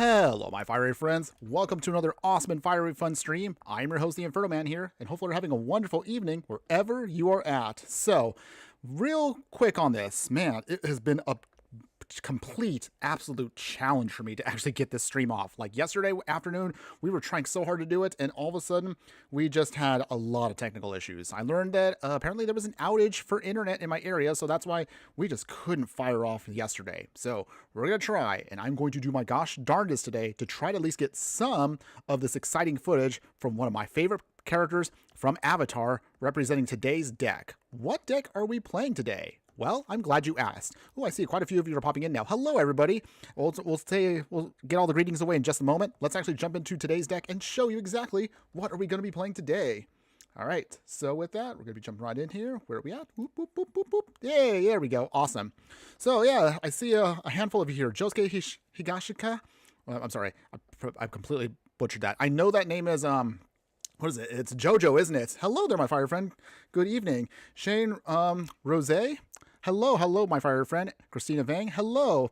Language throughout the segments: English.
Hello, my fiery friends. Welcome to another awesome and fiery fun stream. I'm your host, the Infernoman here, and hopefully you're having a wonderful evening wherever you are at. So, real quick on this, man, it has been a complete absolute challenge for me to actually get this stream off. Like yesterday afternoon, we were trying so hard to do it, and all of a sudden we just had a lot of technical issues. I learned that apparently there was an outage for internet in my area, so that's why we just couldn't fire off yesterday. So we're gonna try, and I'm going to do my gosh darndest today to try to at least get some of this exciting footage from one of my favorite characters from Avatar representing today's deck. What deck are we playing today? Well, I'm glad you asked. Oh, I see quite a few of you are popping in now. Hello, everybody. We'll get all the greetings away in just a moment. Let's actually jump into today's deck and show you exactly what are we going to be playing today. All right, so with that, we're going to be jumping right in here. Where are we at? Boop, boop, boop, boop, boop. Yay, there we go. Awesome. So, yeah, I see a handful of you here. Jeskai Higashika. I'm sorry. I completely butchered that. I know that name is... What is it? It's Jojo, isn't it? Hello there, my fire friend. Good evening. Shane Rose. Hello, my fire friend. Christina Vang. Hello.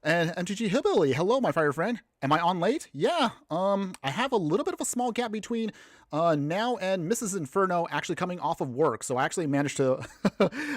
And MTG Hillbilly. Hello, my fire friend. Am I on late? Yeah. I have a little bit of a small gap between now and Mrs. Inferno actually coming off of work. So I actually managed to,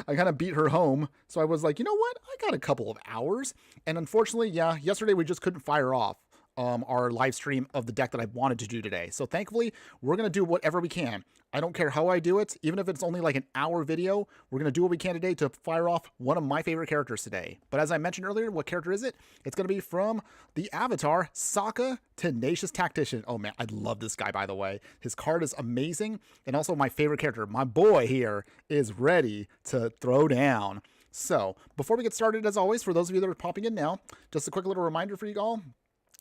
I kind of beat her home. So I was like, you know what? I got a couple of hours. And unfortunately, yeah, yesterday we just couldn't fire off our live stream of the deck that I wanted to do today. So thankfully, we're going to do whatever we can. I don't care how I do it. Even if it's only like an hour video, we're going to do what we can today to fire off one of my favorite characters today. But as I mentioned earlier, what character is it? It's going to be from the Avatar, Sokka, Tenacious Tactician. Oh man, I love this guy, by the way. His card is amazing. And also my favorite character, my boy here, is ready to throw down. So before we get started, as always, for those of you that are popping in now, just a quick little reminder for you all.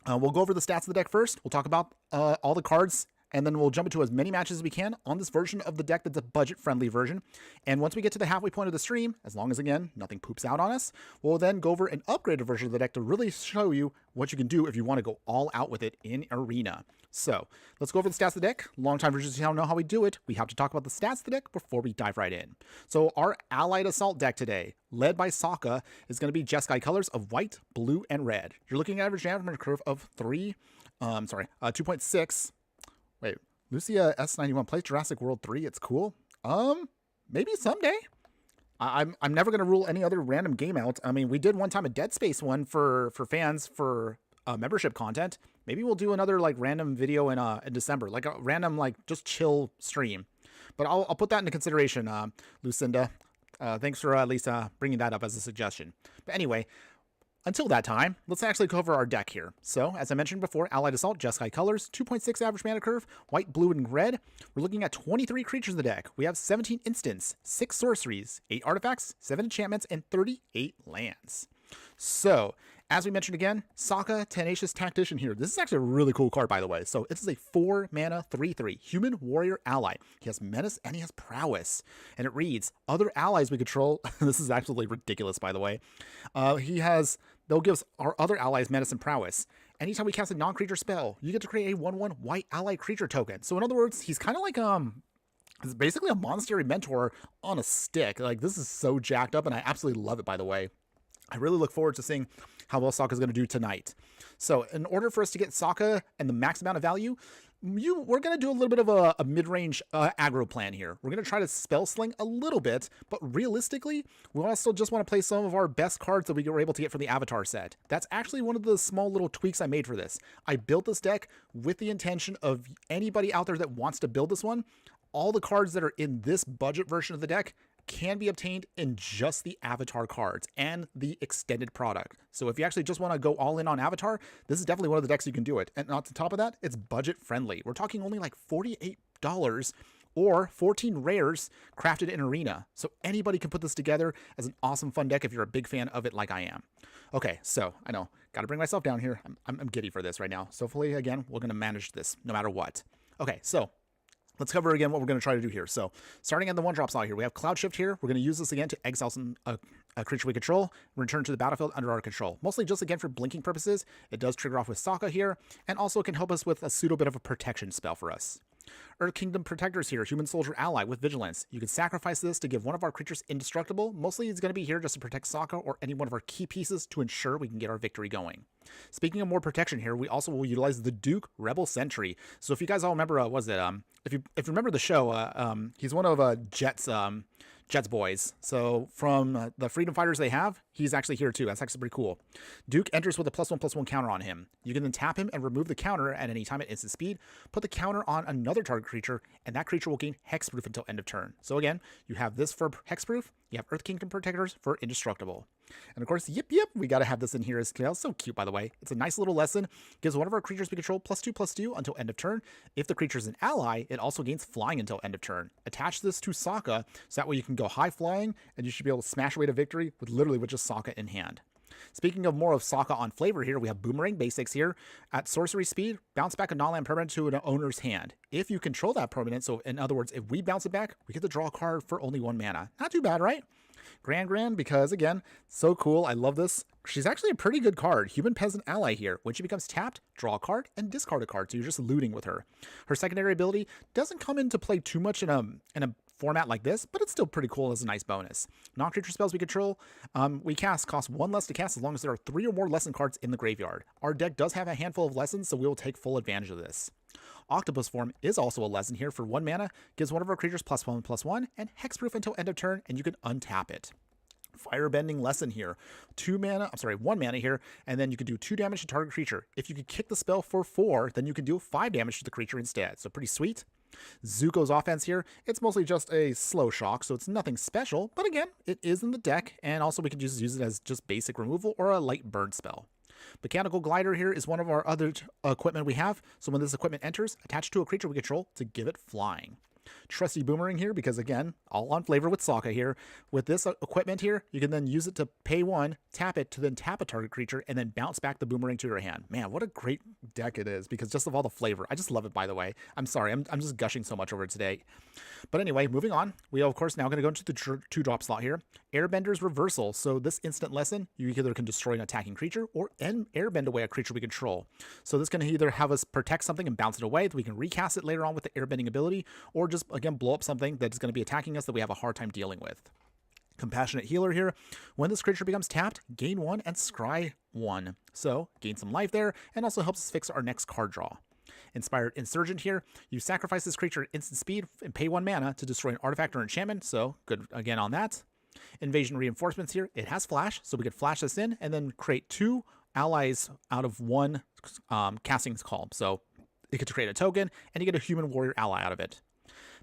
We'll go over the stats of the deck first. We'll talk about all the cards, and then we'll jump into as many matches as we can on this version of the deck that's a budget-friendly version. And once we get to the halfway point of the stream, as long as, again, nothing poops out on us, we'll then go over an upgraded version of the deck to really show you what you can do if you want to go all out with it in Arena. So, let's go over the stats of the deck. Longtime versions don't know how we do it. We have to talk about the stats of the deck before we dive right in. So, our Allied Assault deck today, led by Sokka, is going to be Jeskai colors of white, blue, and red. You're looking at average damage curve of 2.6. Wait, Lucia S91 plays Jurassic World 3. It's cool. Maybe someday. I'm never going to rule any other random game out. I mean, we did one time a Dead Space one for fans for membership content. Maybe we'll do another like random video in December, like a random like just chill stream. But I'll put that into consideration, Lucinda. Thanks for at least bringing that up as a suggestion. But anyway, until that time, let's actually cover our deck here. So, as I mentioned before, Allied Assault, Jeskai colors, 2.6 average mana curve, white, blue, and red. We're looking at 23 creatures in the deck. We have 17 instants, 6 sorceries, 8 artifacts, 7 enchantments, and 38 lands. So, as we mentioned again, Sokka, Tenacious Tactician here. This is actually a really cool card, by the way. So, this is a 4 mana 3/3 human warrior ally. He has menace and he has prowess. And it reads, other allies we control. This is absolutely ridiculous, by the way. They'll give our other allies menace and prowess. Anytime we cast a non-creature spell, you get to create a 1/1 white ally creature token. So, in other words, he's kind of like it's basically a monastery mentor on a stick. Like, this is so jacked up, and I absolutely love it, by the way. I really look forward to seeing how well Sokka is going to do tonight. So in order for us to get Sokka and the max amount of value, we're going to do a little bit of a mid-range aggro plan here. We're going to try to spell sling a little bit, but realistically, we also just want to play some of our best cards that we were able to get from the Avatar set. That's actually one of the small little tweaks I made for this. I built this deck with the intention of anybody out there that wants to build this one, all the cards that are in this budget version of the deck can be obtained in just the Avatar cards and the extended product. So if you actually just want to go all in on Avatar, this is definitely one of the decks you can do it. And on top of that, it's budget friendly. We're talking only like $48 or 14 rares crafted in Arena. So anybody can put this together as an awesome fun deck if you're a big fan of it like I am. Okay, so I know, got to bring myself down here. I'm giddy for this right now. So hopefully, again, we're going to manage this no matter what. Okay, so let's cover again what we're going to try to do here. So starting at the 1-drop slot here, we have Cloud Shift here. We're going to use this again to exile a creature we control, return to the battlefield under our control. Mostly just again for blinking purposes. It does trigger off with Sokka here, and also can help us with a pseudo bit of a protection spell for us. Earth Kingdom Protectors here, Human Soldier Ally with Vigilance. You can sacrifice this to give one of our creatures indestructible. Mostly it's going to be here just to protect Sokka or any one of our key pieces to ensure we can get our victory going. Speaking of more protection here, we also will utilize the Duke Rebel Sentry. So if you guys all remember, if you remember the show, he's one of Jet's boys. So from the Freedom Fighters they have, he's actually here too. That's actually pretty cool. Duke enters with a +1/+1 counter on him. You can then tap him and remove the counter at any time at instant speed. Put the counter on another target creature, and that creature will gain hexproof until end of turn. So again, you have this for hexproof. You have Earth Kingdom Protectors for indestructible. And of course, yep, we got to have this in here as well. So cute, by the way. It's a nice little lesson. Gives one of our creatures we control +2/+2 until end of turn. If the creature is an ally, it also gains flying until end of turn. Attach this to Sokka, so that way you can go high flying, and you should be able to smash away to victory with just Sokka in hand. Speaking of more of Sokka on flavor here, we have Boomerang Basics here. At sorcery speed, bounce back a non-land permanent to an owner's hand. If you control that permanent, so in other words, if we bounce it back, we get to draw a card for only 1 mana. Not too bad, right? Grand, because again, so cool. I love this. She's actually a pretty good card. Human Peasant Ally here. When she becomes tapped, draw a card and discard a card. So you're just looting with her. Her secondary ability doesn't come into play too much in a format like this, but it's still pretty cool as a nice bonus. Non-creature spells we control, we cast cost 1 less to cast as long as there are 3 or more lesson cards in the graveyard. Our deck does have a handful of lessons, so we will take full advantage of this. Octopus Form is also a lesson here for 1 mana, gives one of our creatures +1/+1, and hexproof until end of turn, and you can untap it. Firebending lesson here. 1 mana here, and then you can do 2 damage to target creature. If you could kick the spell for 4, then you can do 5 damage to the creature instead. So pretty sweet. Zuko's offense here, it's mostly just a slow shock, so it's nothing special, but again, it is in the deck, and also we can just use it as just basic removal or a light burn spell. Mechanical Glider here is one of our other equipment we have, so when this equipment enters, attach it to a creature we control to give it flying. Trusty Boomerang here, because again, all on flavor with Sokka here. With this equipment here, you can then use it to pay 1, tap it to then tap a target creature, and then bounce back the Boomerang to your hand. Man, what a great deck it is, because just of all the flavor. I just love it, by the way. I'm sorry, I'm just gushing so much over it today. But anyway, moving on. We are, of course, now going to go into the 2-drop slot here. Airbender's Reversal. So this instant lesson, you either can destroy an attacking creature or airbend away a creature we control. So this can either have us protect something and bounce it away, that we can recast it later on with the airbending ability, or just, again, blow up something that's going to be attacking us that we have a hard time dealing with. Compassionate Healer here. When this creature becomes tapped, gain 1 and scry 1. So gain some life there, and also helps us fix our next card draw. Inspired Insurgent here. You sacrifice this creature at instant speed and pay 1 mana to destroy an artifact or enchantment, so good again on that. Invasion Reinforcements here. It has flash, so we could flash this in and then create 2 allies out of 1 casting call. So it could create a token, and you get a Human Warrior ally out of it.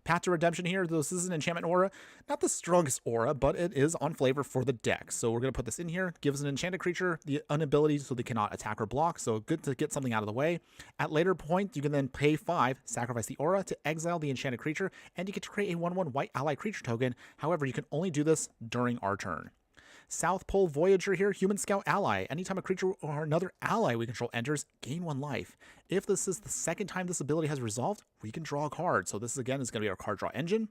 Path to Redemption here, this is an enchantment aura. Not the strongest aura, but it is on flavor for the deck. So we're going to put this in here. Gives an enchanted creature the inability so they cannot attack or block. So good to get something out of the way. At later point, you can then pay 5, sacrifice the aura to exile the enchanted creature, and you get to create a 1/1 white ally creature token. However, you can only do this during our turn. South Pole Voyager here, Human Scout Ally. Anytime a creature or another ally we control enters, gain 1 life. If this is the second time this ability has resolved, we can draw a card. So this, again, is going to be our card draw engine.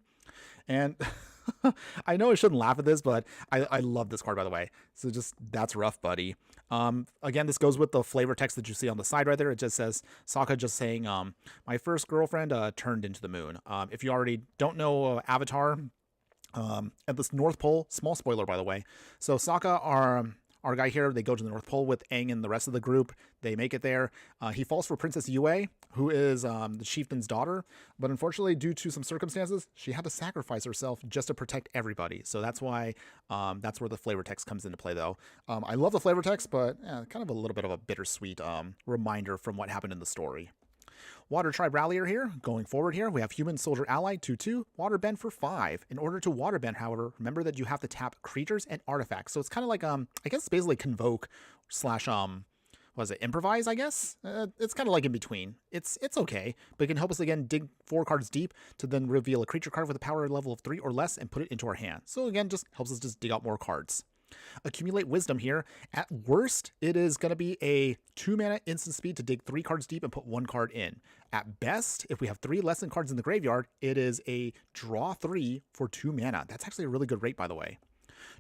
And I know I shouldn't laugh at this, but I love this card, by the way. So just, that's rough, buddy. Again, this goes with the flavor text that you see on the side right there. It just says, Sokka just saying, my first girlfriend turned into the moon. If you already don't know Avatar, at this North Pole, small spoiler by the way. So Sokka, our guy here, they go to the North Pole with Aang and the rest of the group. They make it there. He falls for Princess Yue, who is the chieftain's daughter. But unfortunately, due to some circumstances, she had to sacrifice herself just to protect everybody. So that's why, that's where the flavor text comes into play though. I love the flavor text, but kind of a little bit of a bittersweet reminder from what happened in the story. Water Tribe Rallier here. Going forward here, we have Human Soldier Ally 2/2, Water Bend for 5. In order to Water Bend, however, remember that you have to tap creatures and artifacts. So it's kind of like, I guess it's basically Convoke slash, Improvise, I guess? It's kind of like in between. It's okay, but it can help us, again, dig 4 cards deep to then reveal a creature card with a power level of 3 or less and put it into our hand. So again, just helps us just dig out more cards. Accumulate Wisdom here. At worst, it is going to be a 2 mana instant speed to dig 3 cards deep and put 1 card in. At best, if we have 3 lesson cards in the graveyard, it is a draw 3 for 2 mana. That's actually a really good rate, by the way.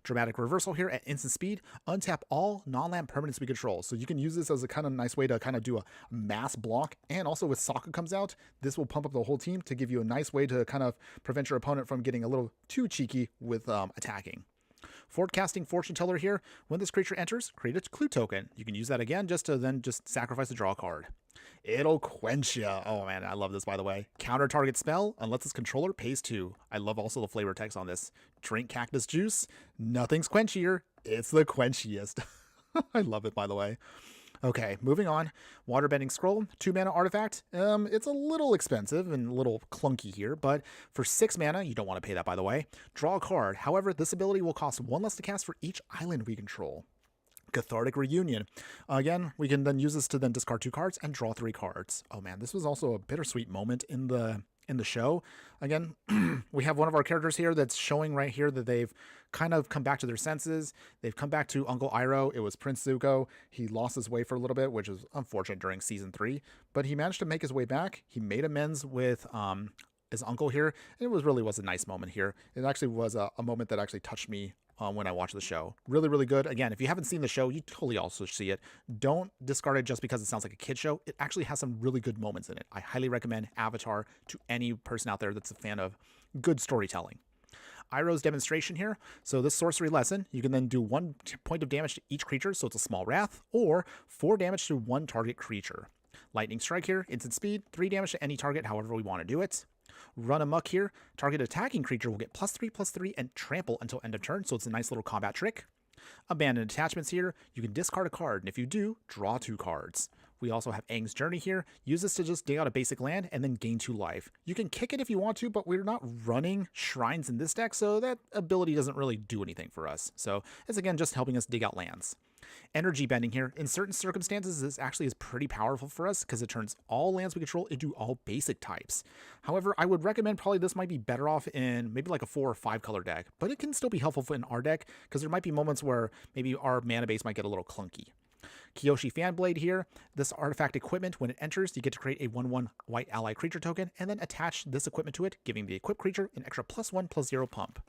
Dramatic Reversal here at instant speed. Untap all non-land permanents we control. So you can use this as a kind of nice way to kind of do a mass block. And also with Sokka comes out, this will pump up the whole team to give you a nice way to kind of prevent your opponent from getting a little too cheeky with attacking. Forecasting Fortune Teller here. When this creature enters, create a clue token. You can use that again just to then just sacrifice a draw card. It'll quench ya. Oh man, I love this, by the way. Counter target spell unless its controller pays 2. I love also the flavor text on this. Drink cactus juice. Nothing's quenchier. It's the quenchiest. I love it, by the way. Okay, moving on. Waterbending Scroll, 2 mana artifact. It's a little expensive and a little clunky here, but for 6 mana, you don't want to pay that, by the way. Draw a card. However, this ability will cost 1 less to cast for each island we control. Cathartic Reunion. Again, we can then use this to then discard 2 cards and draw 3 cards. Oh man, this was also a bittersweet moment in the show. Again, we have one of our characters here that's showing right here that they've kind of come back to their senses. They've come back to Uncle Iroh. It was Prince Zuko. He lost his way for a little bit, which is unfortunate during season 3, but he managed to make his way back. He made amends with his uncle here. It really was a nice moment here. It actually was a moment that actually touched me when I watched the show. Really, really good. Again, if you haven't seen the show, you totally also see it. Don't discard it just because it sounds like a kid show. It actually has some really good moments in it. I highly recommend Avatar to any person out there that's a fan of good storytelling. Iroh's demonstration here. So this sorcery lesson, you can then do 1 point of damage to each creature, so it's a small wrath, or 4 damage to 1 target creature. Lightning Strike here, instant speed, 3 damage to any target, however we want to do it. Run Amok here. Target attacking creature will get +3/+3 and trample until end of turn, so it's a nice little combat trick. Abandoned attachments here. You can discard a card, and if you do, draw 2 cards. We also have Aang's Journey here. Use this to just dig out a basic land and then gain 2 life. You can kick it if you want to, but we're not running shrines in this deck, so that ability doesn't really do anything for us. So it's again just helping us dig out lands. Energy Bending here. In certain circumstances, this actually is pretty powerful for us because it turns all lands we control into all basic types. However, I would recommend probably this might be better off in maybe like a 4 or 5 color deck, but it can still be helpful in our deck because there might be moments where maybe our mana base might get a little clunky. Kyoshi Fanblade here. This artifact equipment, when it enters, you get to create a 1/1 white ally creature token and then attach this equipment to it, giving the equipped creature an extra +1/+0 pump.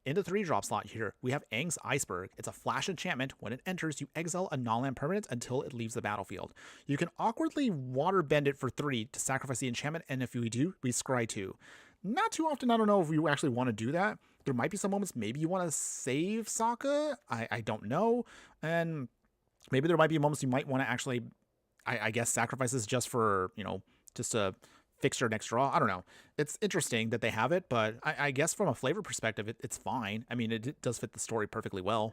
In the 3-drop slot here, we have Aang's Iceberg. It's a flash enchantment. When it enters, you exile a non-land permanent until it leaves the battlefield. You can awkwardly water bend it for 3 to sacrifice the enchantment, and if we do, we scry 2. Not too often, I don't know if you actually want to do that. There might be some moments maybe you want to save Sokka. I don't know. And maybe there might be moments you might want to actually, I guess, sacrifice this just for, just to fix your next draw. I don't know. It's interesting that they have it, but I guess from a flavor perspective, it's fine. I mean, it does fit the story perfectly well.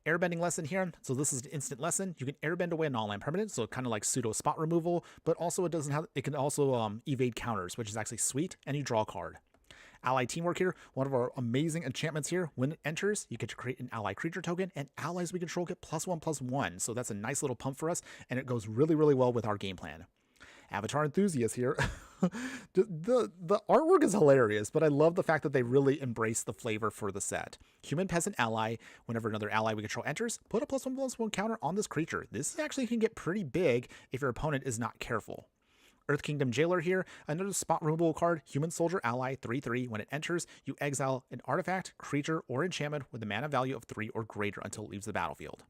Airbending lesson here. So this is an instant lesson. You can airbend away a non-land permanent, so kind of like pseudo spot removal, but also it can also evade counters, which is actually sweet, and you draw a card. Ally Teamwork here, one of our amazing enchantments here. When it enters, you get to create an ally creature token, and allies we control get +1/+1. So that's a nice little pump for us, and it goes really, really well with our game plan. Avatar Enthusiast here. The artwork is hilarious, but I love the fact that they really embrace the flavor for the set. Human Peasant Ally. Whenever another ally we control enters, put a +1/+1 counter on this creature. This actually can get pretty big if your opponent is not careful. Earth Kingdom Jailer here, another spot removal card, Human Soldier Ally, 3/3. When it enters, you exile an artifact, creature, or enchantment with a mana value of 3 or greater until it leaves the battlefield.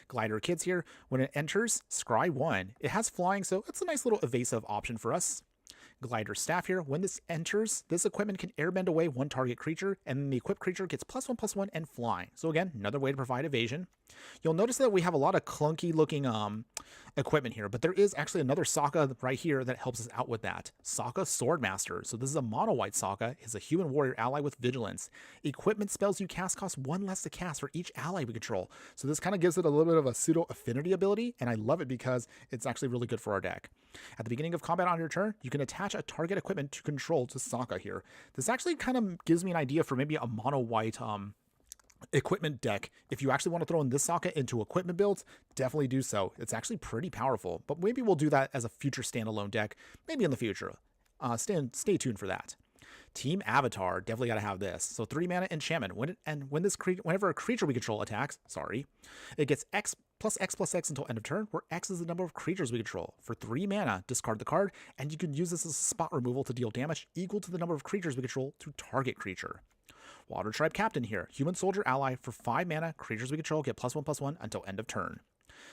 Glider Kids here, when it enters, scry 1. It has flying, so it's a nice little evasive option for us. Glider Staff here, when this enters, this equipment can airbend away 1 target creature, and then the equipped creature gets +1/+1 and flying. So again, another way to provide evasion. You'll notice that we have a lot of clunky looking equipment here, but there is actually another Sokka right here that helps us out with that. Sokka Swordmaster. So this is a mono white Sokka. It's a human warrior ally with vigilance. Equipment spells you cast cost 1 less to cast for each ally we control. So this kind of gives it a little bit of a pseudo affinity ability, and I love it because it's actually really good for our deck. At the beginning of combat on your turn, you can attach a target equipment to control to Sokka here. This actually kind of gives me an idea for maybe a mono white equipment deck. If you actually want to throw in this Sokka into equipment builds, definitely do so. It's actually pretty powerful, but maybe we'll do that as a future standalone deck, maybe in the future. Stay tuned for that. Team Avatar, definitely got to have this. So 3 mana enchantment. Whenever a creature we control attacks, it gets X+X+X until end of turn, where X is the number of creatures we control. For 3 mana, discard the card, and you can use this as a spot removal to deal damage equal to the number of creatures we control to target creature. Water Tribe Captain here. Human Soldier ally for 5 mana. Creatures we control get +1/+1 until end of turn.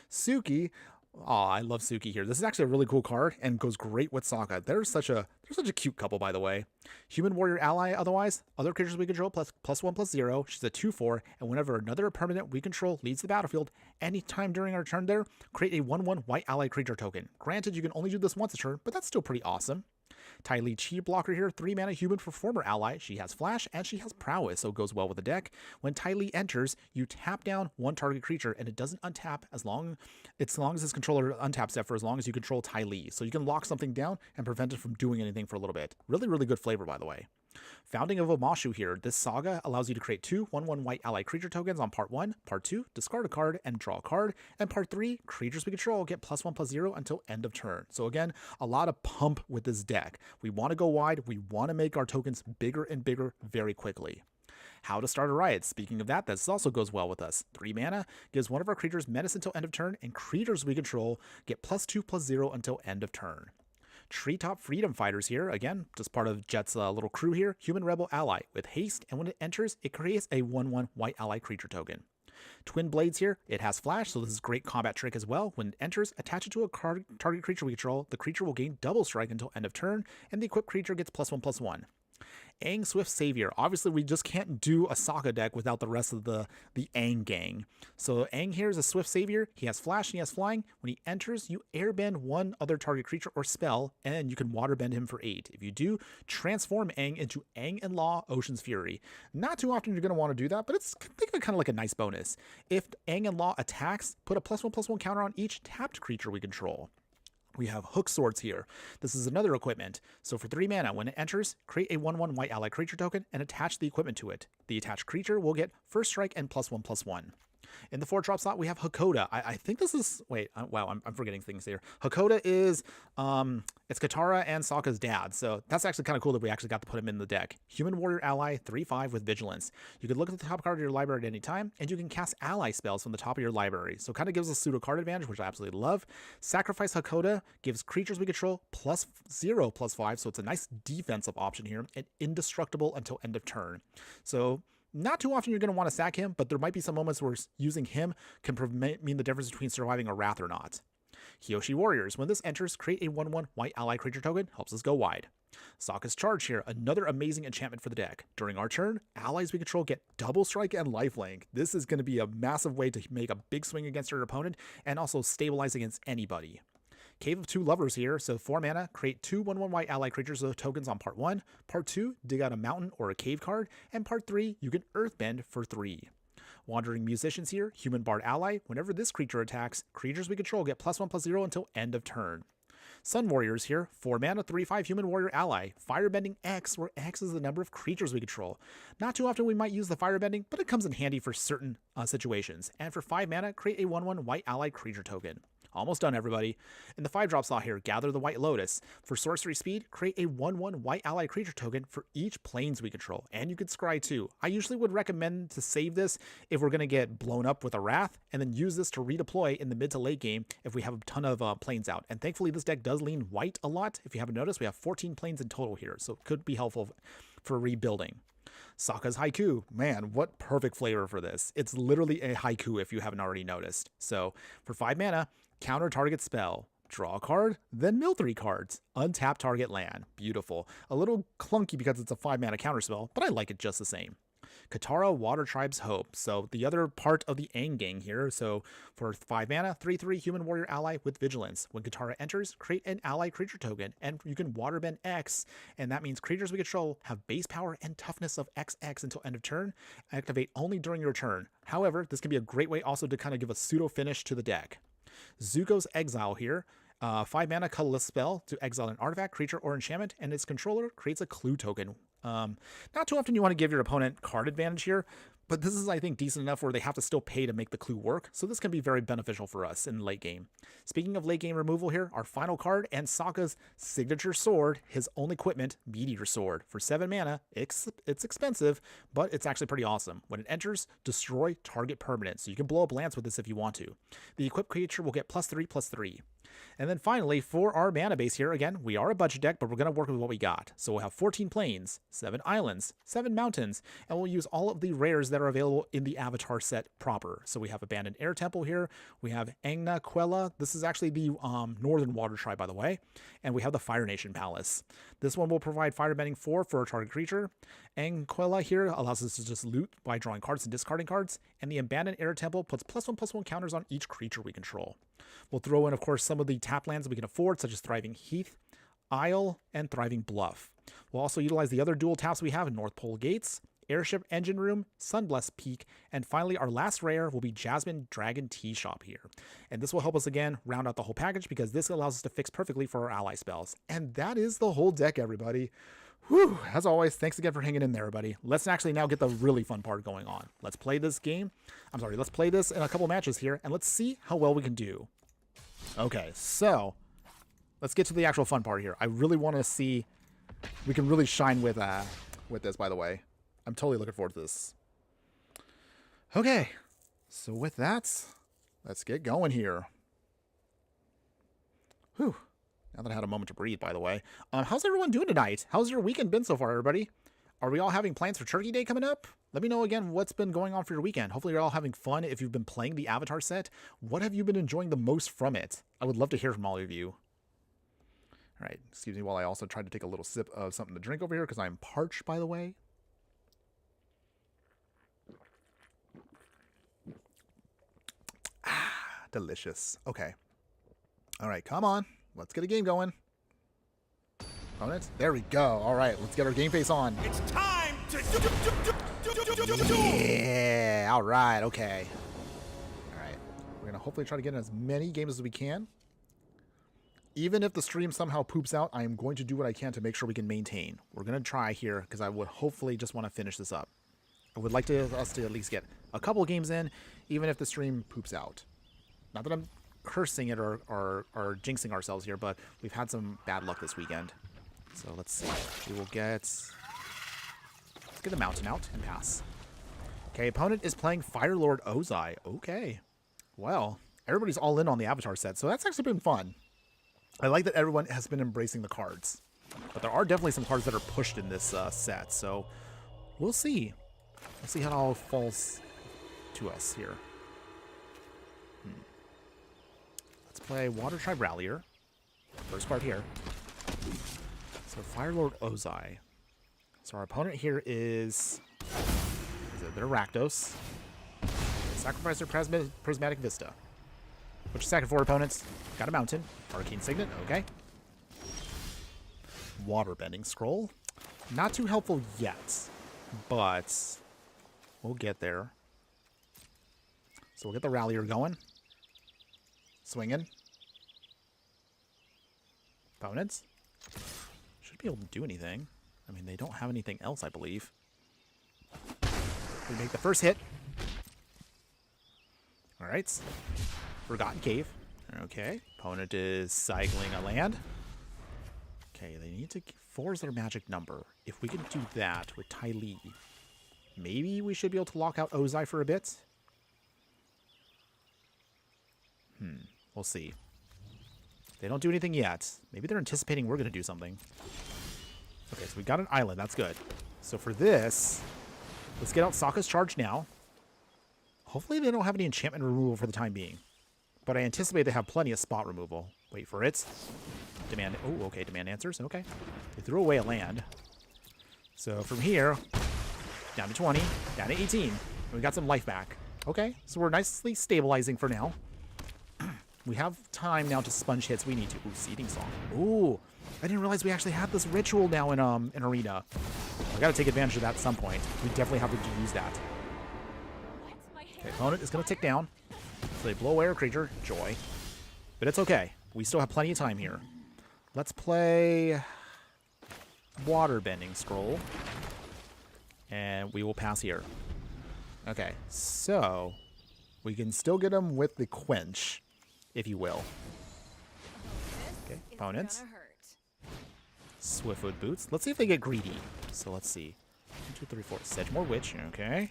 Suki. Oh, I love Suki here. This is actually a really cool card and goes great with Sokka. They're such a cute couple, by the way. Human Warrior ally, otherwise, other creatures we control +1/+0. She's a 2/4, and whenever another permanent we control leaves the battlefield, anytime during our turn there, create a 1/1 white ally creature token. Granted, you can only do this once a turn, but that's still pretty awesome. Ty Lee Chi blocker here, 3 mana human for former ally. She has flash and she has prowess, so it goes well with the deck. When Ty Lee enters, you tap down one target creature and it doesn't untap as long as this controller untaps it for as long as you control Ty Lee. So you can lock something down and prevent it from doing anything for a little bit. Really, really good flavor, by the way. Founding of Omashu here. This saga allows you to create 2 1/1 white ally creature tokens on part 1. Part 2, discard a card and draw a card. And part 3, creatures we control get +1/+0 until end of turn. So again, a lot of pump with this deck. We want to go wide. We want to make our tokens bigger and bigger very quickly. How to start a riot. Speaking of that, this also goes well with us. 3 mana gives one of our creatures menace until end of turn, and creatures we control get +2/+0 until end of turn. Treetop Freedom Fighters here, again, just part of Jet's little crew here. Human Rebel ally with haste, and when it enters, it creates a 1/1 white ally creature token. Twin Blades here, it has flash, so this is a great combat trick as well. When it enters, attach it to a target creature we control. The creature will gain double strike until end of turn, and the equipped creature gets +1/+1. Aang Swift Savior. Obviously, we just can't do a Sokka deck without the rest of the Aang gang. So Aang here is a Swift Savior. He has flash and he has flying. When he enters, you airbend one other target creature or spell, and you can waterbend him for 8. If you do, transform Aang into Aang and Law Ocean's Fury. Not too often you're going to want to do that, but think of it kind of like a nice bonus. If Aang and Law attacks, put a +1/+1 counter on each tapped creature we control. We have Hook Swords here. This is another equipment. So for 3 mana, when it enters, create a 1/1 white ally creature token and attach the equipment to it. The attached creature will get first strike and +1/+1. In the 4-drop slot, we have Hakoda. I think this is... Wait, wow, I'm forgetting things here. Hakoda is... it's Katara and Sokka's dad, so that's actually kind of cool that we actually got to put him in the deck. Human Warrior ally, 3/5 with Vigilance. You can look at the top card of your library at any time, and you can cast ally spells from the top of your library. So it kind of gives us pseudo card advantage, which I absolutely love. Sacrifice Hakoda gives creatures we control +0/+5, so it's a nice defensive option here, and indestructible until end of turn. So... not too often you're going to want to sack him, but there might be some moments where using him can mean the difference between surviving a wrath or not. Kyoshi Warriors. When this enters, create a 1/1 white ally creature token. Helps us go wide. Sokka's Charge here. Another amazing enchantment for the deck. During our turn, allies we control get double strike and lifelink. This is going to be a massive way to make a big swing against your opponent and also stabilize against anybody. Cave of Two Lovers here, so 4 mana, create 2 1/1 white ally creatures with tokens on part 1. Part 2, dig out a mountain or a cave card, and part 3, you can earthbend for 3. Wandering Musicians here, Human Bard ally, whenever this creature attacks, creatures we control get +1/+0 until end of turn. Sun Warriors here, 4 mana, 3/5 Human Warrior ally, Firebending X, where X is the number of creatures we control. Not too often we might use the Firebending, but it comes in handy for certain situations. And for 5 mana, create a 1/1 white ally creature token. Almost done, everybody. In the 5-drop slot here, Gather the White Lotus. For sorcery speed, create a 1/1 white ally creature token for each planes we control. And you could scry too. I usually would recommend to save this if we're going to get blown up with a Wrath, and then use this to redeploy in the mid to late game if we have a ton of planes out. And thankfully, this deck does lean white a lot. If you haven't noticed, we have 14 planes in total here, so it could be helpful for rebuilding. Sokka's Haiku. Man, what perfect flavor for this. It's literally a haiku if you haven't already noticed. So for 5 mana, counter target spell, draw a card, then mill 3 cards, untap target land. Beautiful. A little clunky because it's a 5 mana counter spell, but I like it just the same. Katara, Water Tribe's Hope. So the other part of the Aang gang here. So for 5 mana, 3/3 Human Warrior ally with Vigilance. When Katara enters, create an ally creature token, and you can waterbend X, and that means creatures we control have base power and toughness of XX until end of turn. Activate only during your turn. However, this can be a great way also to kind of give a pseudo finish to the deck. Zuko's Exile here. 5 mana colorless spell to exile an artifact, creature, or enchantment, and its controller creates a clue token. Not too often you want to give your opponent card advantage here, But this is, I think, decent enough where they have to still pay to make the clue work, so this can be very beneficial for us in late game. Speaking of late game removal here, our final card and Sokka's signature sword, his own equipment, Meteor Sword. For 7 mana, it's expensive, but it's actually pretty awesome. When it enters, destroy target permanent, so you can blow up lands with this if you want to. The equipped creature will get +3/+3. And then finally, for our mana base here, again, we are a budget deck, but we're going to work with what we got. So we'll have 14 plains, 7 islands, 7 mountains, and we'll use all of the rares that are available in the Avatar set proper. So we have Abandoned Air Temple here, we have Angna Quella, this is actually the Northern Water Tribe, by the way, and we have the Fire Nation Palace. This one will provide Firebending 4 for a target creature. Anquella here allows us to just loot by drawing cards and discarding cards, and the Abandoned Air Temple puts +1/+1 counters on each creature we control. We'll throw in, of course, some of the tap lands we can afford, such as Thriving Heath, Isle, and Thriving Bluff. We'll also utilize the other dual taps we have in North Pole Gates, Airship Engine Room, Sunblessed Peak, and finally our last rare will be Jasmine Dragon Tea Shop here. And this will help us again round out the whole package because this allows us to fix perfectly for our ally spells. And that is the whole deck, everybody. Whew, as always, thanks again for hanging in there, everybody. Let's actually now get the really fun part going on. Let's play this game. Let's play this in a couple matches here, and let's see how well we can do. Okay, so let's get to the actual fun part here. I really want to see we can really shine with this, by the way. I'm totally looking forward to this. Okay, so with that, let's get going here. Whew. Now that I had a moment to breathe, by the way. How's everyone doing tonight? How's your weekend been so far, everybody? Are we all having plans for Turkey Day coming up? Let me know again what's been going on for your weekend. Hopefully you're all having fun. If you've been playing the Avatar set, what have you been enjoying the most from it? I would love to hear from all of you. All right, excuse me while I also try to take a little sip of something to drink over here because I'm parched, by the way. Ah, delicious. Okay. All right, come on. Let's get a game going. Opponents? There we go. All right, let's get our game face on. It's time to Yeah. All right. Okay. All right. We're gonna hopefully try to get in as many games as we can. Even if the stream somehow poops out, I am going to do what I can to make sure we can maintain. We're gonna try here because I would hopefully just want to finish this up. I would like us to at least get a couple games in, even if the stream poops out. Not that I'm cursing it or jinxing ourselves here, but we've had some bad luck this weekend. So let's see. We will let's get the mountain out and pass. Okay, opponent is playing Firelord Ozai. Okay. Well, everybody's all in on the Avatar set, so that's actually been fun. I like that everyone has been embracing the cards. But there are definitely some cards that are pushed in this set, so we'll see. We'll see how it all falls to us here. Let's play Water Tribe Rallier. First card here. So Firelord Ozai. So our opponent here is they're Rakdos. Sacrifice their Prismatic Vista. Which is second for opponents. Got a mountain. Arcane Signet, okay. Waterbending Scroll. Not too helpful yet, but we'll get there. So we'll get the Rallier going. Swinging. Opponents. Should be able to do anything. I mean, they don't have anything else, I believe. We make the first hit. Alright. Forgotten Cave. Okay. Opponent is cycling a land. Okay, they need to force their magic number. If we can do that with Ty Lee, maybe we should be able to lock out Ozai for a bit. We'll see. They don't do anything yet. Maybe they're anticipating we're going to do something. Okay, so we got an island. That's good. So for this, let's get out Sokka's charge now. Hopefully they don't have any enchantment removal for the time being. But I anticipate they have plenty of spot removal. Wait for it. Demand. Oh, okay. Demand answers. Okay. They threw away a land. So from here, down to 20, down to 18. And we got some life back. Okay. So we're nicely stabilizing for now. We have time now to sponge hits we need to. Ooh, Seeding Song. Ooh, I didn't realize we actually had this ritual now in Arena. I gotta take advantage of that at some point. We definitely have to use that. Okay, opponent is gonna tick down. So they blow away our creature. Joy. But it's okay. We still have plenty of time here. Let's play Waterbending Scroll. And we will pass here. Okay, so we can still get them with the quench, if you will. Okay, opponents. Swiftfoot boots. Let's see if they get greedy. So let's see. 1, 2, 3, 4. Sedgemoor Witch. Okay.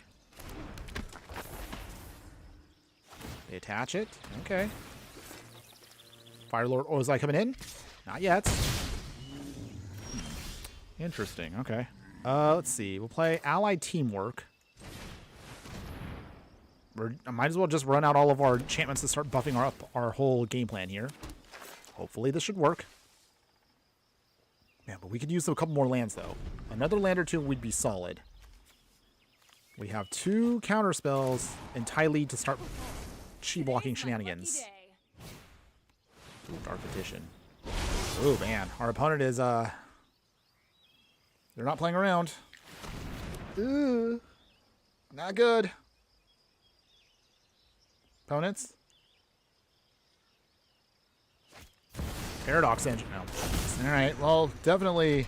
They attach it. Okay. Firelord Ozai coming in. Not yet. Interesting. Okay. Let's see. We'll play Allied Teamwork. I might as well just run out all of our enchantments to start buffing our whole game plan here. Hopefully this should work. Man, but we could use a couple more lands, though. Another land or two would be solid. We have 2 counter spells and Tylee to start chi-blocking shenanigans. Ooh, Dark Petition. Ooh, man. Our opponent is, they're not playing around. Ooh. Not good. Opponents? Paradox Engine. No. Alright, well, definitely...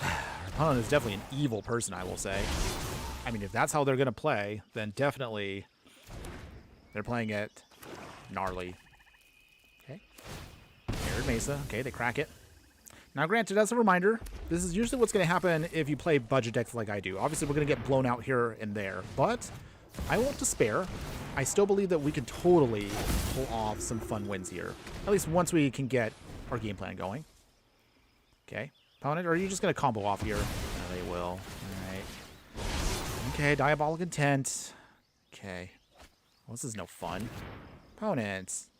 Our opponent is definitely an evil person, I will say. I mean, if that's how they're going to play, then definitely they're playing it gnarly. Okay. Arid Mesa. Okay, they crack it. Now, granted, as a reminder, this is usually what's going to happen if you play budget decks like I do. Obviously, we're going to get blown out here and there, but I won't despair. I still believe that we can totally pull off some fun wins here. At least once we can get our game plan going. Okay. Opponent, or are you just going to combo off here? No, they will. All right. Okay, Diabolic Intent. Okay. Well, this is no fun. Opponents.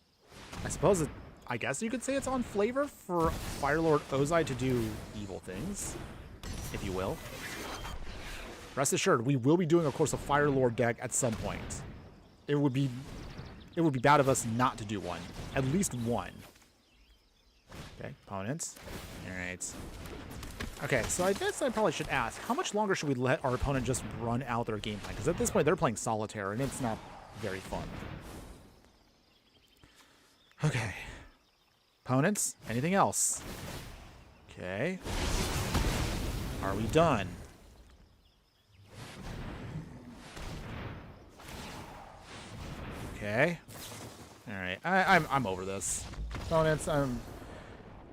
I guess you could say it's on flavor for Firelord Ozai to do evil things, if you will. Rest assured, we will be doing, of course, a Firelord deck at some point. It would be bad of us not to do one. At least one. Okay, opponents. All right. Okay, so I guess I probably should ask, how much longer should we let our opponent just run out their game plan? Because at this point, they're playing solitaire, and it's not very fun. Okay. Opponents, anything else? Okay. Are we done? Okay. All right. I'm over this. Opponents,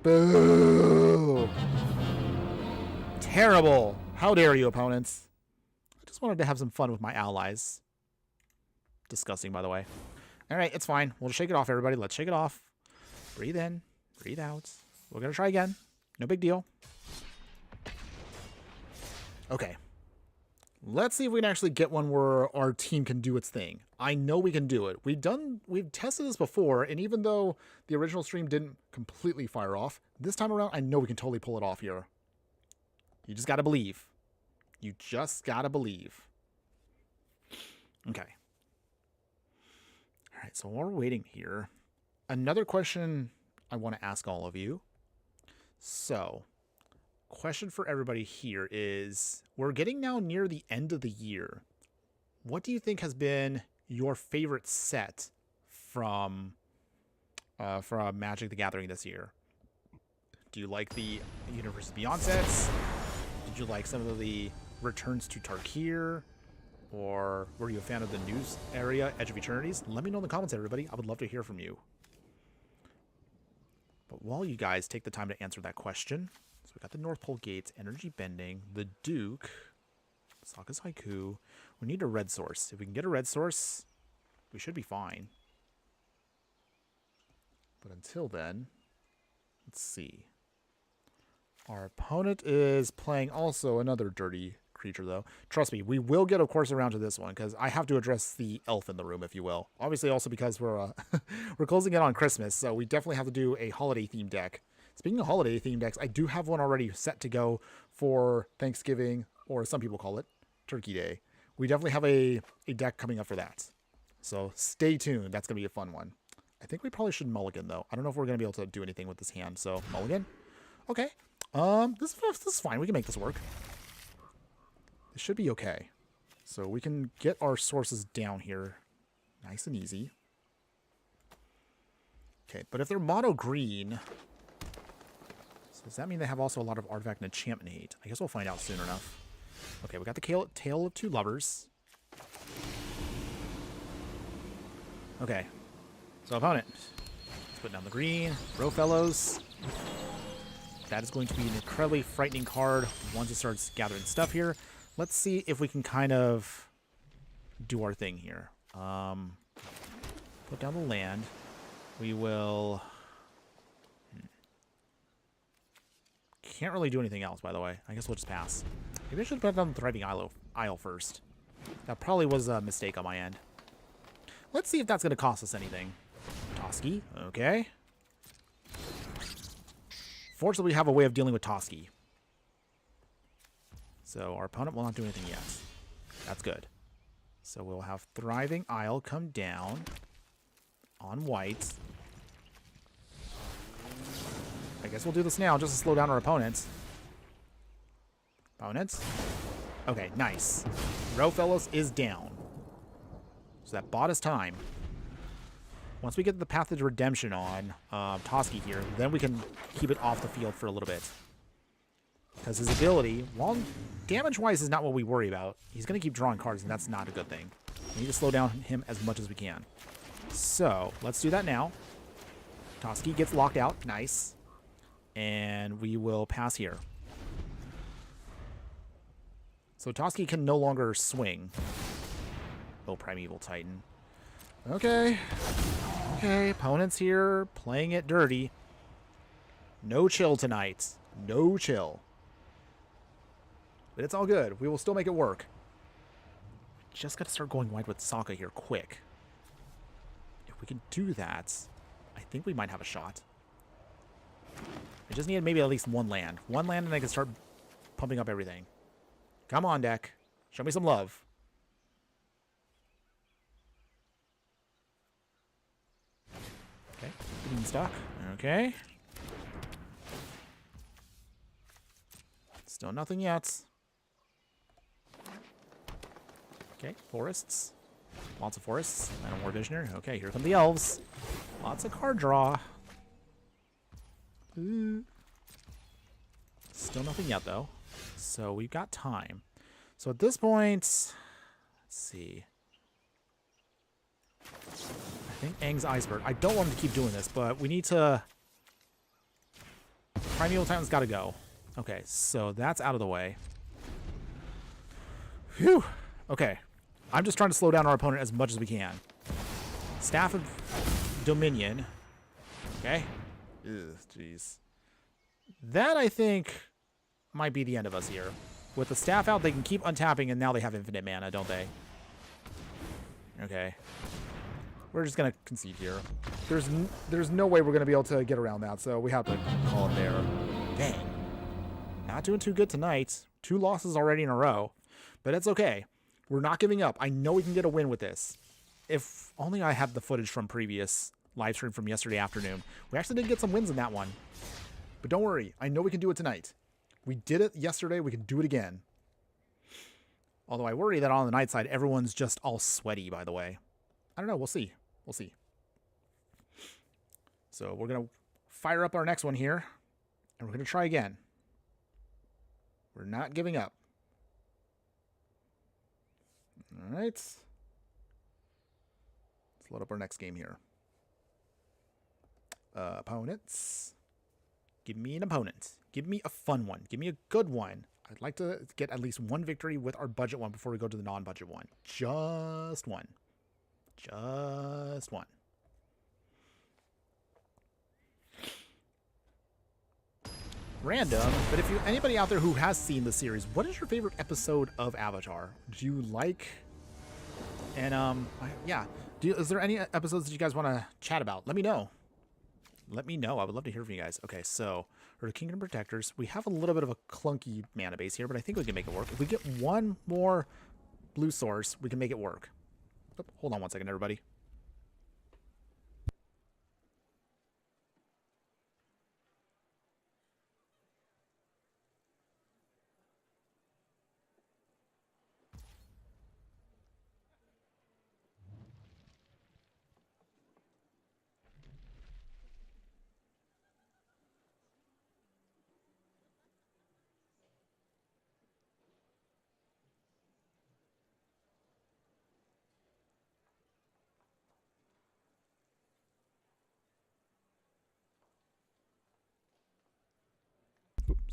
boo. Terrible. How dare you, opponents? I just wanted to have some fun with my allies. Disgusting, by the way. All right, it's fine. We'll just shake it off, everybody. Let's shake it off. Breathe in. Breathe out. We're going to try again. No big deal. Okay. Let's see if we can actually get one where our team can do its thing. I know we can do it. We've tested this before, and even though the original stream didn't completely fire off, this time around, I know we can totally pull it off here. You just got to believe. You just got to believe. Okay. All right, so while we're waiting here, another question I want to ask all of you. So, question for everybody here is, we're getting now near the end of the year. What do you think has been your favorite set from Magic the Gathering this year? Do you like the Universe Beyond sets? Did you like some of the returns to Tarkir? Or were you a fan of the news area, Edge of Eternities? Let me know in the comments, everybody. I would love to hear from you. But while you guys take the time to answer that question, so we got the North Pole Gates, Energy Bending, the Duke, Sokka's Haiku. We need a red source. If we can get a red source, we should be fine. But until then, let's see. Our opponent is playing also another dirty creature, though. Trust me, we will get, of course, around to this one, because I have to address the elf in the room, if you will. Obviously, also because we're we're closing in on Christmas, so we definitely have to do a holiday-themed deck. Speaking of holiday-themed decks, I do have one already set to go for Thanksgiving, or some people call it Turkey Day. We definitely have a deck coming up for that. So stay tuned. That's going to be a fun one. I think we probably should mulligan, though. I don't know if we're going to be able to do anything with this hand, so mulligan. Okay. This is fine. We can make this work. It should be okay. So we can get our sources down here nice and easy. Okay, but if they're mono green, so does that mean they have also a lot of artifact and enchantment hate? I guess we'll find out soon enough. Okay, we got the Tale of Two Lovers. Okay. So opponent. Let's put down the green. Bro fellows. That is going to be an incredibly frightening card once it starts gathering stuff here. Let's see if we can kind of do our thing here. Put down the land. We will... Can't really do anything else, by the way. I guess we'll just pass. Maybe I should put down the Thriving Isle first. That probably was a mistake on my end. Let's see if that's going to cost us anything. Toski, okay. Fortunately, we have a way of dealing with Toski. So our opponent will not do anything yet. That's good. So we'll have Thriving Isle come down on white. I guess we'll do this now just to slow down our opponents. Opponents? Okay, nice. Rowfellows is down. So that bought us time. Once we get the Path to Redemption on Toski here, then we can keep it off the field for a little bit. Because his ability, while damage-wise is not what we worry about, he's going to keep drawing cards, and that's not a good thing. We need to slow down him as much as we can. So, let's do that now. Toski gets locked out. Nice. And we will pass here. So Toski can no longer swing. Oh, Primeval Titan. Okay. Okay, opponents here playing it dirty. No chill tonight. No chill. But it's all good. We will still make it work. Just got to start going wide with Sokka here quick. If we can do that, I think we might have a shot. I just need maybe at least one land. One land and I can start pumping up everything. Come on, deck. Show me some love. Okay. Beanstalk. Okay. Still nothing yet. Okay, forests. Lots of forests. And a War Visioner. Okay, here come the elves. Lots of card draw. Still nothing yet, though. So we've got time. So at this point, let's see. I think Aang's Iceberg. I don't want him to keep doing this, but we need to... Primeval Titan's got to go. Okay, so that's out of the way. Phew. Okay. I'm just trying to slow down our opponent as much as we can. Staff of Dominion. Okay. Ugh, jeez. That, I think, might be the end of us here. With the staff out, they can keep untapping, and now they have infinite mana, don't they? Okay. We're just going to concede here. There's no way we're going to be able to get around that, so we have to call it there. Dang. Not doing too good tonight. 2 losses already in a row. But it's okay. We're not giving up. I know we can get a win with this. If only I had the footage from previous live stream from yesterday afternoon. We actually did get some wins in that one. But don't worry. I know we can do it tonight. We did it yesterday. We can do it again. Although I worry that on the night side, everyone's just all sweaty, by the way. I don't know. We'll see. We'll see. So we're going to fire up our next one here. And we're going to try again. We're not giving up. All right. Let's load up our next game here. Opponents. Give me an opponent. Give me a fun one. Give me a good one. I'd like to get at least one victory with our budget one before we go to the non-budget one. Just one. Just one. Random, but if you anybody out there who has seen the series, what is your favorite episode of Avatar? Do you like? And yeah, is there any episodes that you guys want to chat about? Let me know. Let me know. I would love to hear from you guys. Okay, so for the Kingdom Protectors, we have a little bit of a clunky mana base here, but I think we can make it work. If we get one more blue source, we can make it work. Oh, hold on one second, everybody.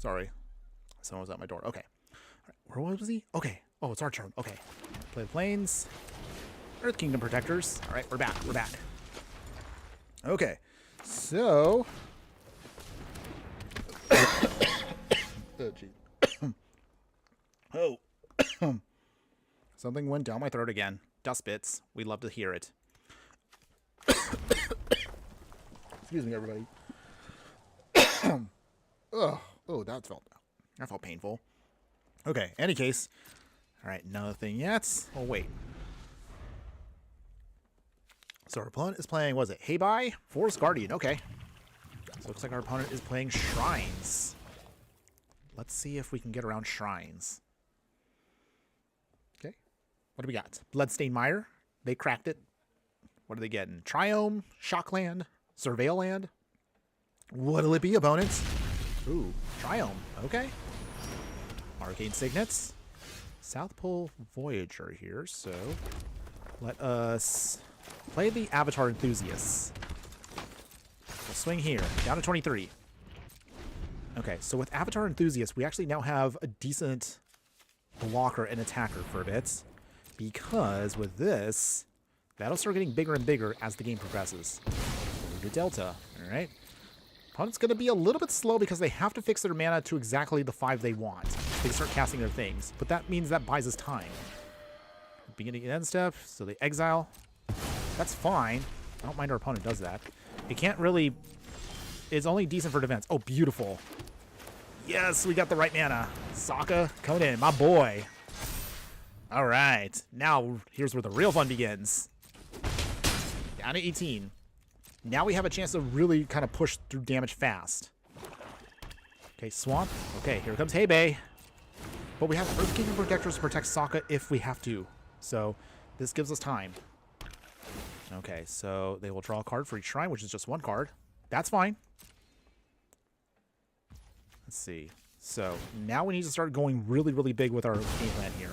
sorry. Someone was at my door. Okay. All right, where was he? Okay. Oh, it's our turn. Okay. Play the planes. Earth Kingdom Protectors. All right, we're back. We're back. Okay. So. Oh, gee. Oh. Something went down my throat again. Dust bits. We love to hear it. Excuse me, everybody. Oh, that felt painful. Okay, any case. All right, nothing yet. Oh, wait. So our opponent is playing, what is it? Heibai? Forest Guardian. Okay. So it looks like our opponent is playing Shrines. Let's see if we can get around Shrines. Okay. What do we got? Bloodstained Mire. They cracked it. What are they getting? Triome, Shockland, Surveil Land. What'll it be, opponents? Ooh, Triome. Okay. Arcane Signets. South Pole Voyager here, so let us play the Avatar Enthusiasts. We'll swing here, down to 23. Okay, so with Avatar Enthusiasts, we actually now have a decent blocker and attacker for a bit, because with this, that'll start getting bigger and bigger as the game progresses. Go to Delta, all right? Opponent's going to be a little bit slow because they have to fix their mana to exactly the 5 they want. They can start casting their things, but that means that buys us time. Beginning and end step, so they exile. That's fine. I don't mind our opponent does that. It can't really... It's only decent for defense. Oh, beautiful. Yes, we got the right mana. Sokka, coming in, my boy. All right, now here's where the real fun begins. Down to 18. Now we have a chance to really kind of push through damage fast. Okay, Swamp. Okay, here comes Heibai. But we have Earth Kingdom Protectors to protect Sokka if we have to. So this gives us time. Okay, so they will draw a card for each shrine, which is just one card. That's fine. Let's see. So now we need to start going really, really big with our game plan here.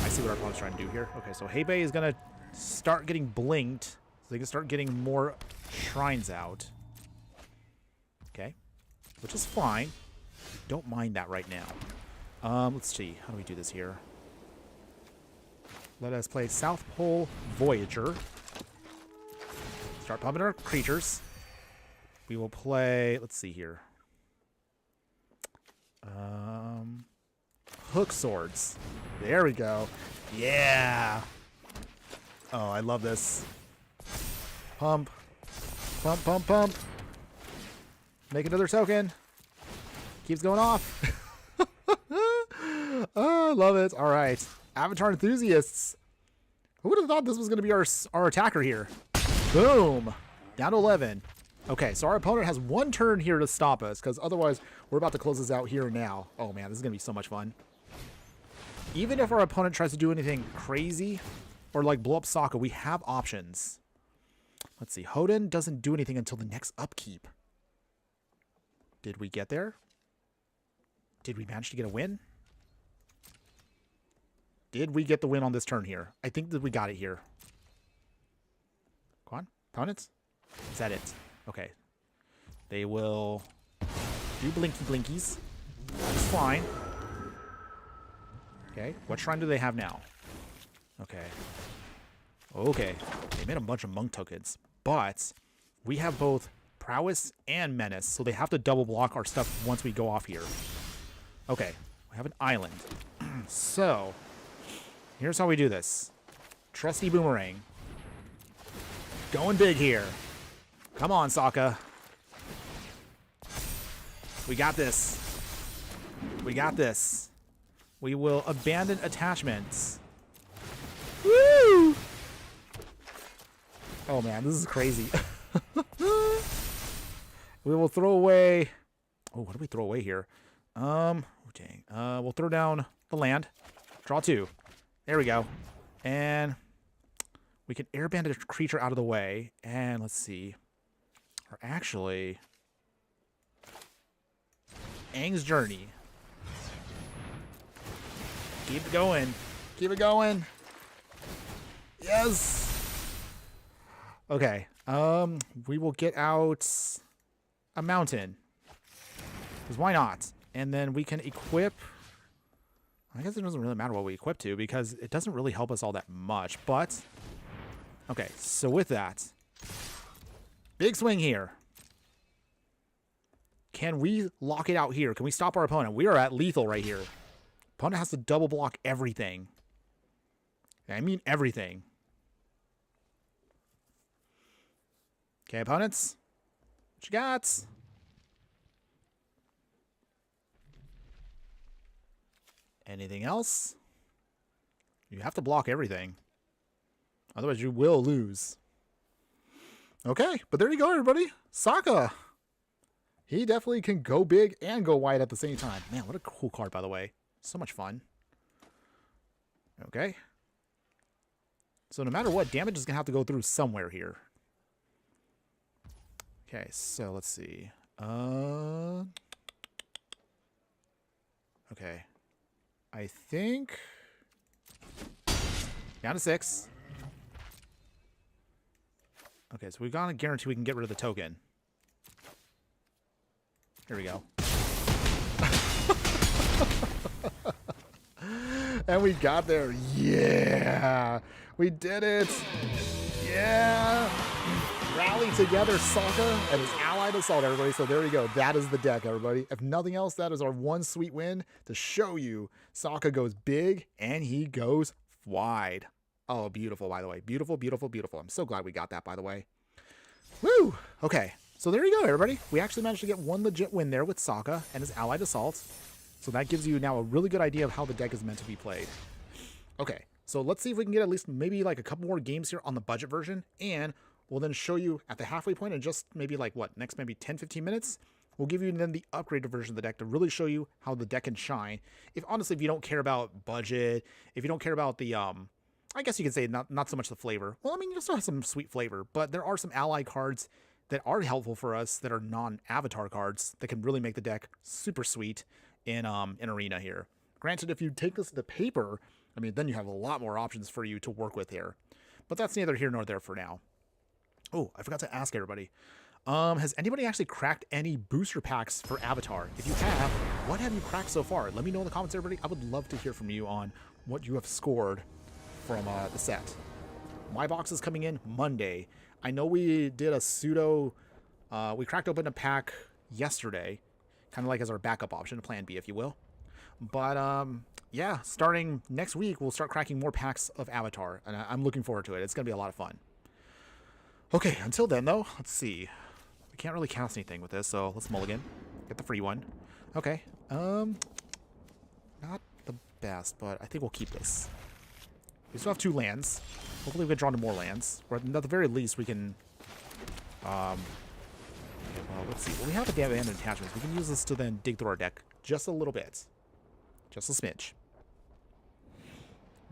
I see what our opponent's trying to do here. Okay, so Heibai is going to start getting blinked. So they can start getting more shrines out. Okay. Which is fine. Don't mind that right now. Let's see. How do we do this here? Let us play South Pole Voyager. Start pumping our creatures. We will play... Let's see here. Hook Swords. There we go. Yeah! Oh, I love this. Pump. Pump, pump, pump. Make another token. Keeps going off. Oh, I love it. All right. Avatar Enthusiasts. Who would have thought this was going to be our attacker here? Boom. Down to 11. Okay, so our opponent has one turn here to stop us, because otherwise we're about to close this out here and now. Oh, man, this is going to be so much fun. Even if our opponent tries to do anything crazy or, like, blow up Sokka, we have options. Let's see. Hoden doesn't do anything until the next upkeep. Did we get there? Did we manage to get a win? Did we get the win on this turn here? I think that we got it here. Come on, opponents. Is that it? Okay. They will do blinky blinkies. That's fine. Okay. What shrine do they have now? Okay. Okay. They made a bunch of monk tokens, but we have both prowess and menace, so they have to double block our stuff once we go off here. Okay. We have an island. So, here's how we do this. Trusty Boomerang. Going big here. Come on, Sokka. We got this. We got this. We will abandon attachments. Woo! Oh man, this is crazy. We will throw away... Oh, what do we throw away here? Oh, dang. We'll throw down the land. Draw 2. There we go. And we can airband a creature out of the way. And let's see. Or actually... Aang's Journey. Keep it going. Keep it going. Yes! Okay. We will get out a mountain. Because why not? And then we can equip... I guess it doesn't really matter what we equip to because it doesn't really help us all that much. But, okay, so with that, big swing here. Can we lock it out here? Can we stop our opponent? We are at lethal right here. Opponent has to double block everything. I mean everything. Okay, opponents. What you got? Anything else? You have to block everything. Otherwise you will lose. Okay, but there you go, everybody. Sokka. He definitely can go big and go wide at the same time. Man, what a cool card, by the way. So much fun. Okay. So no matter what, damage is going to have to go through somewhere here. Okay, so let's see. Okay. I think... down to 6. Okay, so we've got to guarantee we can get rid of the token. Here we go. And we got there. Yeah! We did it! Yeah! Rally together, Sokka and his allied assault, everybody. So there we go. That is the deck, everybody. If nothing else, that is our one sweet win to show you Sokka goes big and he goes wide. Oh, beautiful, by the way. Beautiful, beautiful, beautiful. I'm so glad we got that, by the way. Woo! Okay, so there you go, everybody. We actually managed to get one legit win there with Sokka and his allied assault. So that gives you now a really good idea of how the deck is meant to be played. Okay, so let's see if we can get at least maybe like a couple more games here on the budget version, and we'll then show you at the halfway point in just maybe like what, next maybe 10-15 minutes. We'll give you then the upgraded version of the deck to really show you how the deck can shine. If honestly, if you don't care about budget, if you don't care about the I guess you could say not so much the flavor. Well, I mean, you still have some sweet flavor, but there are some ally cards that are helpful for us that are non-avatar cards that can really make the deck super sweet in Arena here. Granted, if you take this to paper, I mean, then you have a lot more options for you to work with here. But that's neither here nor there for now. Oh, I forgot to ask everybody. Has anybody actually cracked any booster packs for Avatar? If you have, what have you cracked so far? Let me know in the comments, everybody. I would love to hear from you on what you have scored from the set. My box is coming in Monday. I know we did a pseudo... we cracked open a pack yesterday, kind of like as our backup option, plan B, if you will. But, yeah, starting next week, we'll start cracking more packs of Avatar, and I'm looking forward to it. It's going to be a lot of fun. Okay, until then, though, let's see. We can't really cast anything with this, so let's mulligan. Get the free one. Okay. Not the best, but I think we'll keep this. We still have 2 lands. Hopefully we get drawn to more lands. Or at the very least, we can... okay, well, let's see. Well, we have the abandoned attachments. We can use this to then dig through our deck just a little bit. Just a smidge.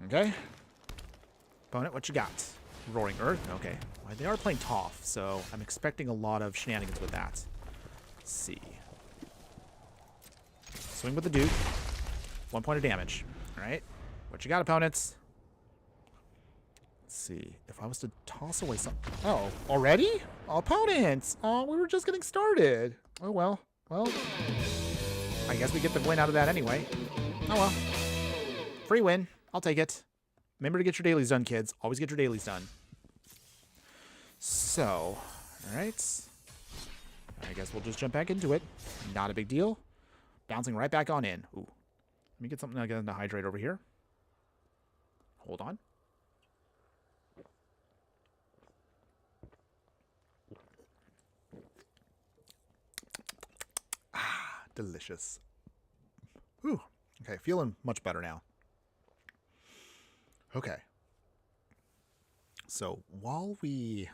Okay. Opponent, what you got? Roaring Earth. Okay. Well, they are playing Toph, so I'm expecting a lot of shenanigans with that. Let's see. Swing with the Duke. 1 point of damage. All right. What you got, opponents? Let's see. If I was to toss away some... Oh, already? Opponents! Oh, we were just getting started. Oh, well. Well, I guess we get the win out of that anyway. Oh, well. Free win. I'll take it. Remember to get your dailies done, kids. Always get your dailies done. So, alright. I guess we'll just jump back into it. Not a big deal. Bouncing right back on in. Ooh. Let me get something again to hydrate over here. Hold on. Ah, delicious. Ooh. Okay, feeling much better now. Okay. So while we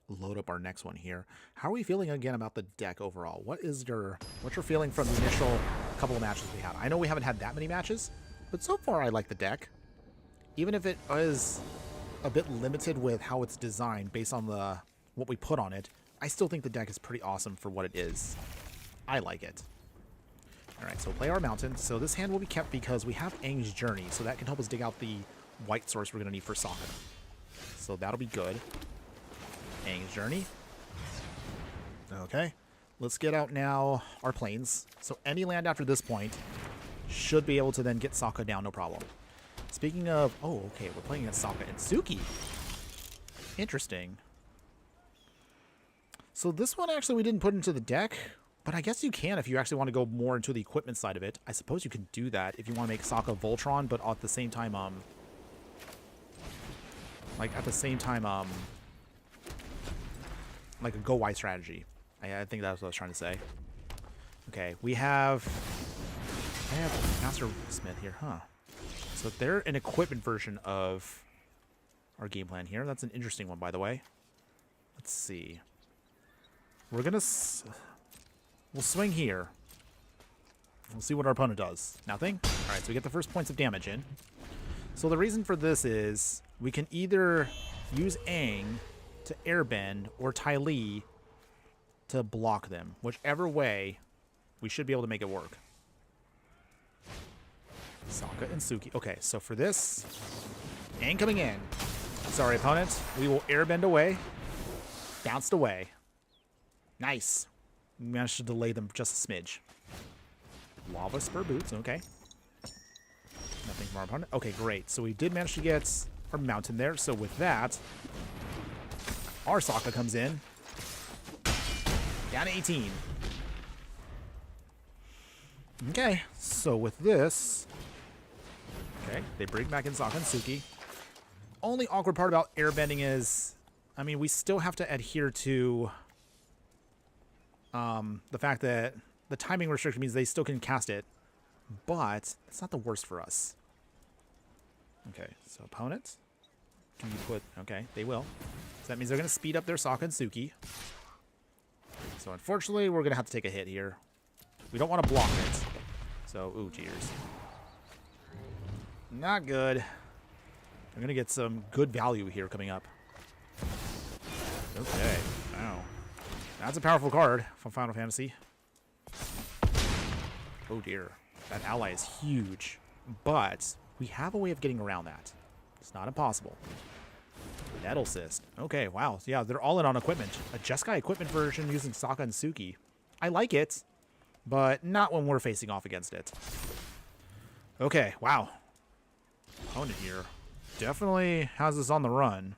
load up our next one here, how are we feeling again about the deck overall? What's your feeling from the initial couple of matches we had? I know we haven't had that many matches, but so far I like the deck. Even if it is a bit limited with how it's designed based on what we put on it, I still think the deck is pretty awesome for what it is. I like it. Alright, so play our mountain. So this hand will be kept because we have Aang's Journey, so that can help us dig out the white source we're going to need for Sokka. So that'll be good. Aang's Journey. Okay. let's get out now our planes. So any land after this point should be able to then get Sokka down, no problem. Speaking of... Oh, okay, we're playing against Sokka and Suki. Interesting. So this one actually we didn't put into the deck, but I guess you can if you actually want to go more into the equipment side of it. I suppose you can do that if you want to make Sokka Voltron, but at the same time, like a go-wide strategy. I think that's what I was trying to say. Okay, I have Master Smith here, huh? So they're an equipment version of our game plan here. That's an interesting one, by the way. Let's see. We're gonna... We'll swing here. We'll see what our opponent does. Nothing? Alright, so we get the first points of damage in. So the reason for this is we can either use Aang to airbend or Ty Lee to block them. Whichever way, we should be able to make it work. Sokka and Suki. Okay, so for this, Aang coming in. Sorry, opponent. We will airbend away. Bounced away. Nice. We managed to delay them just a smidge. Lava Spur Boots, okay. Nothing from our opponent. Okay, great. So we did manage to get our mountain there. So with that, our Sokka comes in. Down to 18. Okay, so with this... Okay, they bring back in Sokka and Suki. Only awkward part about airbending is... I mean, we still have to adhere to... the fact that the timing restriction means they still can cast it, but it's not the worst for us. Okay, so opponent, can you put... Okay, they will. So that means they're going to speed up their Sokka and Suki. So unfortunately, we're going to have to take a hit here. We don't want to block it. So, ooh, cheers. Not good. I'm going to get some good value here coming up. Okay, wow. That's a powerful card from Final Fantasy. Oh dear. That ally is huge. But we have a way of getting around that. It's not impossible. Nettle Cyst. Okay, wow. Yeah, they're all in on equipment. A Jeskai equipment version using Sokka and Suki. I like it, but not when we're facing off against it. Okay, wow. Opponent here definitely has us on the run.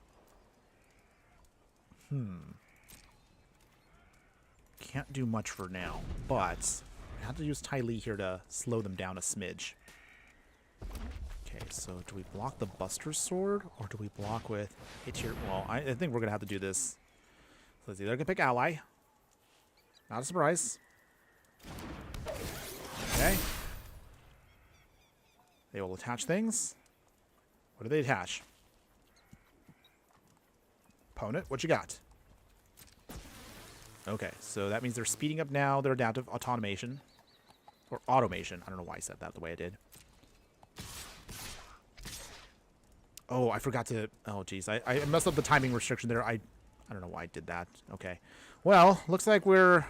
Can't do much for now, but I have to use Ty Lee here to slow them down a smidge. Okay, so do we block the Buster Sword, or do we block with hit here? Well, I think we're going to have to do this. So let's see, they're going to pick Ally. Not a surprise. Okay. They will attach things. What do they attach? Opponent, what you got? Okay, so that means they're speeding up now their adaptive automation. Or automation. I don't know why I said that the way I did. Oh, I forgot to... Oh, geez. I messed up the timing restriction there. I don't know why I did that. Okay. Well, looks like we're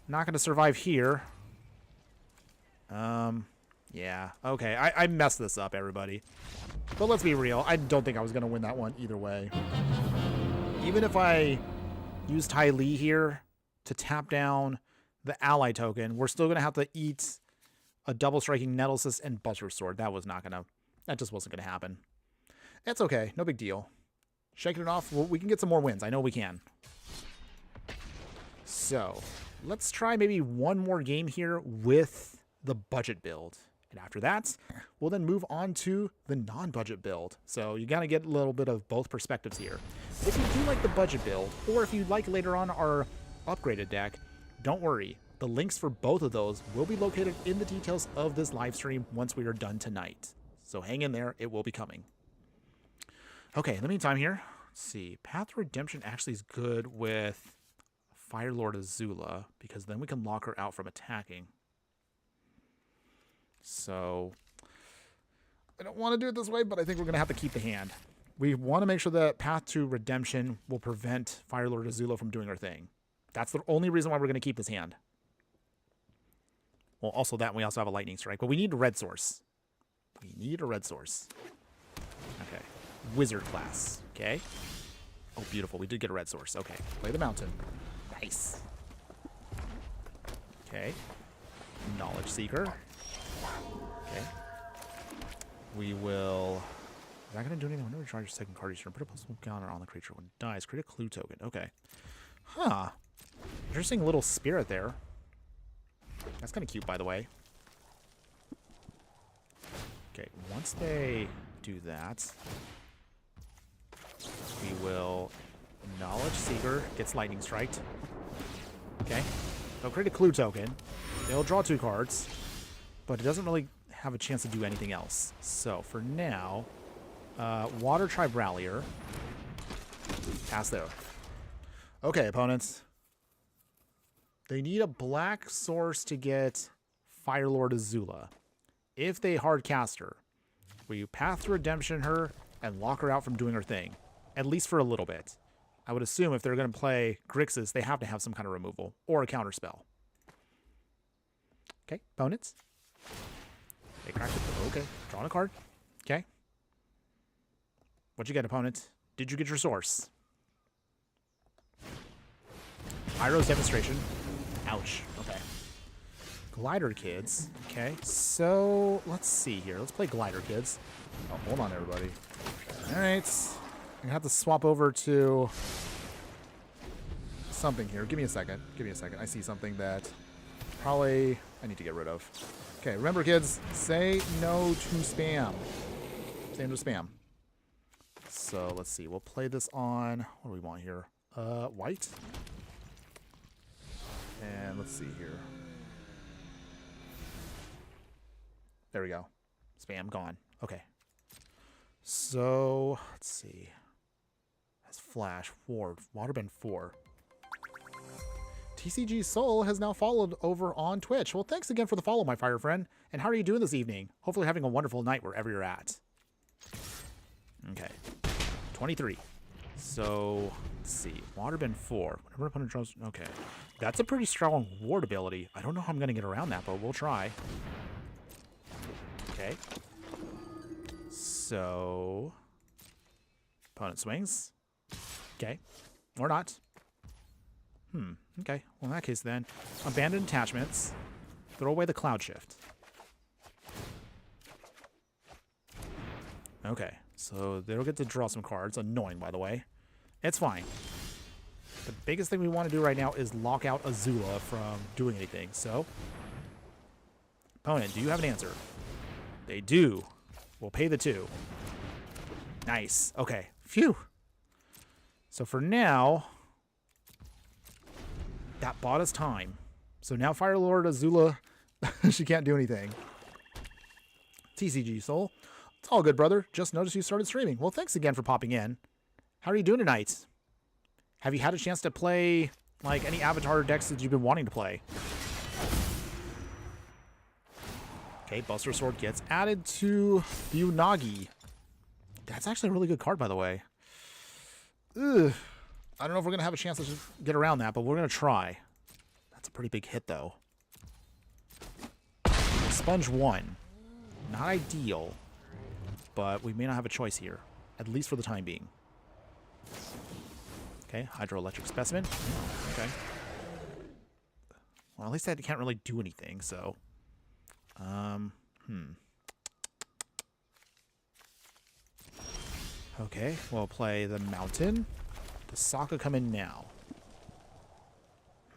not going to survive here. Yeah. Okay, I messed this up, everybody. But let's be real. I don't think I was going to win that one either way. Even if I use Ty Lee here to tap down the ally token, we're still going to have to eat a double striking Nettle Cyst and Buster Sword. That just wasn't going to happen. That's okay. No big deal. Shaking it off. Well, we can get some more wins. I know we can. So let's try maybe one more game here with the budget build. And after that, we'll then move on to the non-budget build. So you got to get a little bit of both perspectives here. If you do like the budget build, or if you like later on our upgraded deck, don't worry. The links for both of those will be located in the details of this live stream once we are done tonight. So hang in there. It will be coming. Okay, in the meantime here, let's see. Path to Redemption actually is good with Fire Lord Azula, because then we can lock her out from attacking. So I don't want to do it this way, but I think we're going to have to keep the hand. We want to make sure that Path to Redemption will prevent Fire Lord Azula from doing her thing. That's the only reason why we're going to keep this hand. Well, also that, we also have a Lightning Strike, but we need a red source. We need a red source. Okay. Wizard class. Okay. Oh, beautiful. We did get a red source. Okay. Play the mountain. Nice. Knowledge Seeker. Okay. We will... Is that going to do anything? Whenever you draw your second card, you should put a possible counter on the creature. When it dies, create a clue token. Okay. Huh. Interesting little spirit there. That's kind of cute, by the way. Okay, once they do that, we will Knowledge Seeker gets Lightning Striked. Okay. They'll create a clue token. They'll draw 2 cards, but it doesn't really have a chance to do anything else. So for now, Water Tribe Rallier. Pass there. Okay, opponents. They need a black source to get Firelord Azula. If they hard cast her, we Path to Redemption her and lock her out from doing her thing. At least for a little bit. I would assume if they're going to play Grixis, they have to have some kind of removal or a counter spell. Okay, opponents. They cracked it. Okay, drawing a card. Okay. What'd you get, opponent? Did you get your source? Pyro's Demonstration. Ouch. Okay. Glider Kids. Okay, so let's see here. Let's play Glider Kids. Oh, hold on, everybody. All right. I'm going to have to swap over to something here. Give me a second. Give me a second. I see something that probably I need to get rid of. Okay, remember, kids, say no to spam. Say no to spam. So let's see. We'll play this on, what do we want here? White. And let's see here. There we go. Spam gone. Okay. So let's see. That's Flash 4. Waterbend 4. TCG Soul has now followed over on Twitch. Well, thanks again for the follow, my fire friend. And how are you doing this evening? Hopefully having a wonderful night wherever you're at. Okay. 23. So, let's see. Waterbend 4. Whenever opponent draws... Okay. That's a pretty strong ward ability. I don't know how I'm going to get around that, but we'll try. Okay. So... Opponent swings. Okay. Or not. Okay. Well, in that case, then, abandon attachments. Throw away the Cloud Shift. Okay. So they'll get to draw some cards. Annoying, by the way. It's fine. The biggest thing we want to do right now is lock out Azula from doing anything. So, opponent, do you have an answer? They do. We'll pay the 2. Nice. Okay. Phew. So for now, that bought us time. So now Firelord Azula, she can't do anything. TCG Soul. It's all good, brother. Just noticed you started streaming. Well, thanks again for popping in. How are you doing tonight? Have you had a chance to play, like, any Avatar decks that you've been wanting to play? Okay, Buster Sword gets added to the Unagi. That's actually a really good card, by the way. Ugh. I don't know if we're going to have a chance to just get around that, but we're going to try. That's a pretty big hit, though. Sponge 1. Not ideal, but we may not have a choice here, at least for the time being. Okay, Hydroelectric Specimen. Okay. Well, at least that can't really do anything, so... Okay, we'll play the Mountain. Does Sokka come in now?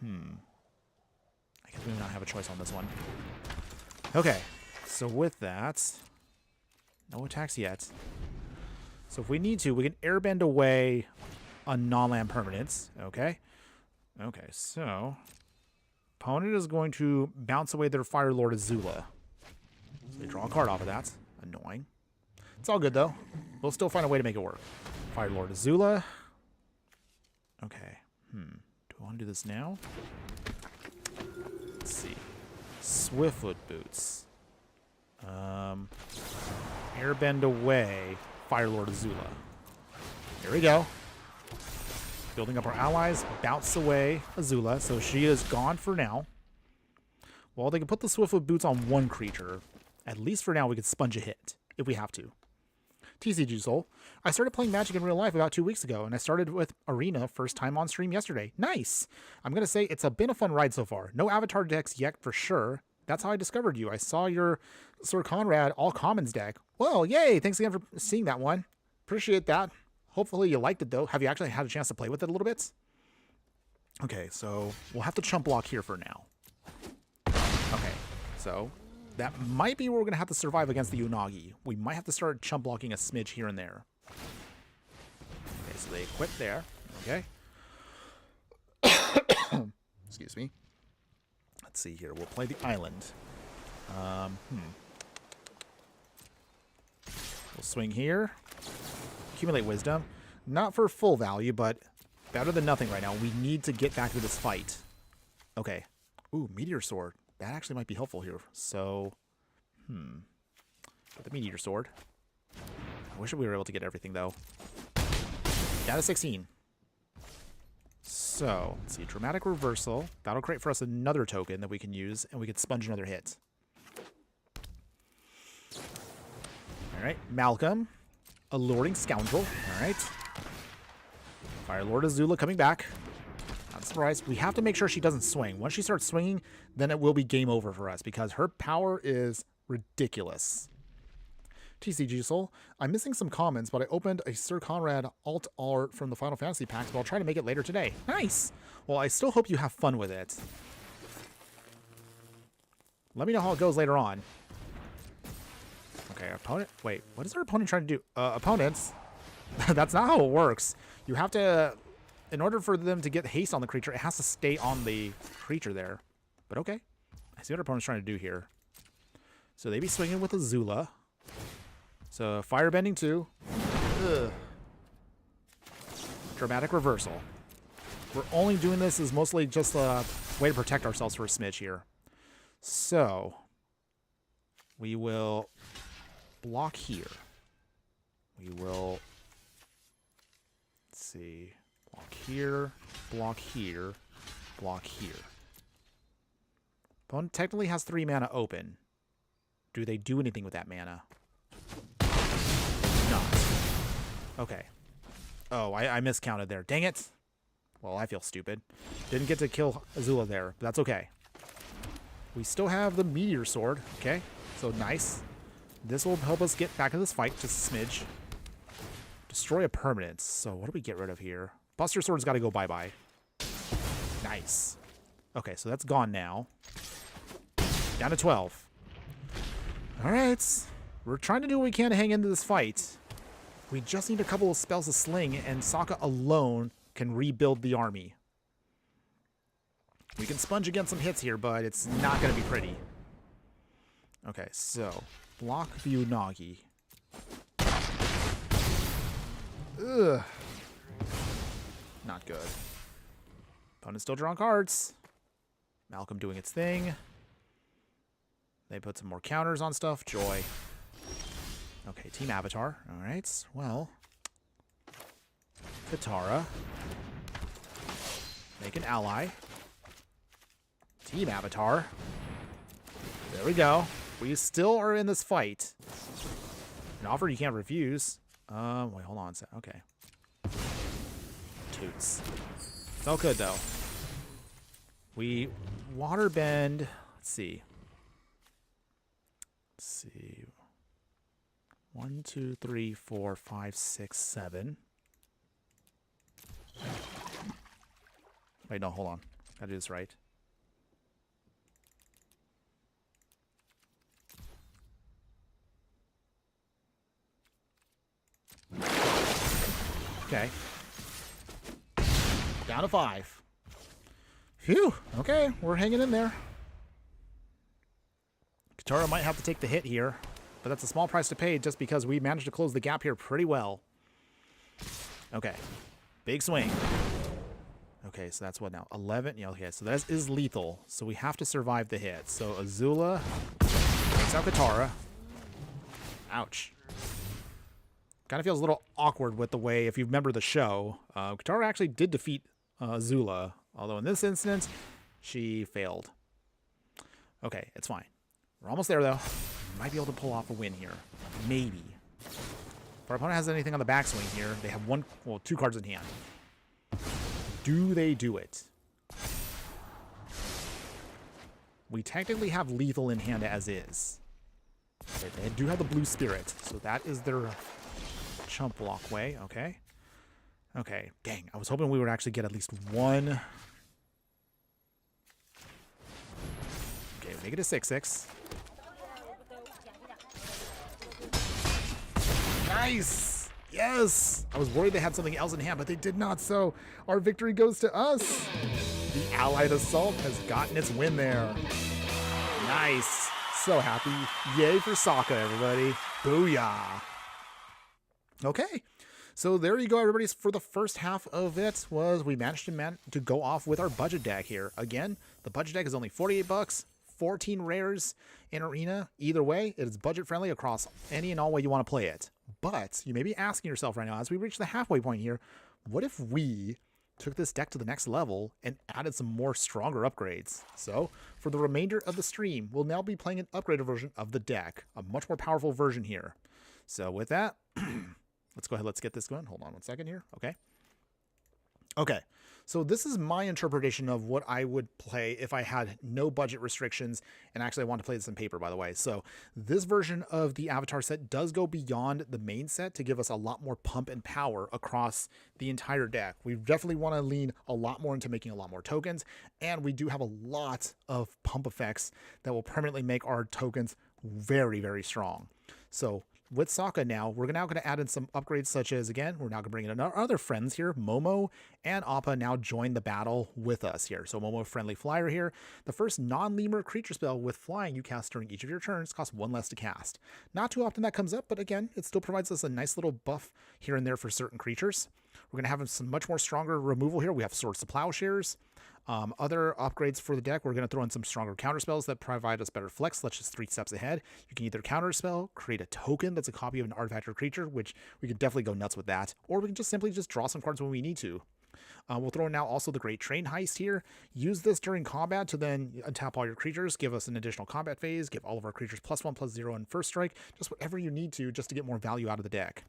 I guess we do not have a choice on this one. Okay, so with that, no attacks yet. So if we need to, we can airbend away a non-land permanence. Okay. Okay, so opponent is going to bounce away their Firelord Azula. So they draw a card off of that. Annoying. It's all good, though. We'll still find a way to make it work. Firelord Azula. Okay. Do I want to do this now? Let's see. Swiftfoot Boots. Airbend away Firelord Azula. Here we go. Building up our allies. Bounce away Azula. So she is gone for now. Well, they can put the Swiftfoot Boots on one creature. At least for now, we could sponge a hit if we have to. TCG Soul. I started playing Magic in real life about 2 weeks ago, and I started with Arena first time on stream yesterday. Nice! I'm going to say it's been a fun ride so far. No Avatar decks yet for sure. That's how I discovered you. I saw your Sir Conrad all commons deck. Well, yay! Thanks again for seeing that one. Appreciate that. Hopefully you liked it, though. Have you actually had a chance to play with it a little bit? Okay, so we'll have to chump block here for now. Okay, so that might be where we're going to have to survive against the Unagi. We might have to start chump blocking a smidge here and there. Okay, so they equip there. Okay. Excuse me. Let's see here. We'll play the island. We'll swing here. Accumulate wisdom. Not for full value, but better than nothing right now. We need to get back to this fight. Okay. Ooh, meteor sword. That actually might be helpful here. So, get the meteor sword. I wish we were able to get everything, though. Down to 16. So, let's see. Dramatic reversal. That'll create for us another token that we can use, and we can sponge another hit. All right. Malcolm. Alluring Scoundrel. All right. Fire Lord Azula coming back. Not surprised. We have to make sure she doesn't swing. Once she starts swinging, then it will be game over for us because her power is ridiculous. TCG Soul. I'm missing some comments, but I opened a Sir Conrad alt art from the Final Fantasy packs, but I'll try to make it later today. Nice! Well, I still hope you have fun with it. Let me know how it goes later on. Okay, opponent. Wait, what is our opponent trying to do? Opponents? That's not how it works. You have to, in order for them to get haste on the creature, it has to stay on the creature there. But okay. I see what our opponent's trying to do here. So they be swinging with Azula. So firebending too. Ugh. Dramatic reversal. We're only doing this as mostly just a way to protect ourselves for a smidge here. So we will block here. We will, let's see, block here, block here, block here. Opponent technically has 3 mana open. Do they do anything with that mana? Not. Okay. Oh, I miscounted there. Dang it. Well, I feel stupid. Didn't get to kill Azula there, but that's okay. We still have the meteor sword. Okay, so nice. This will help us get back in this fight, just a smidge. Destroy a permanent. So what do we get rid of here? Buster Sword's got to go bye-bye. Nice. Okay, so that's gone now. Down to 12. All right. We're trying to do what we can to hang into this fight. We just need a couple of spells to sling, and Sokka alone can rebuild the army. We can sponge against some hits here, but it's not going to be pretty. Okay, so block the Unagi. Ugh. Not good. Opponent's still drawing cards. Malcolm doing its thing. They put some more counters on stuff. Joy. Okay, Team Avatar. All right, well. Katara. Make an ally. Team Avatar. There we go. We still are in this fight. An offer you can't refuse. Wait, hold on a sec. Okay. Toots. It's all good, though. We waterbend. Let's see. Let's see. 1, 2, 3, 4, 5, 6, 7. Wait, no, hold on. Gotta do this right. Okay. Down to 5. Phew. Okay, we're hanging in there. Katara might have to take the hit here, but that's a small price to pay just because we managed to close the gap here pretty well. Okay. Big swing. Okay, so that's what now? 11? Yeah, okay, so that is lethal. So we have to survive the hit. So Azula takes out Katara. Ouch. Kind of feels a little awkward with the way, if you remember the show, Katara actually did defeat Azula, although in this instance, she failed. Okay, it's fine. We're almost there, though. Might be able to pull off a win here. Maybe. If our opponent has anything on the backswing here, they have 2 cards in hand. Do they do it? we technically have lethal in hand as is. Okay, they do have the blue spirit, so that is their chump walkway. Okay. Okay, dang. I was hoping we would actually get at least one. Okay, make it a 6/6. Nice! Yes! I was worried they had something else in hand, but they did not, so our victory goes to us. The Allied Assault has gotten its win there. Nice. So happy. Yay for Sokka, everybody. Booyah. Okay. So there you go, everybody. For the first half of it was we managed to go off with our budget deck here. Again, the budget deck is only 48 bucks, 14 rares in Arena. Either way, it is budget friendly across any and all way you want to play it. But you may be asking yourself right now, as we reach the halfway point here, what if we took this deck to the next level and added some more stronger upgrades? So for the remainder of the stream, we'll now be playing an upgraded version of the deck, a much more powerful version here. So with that, let's go ahead. Let's get this going. Hold on one second here. Okay. Okay. So this is my interpretation of what I would play if I had no budget restrictions. And actually I want to play this in paper, by the way. So this version of the Avatar set does go beyond the main set to give us a lot more pump and power across the entire deck. We definitely want to lean a lot more into making a lot more tokens. And we do have a lot of pump effects that will permanently make our tokens very, very strong. So with Sokka now, we're now going to add in some upgrades such as, again, we're now going to bring in our other friends here. Momo and Appa now join the battle with us here. So Momo, friendly flyer here. The first non-lemur creature spell with flying you cast during each of your turns costs 1 less to cast. Not too often that comes up, but again, it still provides us a nice little buff here and there for certain creatures. We're going to have some much more stronger removal here. We have Swords to Plowshares. Other upgrades for the deck, we're going to throw in some stronger counter spells that provide us better flex, such as 3 steps ahead. You can either counter spell, create a token that's a copy of an artifact or creature, which we could definitely go nuts with that, or we can just simply draw some cards when we need to. We'll throw in now also the Great Train Heist here. Use this during combat to then untap all your creatures, give us an additional combat phase, give all of our creatures +1/+0 in first strike, just whatever you need to just to get more value out of the deck.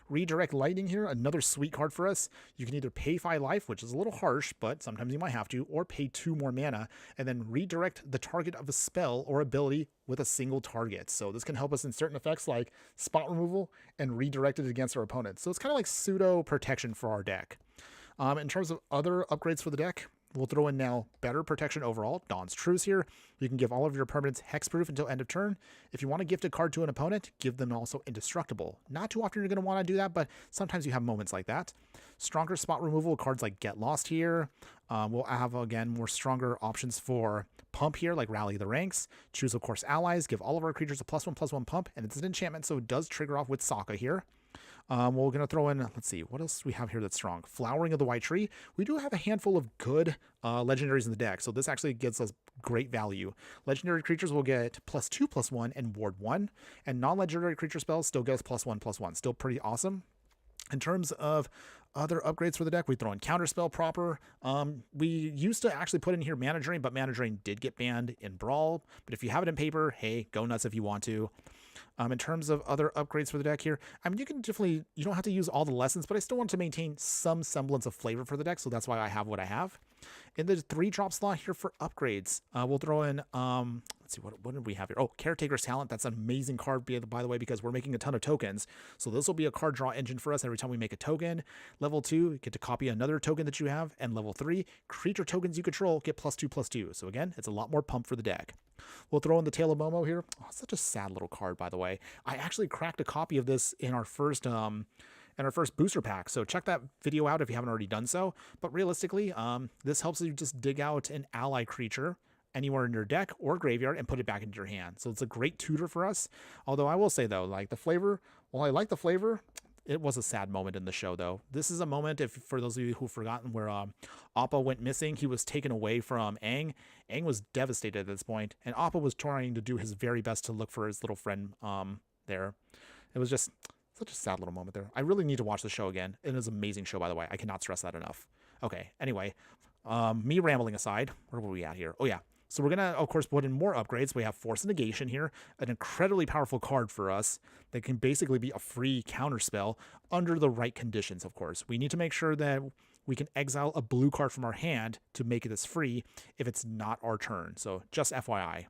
Redirect Lightning here, another sweet card for us. You can either pay 5 life, which is a little harsh, but sometimes you might have to, or pay 2 more mana, and then redirect the target of a spell or ability with a single target. So this can help us in certain effects like spot removal and redirect it against our opponents. So it's kind of like pseudo protection for our deck. In terms of other upgrades for the deck, we'll throw in now better protection overall. Dawn's Truce here. You can give all of your permanents hexproof until end of turn. If you want to gift a card to an opponent, give them also indestructible. Not too often you're going to want to do that, but sometimes you have moments like that. Stronger spot removal cards like Get Lost here. We'll have, again, more stronger options for pump here, like Rally the Ranks. Choose, of course, allies. Give all of our creatures a +1/+1 pump, and it's an enchantment, so it does trigger off with Sokka here. We're going to throw in, let's see, what else do we have here that's strong? Flowering of the White Tree. We do have a handful of good legendaries in the deck, so this actually gives us great value. Legendary creatures will get +2/+1 and ward 1, and non-legendary creature spells still gets +1/+1. Still pretty awesome. In terms of other upgrades for the deck, we throw in Counterspell proper. We used to actually put in here Mana Drain, but Mana Drain did get banned in Brawl. But if you have it in paper, hey, go nuts if you want to. In terms of other upgrades for the deck here, I mean, you can definitely, you don't have to use all the lessons, but I still want to maintain some semblance of flavor for the deck, so that's why I have what I have. In the 3-drop slot here for upgrades, we'll throw in, let's see, what did we have here? Oh, Caretaker's Talent. That's an amazing card, by the way, because we're making a ton of tokens. So this will be a card draw engine for us every time we make a token. Level 2, you get to copy another token that you have. And level 3, creature tokens you control get +2/+2. So again, it's a lot more pump for the deck. We'll throw in the Tail of Momo here. Oh, such a sad little card, by the way. I actually cracked a copy of this in our first booster pack, so check that video out if you haven't already done so. But realistically, this helps you just dig out an ally creature anywhere in your deck or graveyard and put it back into your hand. So it's a great tutor for us. Although I will say though, like the flavor, while I like the flavor, it was a sad moment in the show though. This is a moment, if for those of you who've forgotten, where Appa went missing. He was taken away from Aang. Aang was devastated at this point, and Appa was trying to do his very best to look for his little friend there. It was just such a sad little moment there. I really need to watch the show again. It is an amazing show, by the way. I cannot stress that enough. Okay, anyway, me rambling aside, where were we at here? Oh yeah. So we're going to, of course, put in more upgrades. We have Force Negation here, an incredibly powerful card for us that can basically be a free counter spell under the right conditions, of course. We need to make sure that we can exile a blue card from our hand to make this free if it's not our turn. So just FYI.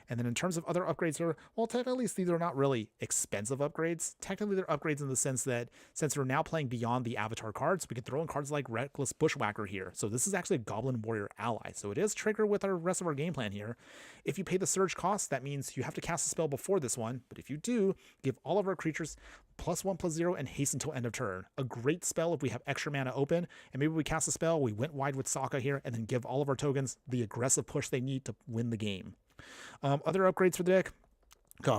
And then in terms of other upgrades here, well, technically these are not really expensive upgrades. Technically they're upgrades in the sense that since we're now playing beyond the avatar cards, we can throw in cards like Reckless Bushwhacker here. So this is actually a Goblin Warrior ally. So it is trigger with our rest of our game plan here. If you pay the surge cost, that means you have to cast a spell before this one. But if you do, give all of our creatures +1/+0 and haste until end of turn. A great spell if we have extra mana open, and maybe we cast a spell, we went wide with Sokka here, and then give all of our tokens the aggressive push they need to win the game. Other upgrades for the deck.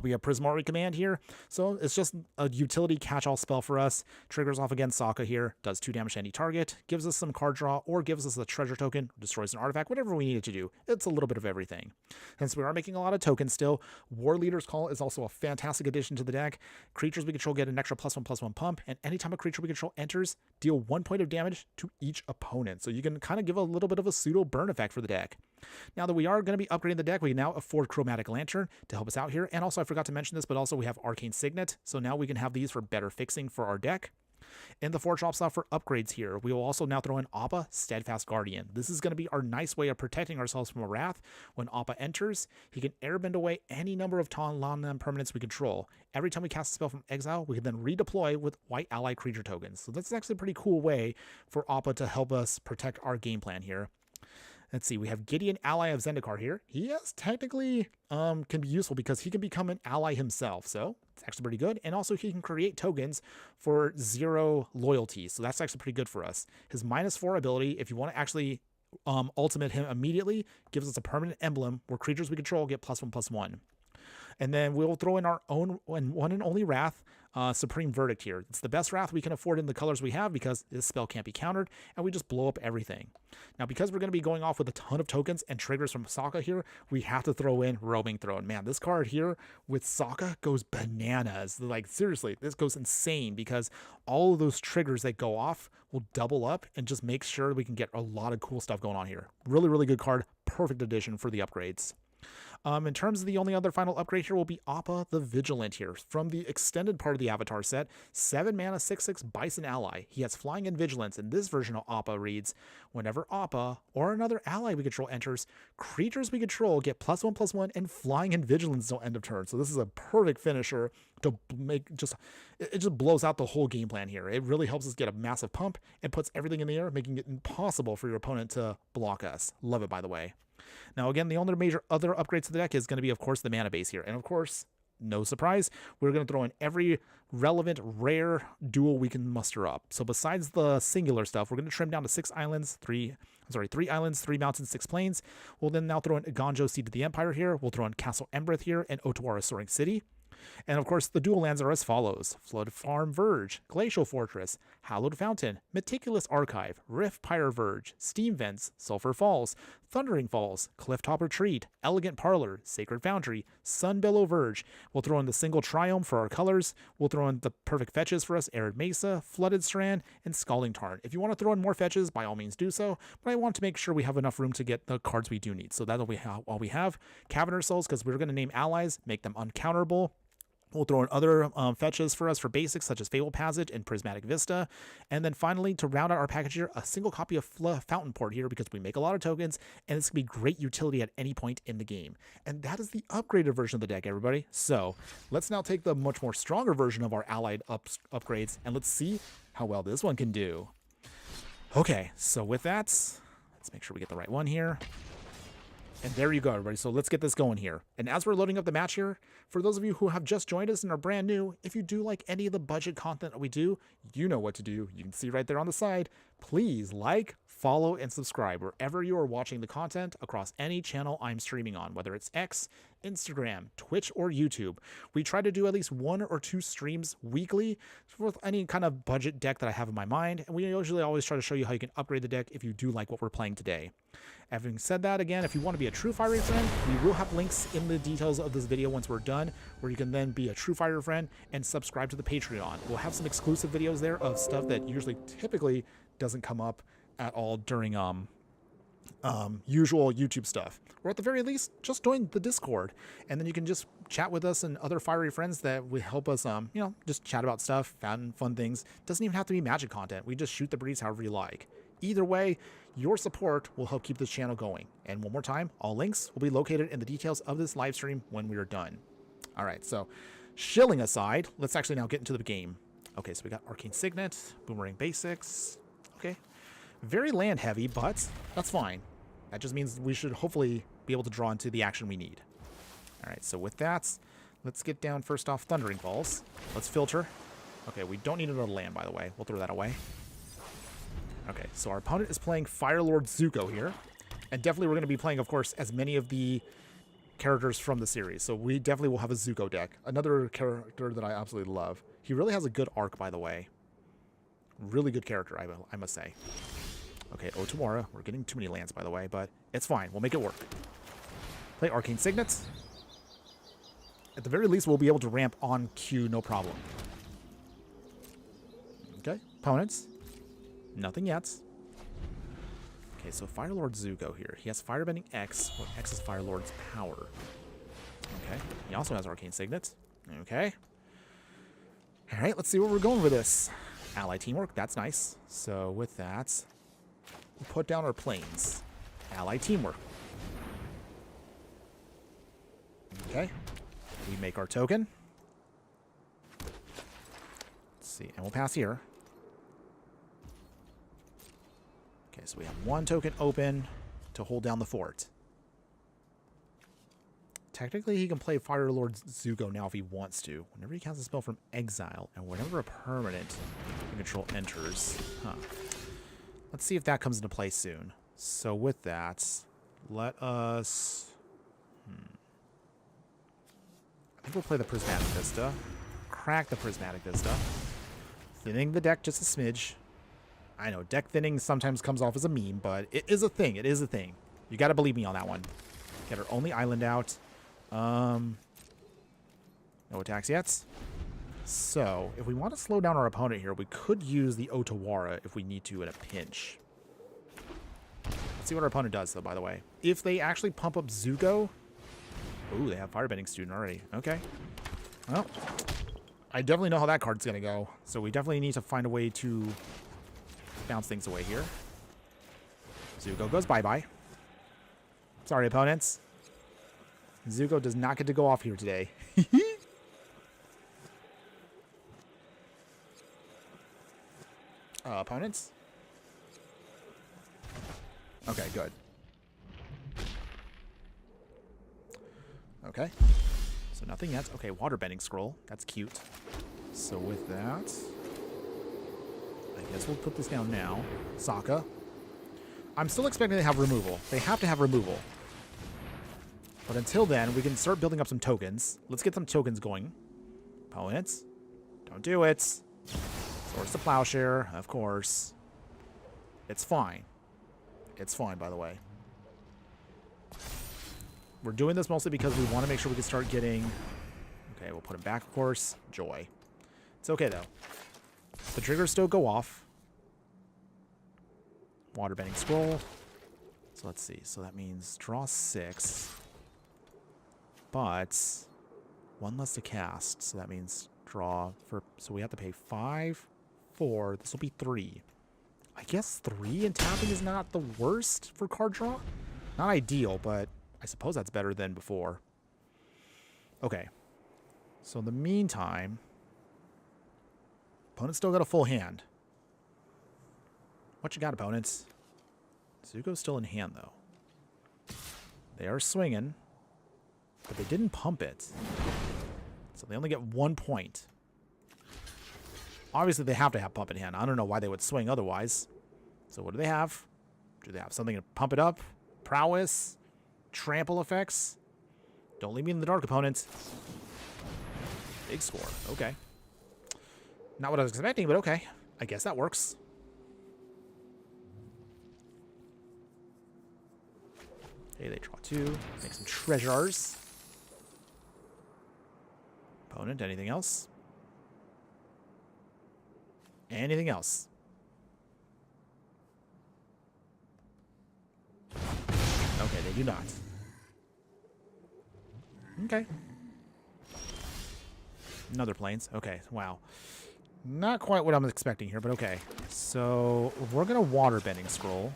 We have Prismari Command here. So it's just a utility catch-all spell for us. Triggers off against Sokka here. Does 2 damage to any target. Gives us some card draw or gives us a treasure token. Destroys an artifact. Whatever we need it to do. It's a little bit of everything. Since we are making a lot of tokens still, War Leader's Call is also a fantastic addition to the deck. Creatures we control get an extra +1/+1 pump. And anytime a creature we control enters, deal 1 point of damage to each opponent. So you can kind of give a little bit of a pseudo burn effect for the deck. Now that we are going to be upgrading the deck, we can now afford Chromatic Lantern to help us out here. And also, I forgot to mention this, but also we have Arcane Signet. So now we can have these for better fixing for our deck. In the 4-drop slot for upgrades here, we will also now throw in Appa, Steadfast Guardian. This is going to be our nice way of protecting ourselves from a Wrath. When Appa enters, he can airbend away any number of non-land permanents we control. Every time we cast a spell from exile, we can then redeploy with white ally creature tokens. So that's actually a pretty cool way for Appa to help us protect our game plan here. Let's see, we have Gideon, ally of Zendikar here. He is technically can be useful because he can become an ally himself. So it's actually pretty good. And also he can create tokens for 0 loyalty. So that's actually pretty good for us. His -4 ability, if you want to actually ultimate him immediately, gives us a permanent emblem where creatures we control get +1/+1. And then we'll throw in our own one and only Wrath, Supreme Verdict here. It's the best Wrath we can afford in the colors we have because this spell can't be countered, and we just blow up everything. Now, because we're going to be going off with a ton of tokens and triggers from Sokka here, we have to throw in Roaming Throne. Man, this card here with Sokka goes bananas. Like, seriously, this goes insane because all of those triggers that go off will double up and just make sure we can get a lot of cool stuff going on here. Really, really good card. Perfect addition for the upgrades. In terms of the only other final upgrade here will be Appa the Vigilant here. From the extended part of the Avatar set, 7 mana, 6/6 Bison ally. He has Flying and Vigilance, and this version of Appa reads, whenever Appa or another ally we control enters, creatures we control get +1/+1 and Flying and Vigilance till end of turn. So this is a perfect finisher to make it just blows out the whole game plan here. It really helps us get a massive pump and puts everything in the air, making it impossible for your opponent to block us. Love it, by the way. Now, again, the only major other upgrades to the deck is going to be, of course, the mana base here. And, of course, no surprise, we're going to throw in every relevant rare duel we can muster up. So besides the singular stuff, we're going to trim down to 3 islands, 3 mountains, 6 plains. We'll then now throw in Ganjo, Seed of the Empire here. We'll throw in Castle Embereth here and Otawara, Soaring City. And of course, the dual lands are as follows: Flood Farm Verge, Glacial Fortress, Hallowed Fountain, Meticulous Archive, Rift Pyre Verge, Steam Vents, Sulphur Falls, Thundering Falls, Clifftop Retreat, Elegant Parlor, Sacred Foundry, Sunbillow Verge. We'll throw in the single Triome for our colors. We'll throw in the perfect fetches for us: Arid Mesa, Flooded Strand, and Scalding Tarn. If you want to throw in more fetches, by all means do so, but I want to make sure we have enough room to get the cards we do need. So that's all we have. Caverner Souls, because we're going to name allies, make them uncounterable. We'll throw in other fetches for us for basics, such as Fable Passage and Prismatic Vista. And then finally, to round out our package here, a single copy of Fountain Port here, because we make a lot of tokens, and it's going to be great utility at any point in the game. And that is the upgraded version of the deck, everybody. So let's now take the much more stronger version of our allied upgrades, and let's see how well this one can do. Okay, so with that, let's make sure we get the right one here. And there you go, everybody. So let's get this going here. And as we're loading up the match here, for those of you who have just joined us and are brand new, if you do like any of the budget content that we do, you know what to do. You can see right there on the side. Please like, follow, and subscribe wherever you are watching the content across any channel I'm streaming on, whether it's X, Instagram, Twitch, or YouTube. We try to do at least 1 or 2 streams weekly with any kind of budget deck that I have in my mind. And we usually always try to show you how you can upgrade the deck if you do like what we're playing today. Having said that, again, if you want to be a true Fiery Friend, we will have links in the details of this video once we're done, where you can then be a true Fiery Friend and subscribe to the Patreon. We'll have some exclusive videos there of stuff that typically doesn't come up at all during usual YouTube stuff. Or at the very least, just join the Discord, and then you can just chat with us and other Fiery Friends that would help us, just chat about stuff, fun things. Doesn't even have to be Magic content. We just shoot the breeze however you like. Either way, your support will help keep this channel going. And one more time, all links will be located in the details of this live stream when we are done. All right, so shilling aside, let's actually now get into the game. Okay, so we got Arcane Signet, Boomerang Basics. Okay, very land heavy, but that's fine. That just means we should hopefully be able to draw into the action we need. All right, so with that, let's get down first off Thundering Balls. Let's filter. Okay, we don't need another land, by the way. We'll throw that away. Okay, so our opponent is playing Firelord Zuko here. And definitely we're going to be playing, of course, as many of the characters from the series. So we definitely will have a Zuko deck. Another character that I absolutely love. He really has a good arc, by the way. Really good character, I must say. Okay, Otawara. We're getting too many lands, by the way, but it's fine. We'll make it work. Play Arcane Signets. At the very least, we'll be able to ramp on Q, no problem. Okay, opponents. Nothing yet. Okay, so Firelord Zuko here. He has Firebending X, where X is Firelord's power. Okay, he also has Arcane Signet. Okay. All right, let's see where we're going with this. Ally Teamwork, that's nice. So with that, we'll put down our planes. Ally Teamwork. Okay. We make our token. Let's see, and we'll pass here. Okay, so we have one token open to hold down the fort. Technically, he can play Firelord Zuko now if he wants to. Whenever he casts a spell from exile, and whenever a permanent in control enters. Huh. Let's see if that comes into play soon. So with that, let us... I think we'll play the Prismatic Vista. Crack the Prismatic Vista. Thinning the deck just a smidge. I know, deck thinning sometimes comes off as a meme, but it is a thing. It is a thing. You gotta believe me on that one. Get our only island out. No attacks yet. So, if we want to slow down our opponent here, we could use the Otawara if we need to in a pinch. Let's see what our opponent does, though, by the way. If they actually pump up Zuko... Ooh, they have Firebending Student already. Okay. Well, I definitely know how that card's going to go. So we definitely need to find a way to bounce things away here. Zuko goes bye-bye. Sorry, opponents. Zuko does not get to go off here today. Opponents? Okay, good. Okay. So nothing yet. Okay, Waterbending Scroll. That's cute. So with that, I guess we'll put this down now. Sokka. I'm still expecting to have removal. They have to have removal. But until then, we can start building up some tokens. Let's get some tokens going. Opponents. Don't do it. Swords to Plowshare, of course. It's fine. It's fine, by the way. We're doing this mostly because we want to make sure we can start getting... Okay, we'll put him back, of course. Joy. It's okay, though. The triggers still go off. Waterbending Scroll. So let's see. So that means draw 6. But one less to cast. So that means draw for... So we have to pay 5, 4. This will be 3. I guess 3 and tapping is not the worst for card draw. Not ideal, but I suppose that's better than before. Okay. So in the meantime, opponent's still got a full hand. What you got, opponents? Zuko's still in hand, though. They are swinging, but they didn't pump it. So they only get 1 point. Obviously, they have to have pump in hand. I don't know why they would swing otherwise. So what do they have? Do they have something to pump it up? Prowess? Trample effects? Don't leave me in the dark, opponents. Big score. Okay. Not what I was expecting, but okay. I guess that works. Okay, they draw 2. Make some treasures. Opponent, anything else? Anything else? Okay, they do not. Okay. Another planes. Okay, wow. Not quite what I'm expecting here, but okay. So we're going to Waterbending Scroll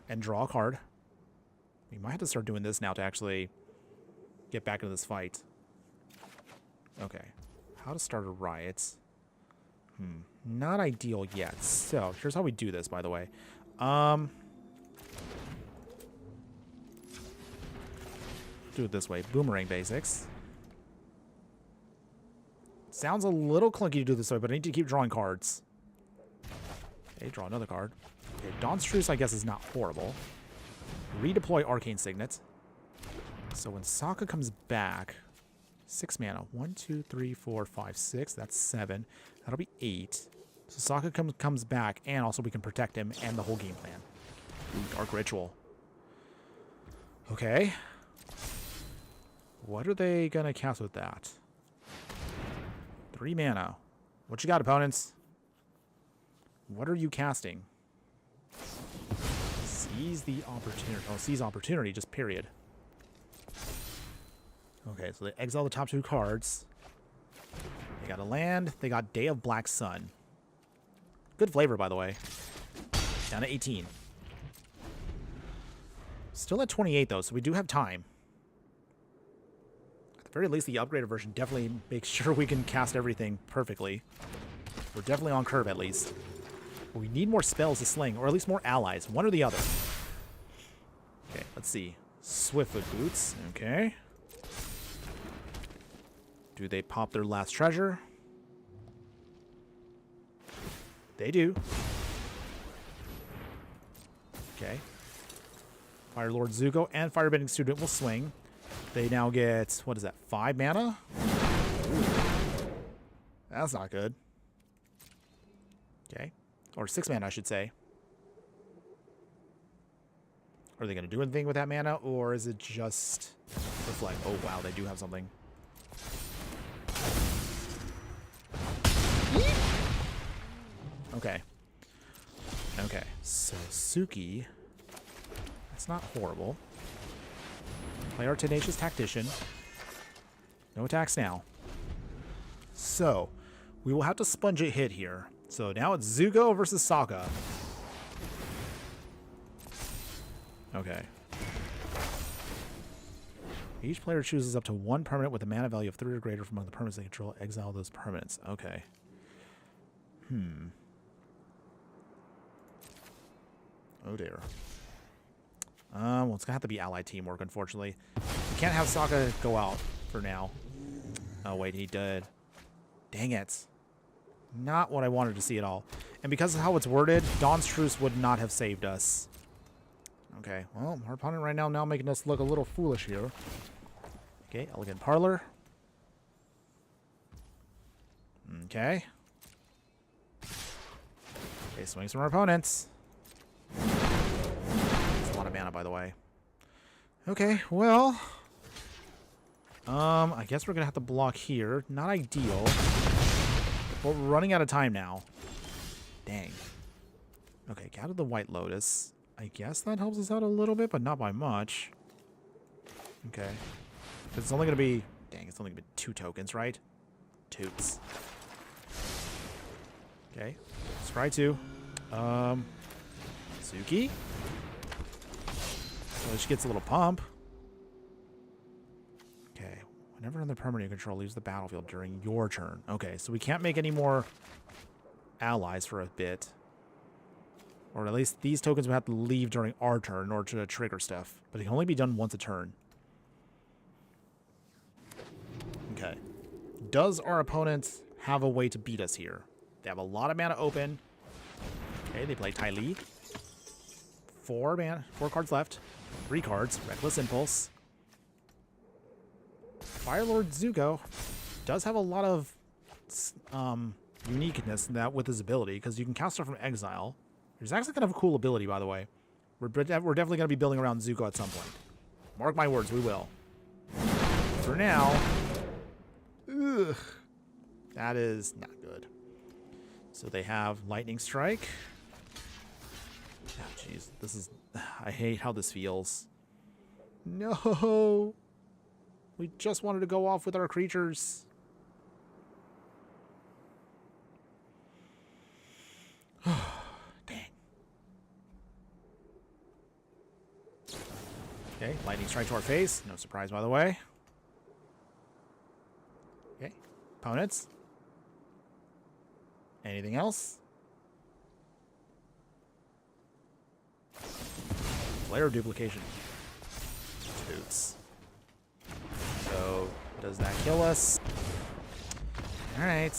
and draw a card. We might have to start doing this now to actually get back into this fight. Okay. How to start a riot. Not ideal yet. So here's how we do this, by the way. Do it this way. Boomerang basics. Sounds a little clunky to do this way, but I need to keep drawing cards. Okay, draw another card. Okay, Dawn's Truce, I guess, is not horrible. Redeploy Arcane Signet. So when Sokka comes back, 6 mana. 1, 2, 3, 4, 5, 6. That's 7. That'll be 8. So Sokka comes back, and also we can protect him and the whole game plan. Ooh, Dark Ritual. Okay. What are they going to cast with that? 3 mana. What you got, opponents? What are you casting? Seize the opportunity. Oh, seize opportunity, just period. Okay, so they exile the top 2 cards. They got a land. They got Day of Black Sun. Good flavor, by the way. Down to 18. Still at 28, though, so we do have time. At the very least, the upgraded version definitely makes sure we can cast everything perfectly. We're definitely on curve, at least. But we need more spells to sling, or at least more allies. One or the other. Okay, let's see. Swiftfoot Boots. Okay. Do they pop their last treasure? They do. Okay. Fire Lord Zuko and Firebending Student will swing. They now get, what is that, 5 mana? Ooh. That's not good. Okay. Or 6 mana, I should say. Are they going to do anything with that mana, or is it just reflect? Oh, wow, they do have something. Okay. Okay, so Suki, that's not horrible. Play our Tenacious Tactician. No attacks now. So, we will have to sponge a hit here. So now it's Zuko versus Sokka. Okay. Each player chooses up to 1 permanent with a mana value of 3 or greater from among the permanents they control. Exile those permanents. Okay. Oh dear. Well, it's gonna have to be allied teamwork, unfortunately. We can't have Sokka go out for now. Oh wait, he did. Dang it. Not what I wanted to see at all. And because of how it's worded, Dawn's Truce would not have saved us. Okay, well, our opponent right now making us look a little foolish here. Okay, Elegant Parlor. Okay. Okay, swings from our opponents. That's a lot of mana, by the way. Okay, well... I guess we're gonna have to block here. Not ideal. But we're running out of time now. Dang. Okay, out of the White Lotus. I guess that helps us out a little bit, but not by much. Okay. It's only gonna be... Dang, it's only gonna be 2 tokens, right? Toots. Okay. Scry 2. Suki. Well, she gets a little pump. Okay. Whenever another permanent you control leaves the battlefield during your turn. Okay, so we can't make any more allies for a bit. Or at least these tokens would have to leave during our turn in order to trigger stuff. But it can only be done once a turn. Okay. Does our opponent have a way to beat us here? They have a lot of mana open. Okay, they play Ty Lee. 4 cards left. 3 cards. Reckless Impulse. Firelord Zuko does have a lot of uniqueness in that with his ability, because you can cast her from exile. There's actually kind of a cool ability, by the way. We're definitely going to be building around Zuko at some point. Mark my words, we will. For now, ugh, that is not good. So they have Lightning Strike. Oh, jeez, this is... I hate how this feels. No! We just wanted to go off with our creatures. Okay, lightning strike to our face. No surprise, by the way. Okay, opponents. Anything else? Flare duplication. Toots. So, does that kill us? Alright.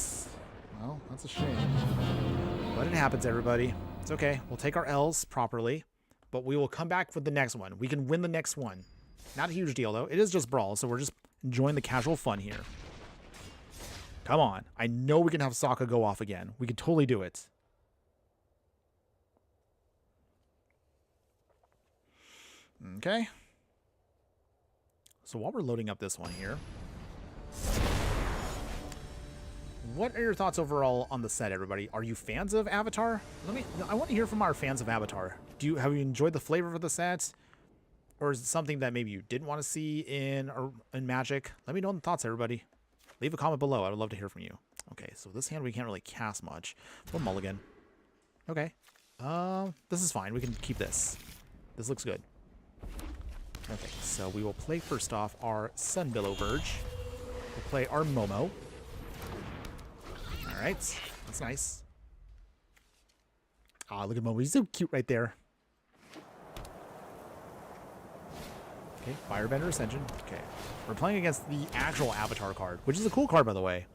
Well, that's a shame. But it happens, everybody. It's okay. We'll take our L's properly, but we will come back with the next one. We can win the next one. Not a huge deal, though. It is just Brawl, so we're just enjoying the casual fun here. Come on. I know we can have Sokka go off again. We can totally do it. Okay. So while we're loading up this one here, what are your thoughts overall on the set, everybody? Are you fans of Avatar? I want to hear from our fans of Avatar. Have you enjoyed the flavor of the set? Or is it something that maybe you didn't want to see in Magic? Let me know in the thoughts, everybody. Leave a comment below. I would love to hear from you. Okay, so this hand we can't really cast much. We'll mulligan. Okay. This is fine. We can keep this. This looks good. Okay, so we will play first off our Sunbillow Verge. We'll play our Momo. Alright, that's nice. Ah, look at Momo. He's so cute right there. Okay, Firebender Ascension. Okay, we're playing against the actual Avatar card, which is a cool card, by the way.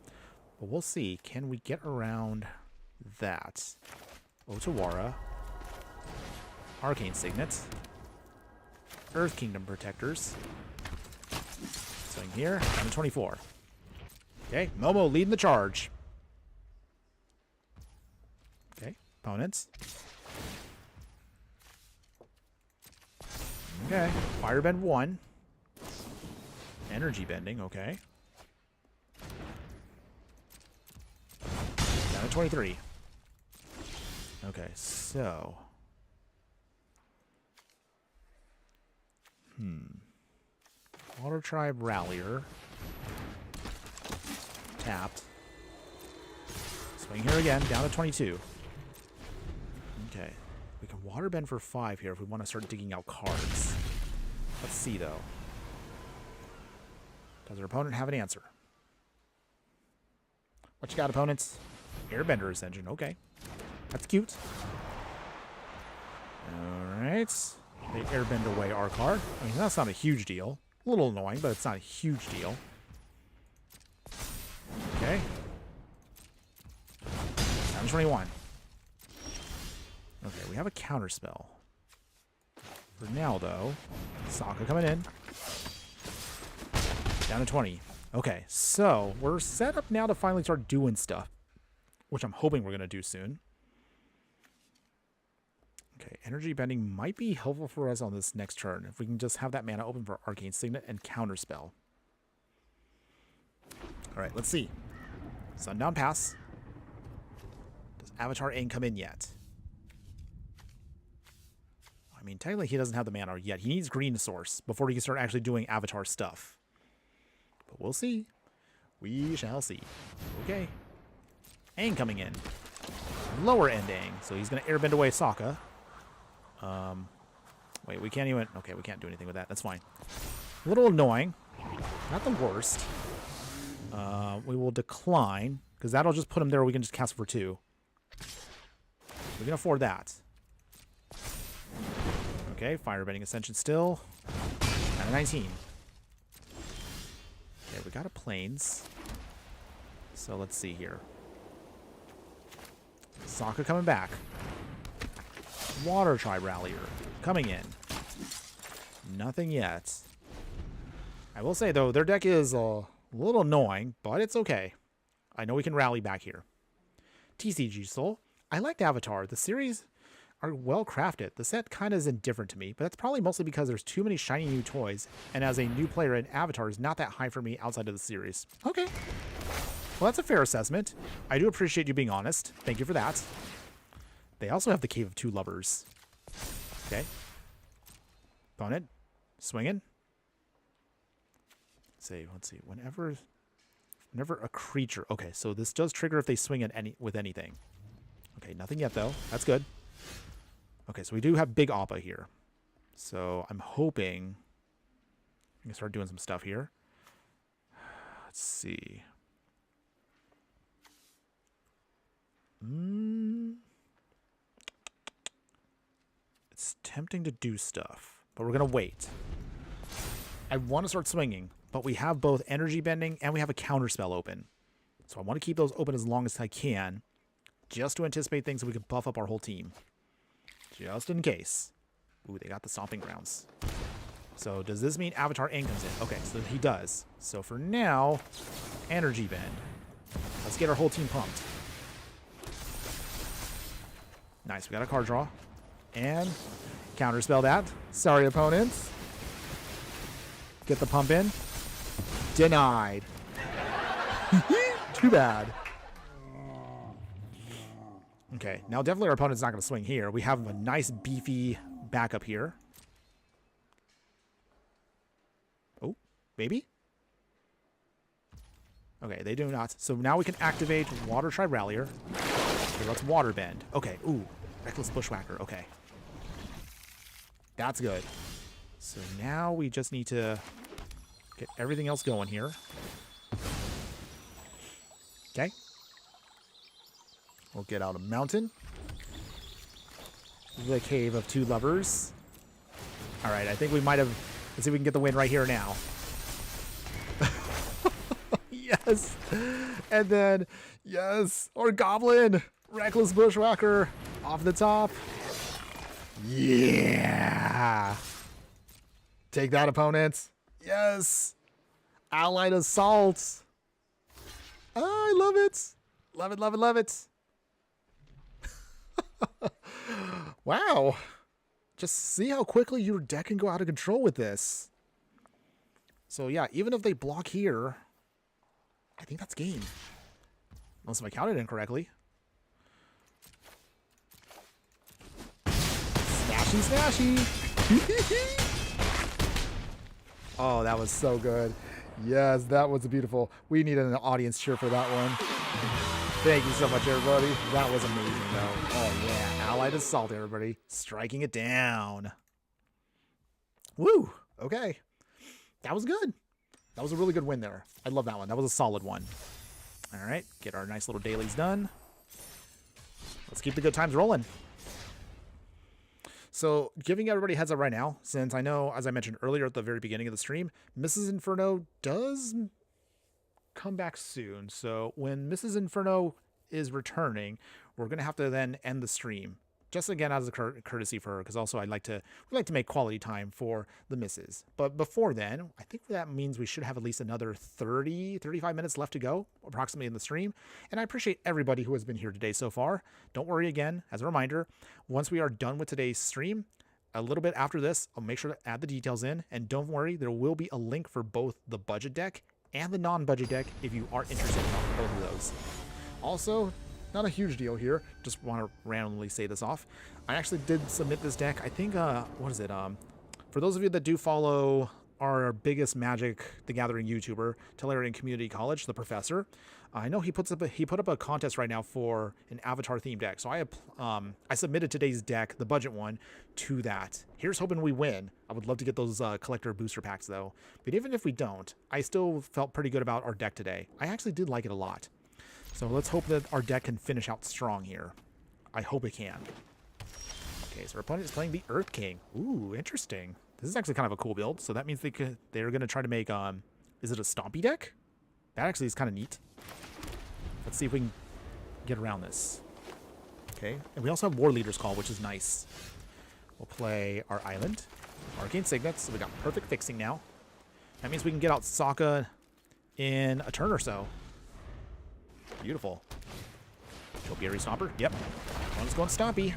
But we'll see. Can we get around that? Otawara. Arcane Signet. Earth Kingdom Protectors. Swing here. Down to 24. Okay, Momo leading the charge. Okay, opponents. Okay, Firebend 1. Energy Bending, okay. Down to 23. Okay, so... Water Tribe Rallier. Tapped. Swing here again, down to 22. Okay. We can Water Bend for 5 here if we want to start digging out cards. Let's see, though. Does our opponent have an answer? What you got, opponents? Airbender Ascension. Okay. That's cute. Alright. They airbend away our card. I mean, that's not a huge deal. A little annoying, but it's not a huge deal. Okay. Down to 21. Okay, we have a counter spell. For now, though, Sokka coming in. Down to 20. Okay, so we're set up now to finally start doing stuff, which I'm hoping we're going to do soon. Okay, Energy Bending might be helpful for us on this next turn if we can just have that mana open for Arcane Signet and Counterspell. Alright, let's see. Sundown Pass. Does Avatar Aang come in yet? I mean, technically he doesn't have the mana yet. He needs Green Source before he can start actually doing Avatar stuff. But we'll see. We shall see. Okay. Aang coming in. Lower end Aang. So he's going to airbend away Sokka. Wait, we can't even... Okay, we can't do anything with that. That's fine. A little annoying. Not the worst. We will decline, because that'll just put him there. We can just cast for 2. We can afford that. Okay, Firebending Ascension still. Down to 19. Okay, we got a Plains. So let's see here. Sokka coming back. Water Tribe Rallier coming in. Nothing yet. I will say, though, their deck is a little annoying, but it's okay. I know we can rally back here. TCG Soul. I liked Avatar. The series are well crafted. The set kind of is indifferent to me, but that's probably mostly because there's too many shiny new toys, and as a new player in Avatar is not that high for me outside of the series. Okay. Well, that's a fair assessment. I do appreciate you being honest. Thank you for that. They also have the Cave of Two Lovers. Okay. Opponent. Swinging. Let's see. Whenever a creature... Okay, so this does trigger if they swing at with anything. Okay, nothing yet, though. That's good. Okay, so we do have Big Appa here. So I'm hoping Let me start doing some stuff here. Let's see. It's tempting to do stuff, but we're going to wait. I want to start swinging, but we have both energy bending and we have a counterspell open. So I want to keep those open as long as I can, just to anticipate things so we can buff up our whole team. Just in case. Ooh, they got the stomping grounds. So does this mean Avatar N comes in? Okay, so he does. So for now, energy bend. Let's get our whole team pumped. Nice, we got a card draw. And counterspell that. Sorry, opponents. Get the pump in. Denied. Too bad. Okay, now definitely our opponent's not going to swing here. We have a nice beefy backup here. Oh, maybe? Okay, they do not. So now we can activate Water Tribe Rallier. Okay, let's Water Bend. Okay, ooh, Reckless Bushwhacker. Okay. That's good. So now we just need to get everything else going here. Okay. We'll get out a mountain. The Cave of Two Lovers. All right, I think we might have... Let's see if we can get the win right here now. Yes. And then, yes, our Goblin. Reckless Bushwhacker off the top. Yeah. Take that, opponents. Yes. Allied Assault. Oh, I love it. Love it, love it, love it. Wow. Just see how quickly your deck can go out of control with this. So yeah, even if they block here, I think that's game. Unless if I counted incorrectly. Snashy, snashy. Oh, that was so good. Yes, that was beautiful. We needed an audience cheer for that one. Thank you so much, everybody. That was amazing, though. Oh, yeah. Allied Assault, everybody. Striking it down. Woo. Okay. That was good. That was a really good win there. I love that one. That was a solid one. All right. Get our nice little dailies done. Let's keep the good times rolling. So, giving everybody a heads up right now, since I know, as I mentioned earlier at the very beginning of the stream, Mrs. Inferno does come back soon. So, when Mrs. Inferno is returning, we're going to have to then end the stream. Just again as a courtesy for her, because also we like to make quality time for the misses. But before then, I think that means we should have at least another 35 minutes left to go, approximately in the stream. And I appreciate everybody who has been here today so far. Don't worry, again, as a reminder, once we are done with today's stream, a little bit after this, I'll make sure to add the details in. And don't worry, there will be a link for both the budget deck and the non-budget deck if you are interested in both of those. Also, not a huge deal here. Just want to randomly say this off. I actually did submit this deck. I think, what is it? For those of you that do follow our biggest Magic the Gathering YouTuber, Tellurian Community College, the professor, I know he put up a contest right now for an Avatar themed deck. So I submitted today's deck, the budget one, to that. Here's hoping we win. I would love to get those collector booster packs though. But even if we don't, I still felt pretty good about our deck today. I actually did like it a lot. So let's hope that our deck can finish out strong here. I hope it can. Okay, so our opponent is playing the Earth King. Ooh, interesting. This is actually kind of a cool build. So that means they're going to try to make, is it a Stompy deck? That actually is kind of neat. Let's see if we can get around this. Okay, and we also have War Leader's Call, which is nice. We'll play our Island. Arcane Signet, so we got perfect fixing now. That means we can get out Sokka in a turn or so. Beautiful. Topiary Stomper. Yep. One's going Stompy.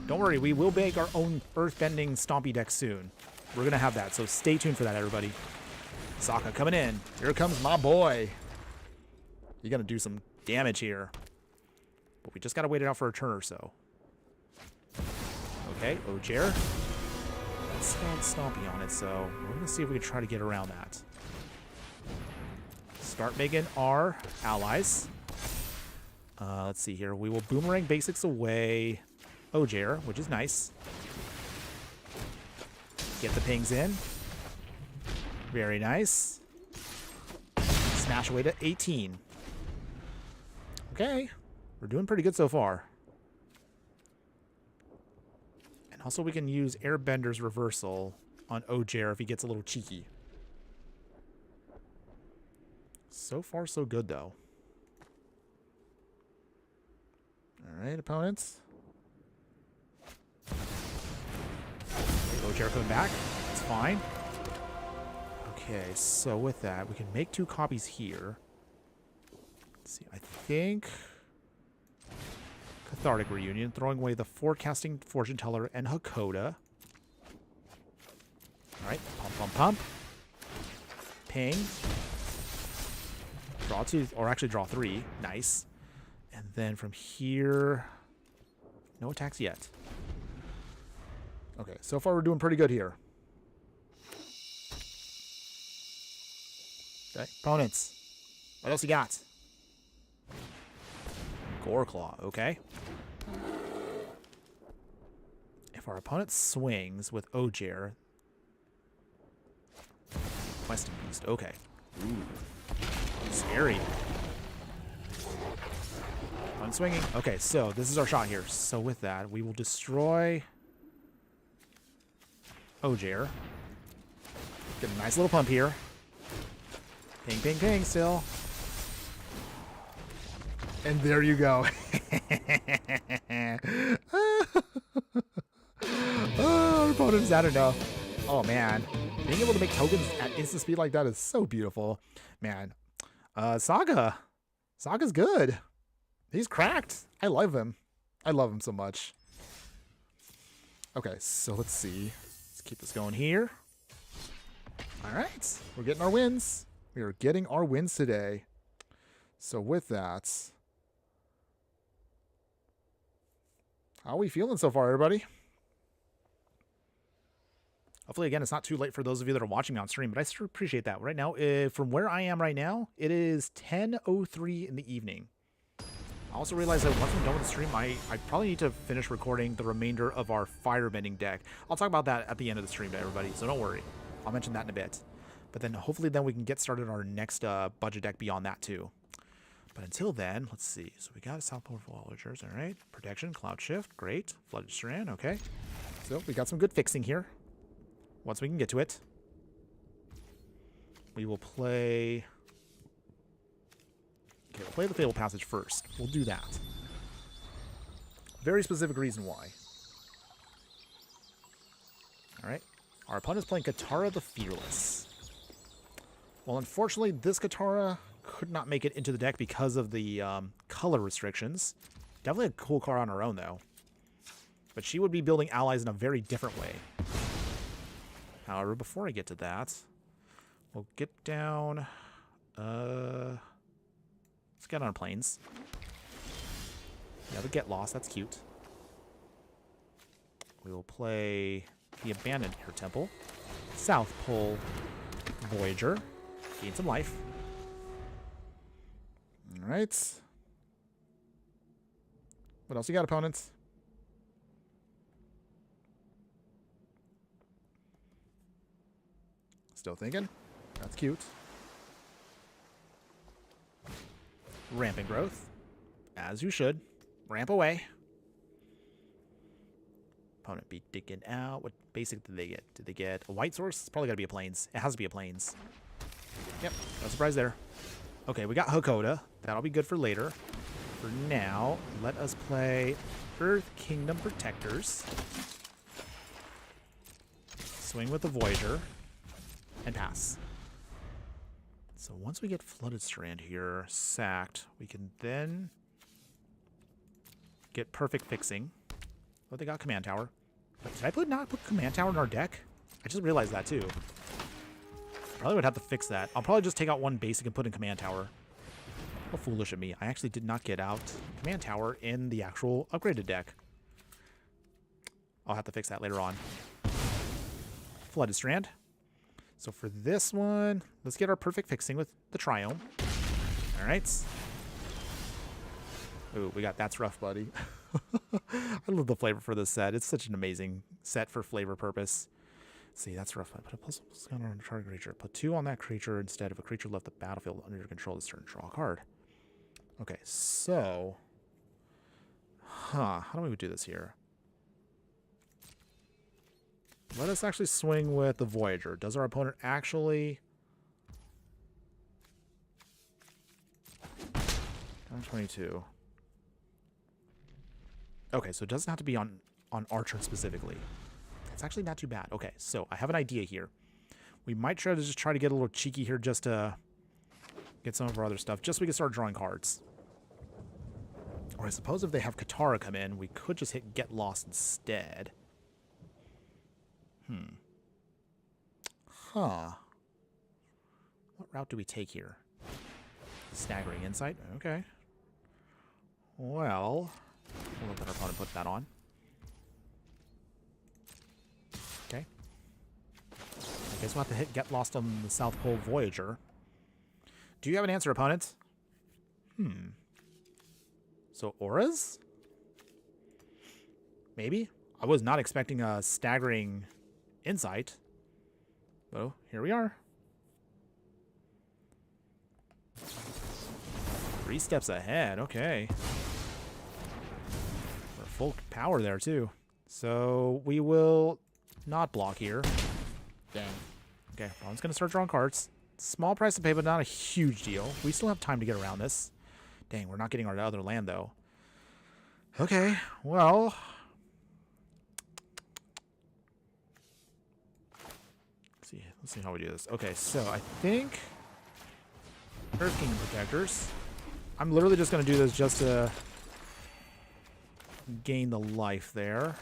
Don't worry, we will make our own Earthbending Stompy deck soon. We're going to have that, so stay tuned for that, everybody. Sokka coming in. Here comes my boy. You're going to do some damage here. But we just got to wait it out for a turn or so. Okay, Ojair. Let's go Stompy on it, so we're going to see if we can try to get around that. Start making our allies. Let's see here. We will Boomerang Basics away Ojair, which is nice. Get the pings in. Very nice. Smash away to 18. Okay. We're doing pretty good so far. And also we can use Airbender's Reversal on Ojair if he gets a little cheeky. So far, so good, though. All right, opponents. Ojair coming back. That's fine. Okay, so with that, we can make 2 copies here. Let's see, I think... Cathartic Reunion, throwing away the Forecasting Fortune Teller and Hakoda. Alright, pump, pump, pump. Ping. Draw 2, or actually draw 3. Nice. And then from here, no attacks yet. Okay, so far we're doing pretty good here. Okay, opponents. What else you got? Goreclaw, okay. If our opponent swings with Ojair, Questing Beast, okay. Ooh. Scary. Unswinging. Okay, so this is our shot here. So with that, we will destroy Ojair. Get a nice little pump here. Ping, ping, ping still. And there you go. Oh, our opponent's at enough. Oh, man. Being able to make tokens at instant speed like that is so beautiful. Man. Sokka. Sokka's good. He's cracked. I love him. I love him so much. Okay, so let's see. Let's keep this going here. All right. We're getting our wins. We are getting our wins today. So with that, how are we feeling so far, everybody? Hopefully, again, it's not too late for those of you that are watching me on stream, but I sure appreciate that. Right now, from where I am right now, it is 10:03 in the evening. I also realized that once I'm done with the stream, I probably need to finish recording the remainder of our firebending deck. I'll talk about that at the end of the stream to everybody, so don't worry. I'll mention that in a bit. But then hopefully then we can get started on our next budget deck beyond that too. But until then, let's see. So we got a South Pole Villagers, all right. Protection, Cloud Shift, great. Flooded Strand, okay. So we got some good fixing here. Once we can get to it, we will play... Okay, we'll play the Fatal Passage first. We'll do that. Very specific reason why. All right. Our opponent's playing Katara the Fearless. Well, unfortunately, this Katara could not make it into the deck because of the color restrictions. Definitely a cool card on her own, though. But she would be building allies in a very different way. However, before I get to that, we'll get down... let's get on our planes. Yeah, the Get Lost, that's cute. We will play the Abandoned Air Temple. South Pole Voyager. Gain some life. Alright. What else you got, opponents? Still thinking? That's cute. Rampant Growth. As you should. Ramp away. Opponent be digging out. What basic did they get? Did they get a white source? It's probably got to be a plains. It has to be a plains. Yep, no surprise there. Okay, we got Hakoda. That'll be good for later. For now, let us play Earth Kingdom Protectors. Swing with the Voyager. And pass. So once we get Flooded Strand here sacked, we can then get Perfect Fixing. Oh, they got Command Tower. But did I not put Command Tower in our deck? I just realized that too. Probably would have to fix that. I'll probably just take out one basic and put in Command Tower. How foolish of me. I actually did not get out Command Tower in the actual upgraded deck. I'll have to fix that later on. Flooded Strand. So for this one, let's get our Perfect Fixing with the Triome. All right. Ooh, we got That's Rough, Buddy. I love the flavor for this set. It's such an amazing set for flavor purpose. See, that's rough. I put a plus counter on a target creature. Put 2 on that creature instead of a creature left the battlefield under your control this turn. Draw a card. Okay, so... How do we do this here? Let us actually swing with the Voyager. Does our opponent actually... 22. Okay, so it doesn't have to be on our turn specifically. It's actually not too bad. Okay, so I have an idea here. We might try to just get a little cheeky here just to get some of our other stuff, just so we can start drawing cards. Or I suppose if they have Katara come in, we could just hit Get Lost instead. What route do we take here? Staggering Insight? Okay. Well, we'll let our opponent put that on. Okay. I guess we'll have to hit Get Lost on the South Pole Voyager. Do you have an answer, opponent? So auras? Maybe? I was not expecting a staggering Insight. Oh, here we are. 3 steps ahead. Okay. We're full power there, too. So we will not block here. Dang. Okay, I'm just going to start drawing cards. Small price to pay, but not a huge deal. We still have time to get around this. Dang, we're not getting our other land, though. Okay, well... Let's see how we do this. Okay, so I think... Earth Kingdom Protectors. I'm literally just going to do this just to gain the life there.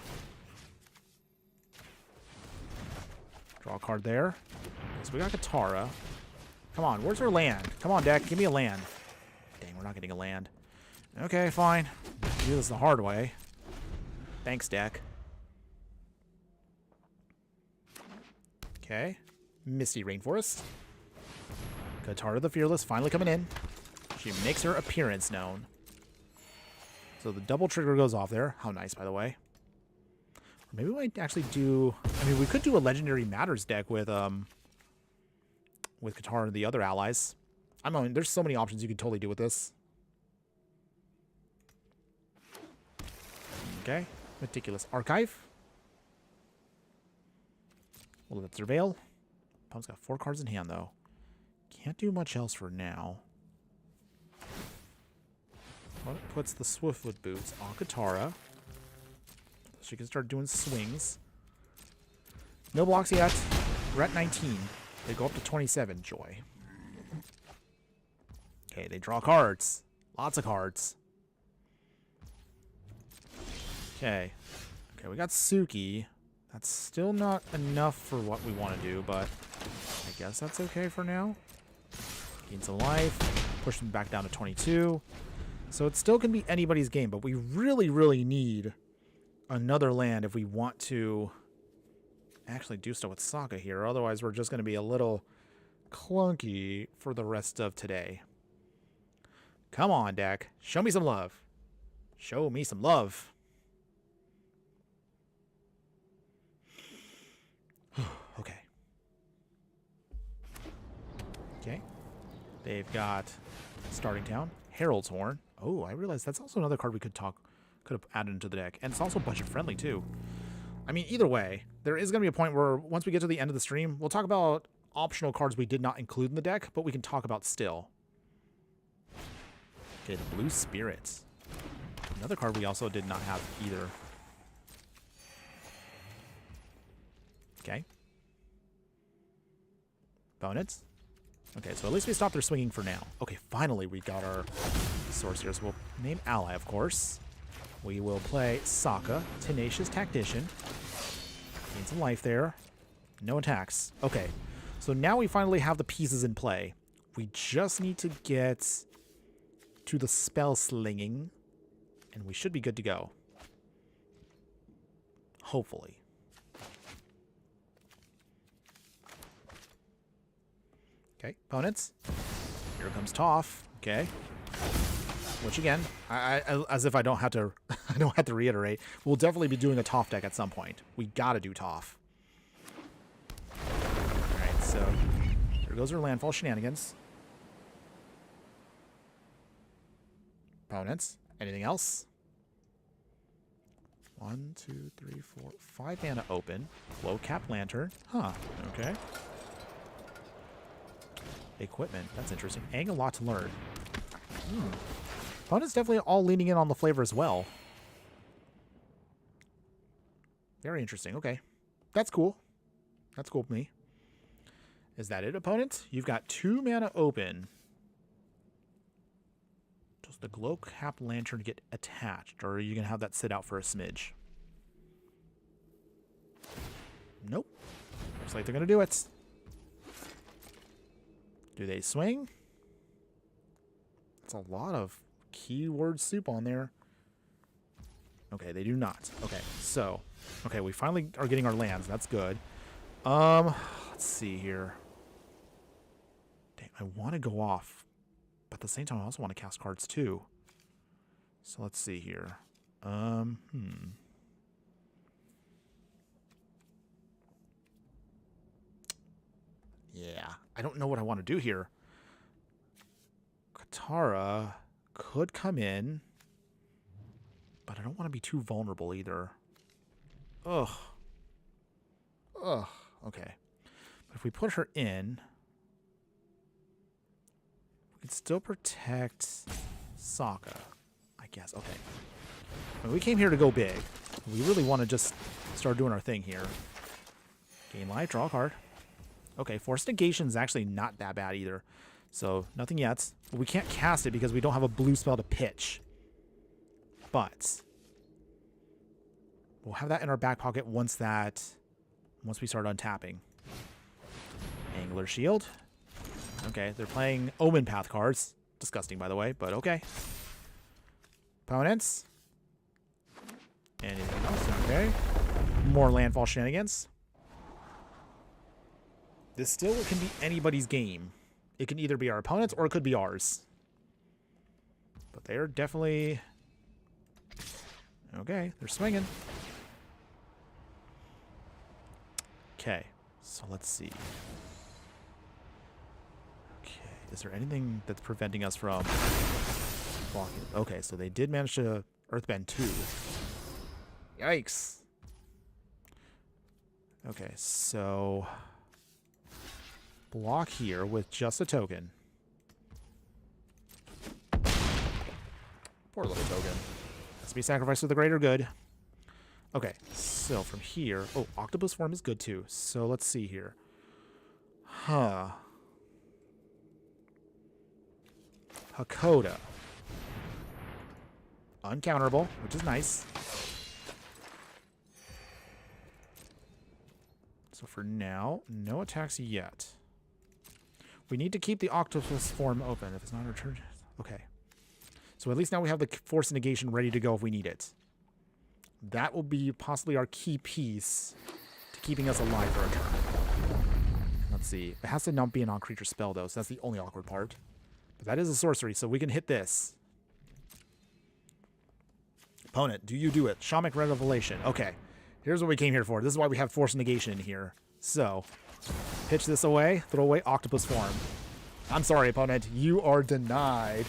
Draw a card there. So we got Katara. Come on, where's our land? Come on, deck, give me a land. Dang, we're not getting a land. Okay, fine. Do this the hard way. Thanks, deck. Okay. Misty Rainforest. Katara the Fearless finally coming in. She makes her appearance known. So the double trigger goes off there. How nice, by the way. Or maybe we might actually do... I mean, we could do a Legendary Matters deck with Katara and the other allies. I mean, there's so many options you could totally do with this. Okay. Meticulous Archive. We'll let Surveil. Opponent's got 4 cards in hand, though. Can't do much else for now. Opponent puts the Swiftfoot Boots on Katara. So she can start doing swings. No blocks yet. We're at 19. They go up to 27. Joy. Okay, they draw cards. Lots of cards. Okay. Okay, we got Suki. That's still not enough for what we want to do, but I guess that's okay for now. Gain some life. Push them back down to 22. So it still can be anybody's game, but we really, really need another land if we want to actually do stuff with Sokka here. Otherwise, we're just going to be a little clunky for the rest of today. Come on, deck. Show me some love. Show me some love. Okay. Okay. They've got Starting Town, Herald's Horn. Oh, I realized that's also another card we could have added into the deck. And it's also budget friendly too. I mean, either way, there is going to be a point where once we get to the end of the stream, we'll talk about optional cards we did not include in the deck, but we can talk about still. Okay, the Blue Spirits. Another card we also did not have either. Okay. Bonus. Okay, so at least we stopped their swinging for now. Okay, finally we got our sorcerers. We'll name ally, of course. We will play Sokka, Tenacious Tactician. Gain some life there. No attacks. Okay, so now we finally have the pieces in play. We just need to get to the spell slinging, and we should be good to go. Hopefully. Okay, opponents. Here comes Toph. Okay. Which again, as if I don't have to, I don't have to reiterate. We'll definitely be doing a Toph deck at some point. We gotta do Toph. goes our landfall shenanigans. Opponents. Anything else? 1, 2, 3, 4, 5 mana open. Low cap lantern. Huh. Okay. Equipment. That's interesting. A lot to learn. Opponents definitely all leaning in on the flavor as well. Very interesting. Okay. That's cool. That's cool with me. Is that it, opponent? You've got 2 mana open. Does the glow cap lantern get attached, or are you going to have that sit out for a smidge? Nope. Looks like they're going to do it. Do they swing? That's a lot of keyword soup on there. Okay, they do not. Okay, so... Okay, we finally are getting our lands. That's good. Let's see here. Dang, I want to go off. But at the same time, I also want to cast cards too. So let's see here. Yeah, I don't know what I want to do here. Katara could come in, but I don't want to be too vulnerable either. Ugh. Okay. But if we put her in, we can still protect Sokka, I guess. Okay. Well, we came here to go big. We really want to just start doing our thing here. Gain life, draw a card. Okay, Force Negation is actually not that bad either. So, nothing yet. But we can't cast it because we don't have a blue spell to pitch. But we'll have that in our back pocket once we start untapping. Angler Shield. Okay, they're playing Omen Path cards. Disgusting, by the way, but okay. Opponents. Anything else? Okay. More landfall shenanigans. This still can be anybody's game. It can either be our opponent's or it could be ours. But they're definitely... Okay, they're swinging. Okay, so let's see. Okay, is there anything that's preventing us from blocking? Okay, so they did manage to Earthbend 2. Yikes. Okay, so... block here with just a token. Poor little token. Has to be sacrificed for the greater good. Okay, so from here... Oh, Octopus form is good too. So let's see here. Huh. Hakoda. Uncounterable, which is nice. So for now, no attacks yet. We need to keep the Octopus form open. If it's not returned... Okay. So at least now we have the Force Negation ready to go if we need it. That will be possibly our key piece to keeping us alive for a turn. Let's see. It has to not be a non-creature spell, though, so that's the only awkward part. But that is a sorcery, so we can hit this. Opponent, do you do it? Shamanic Revelation. Okay. Here's what we came here for. This is why we have Force Negation in here. So, pitch this away. Throw away Octopus form. I'm sorry, opponent. You are denied.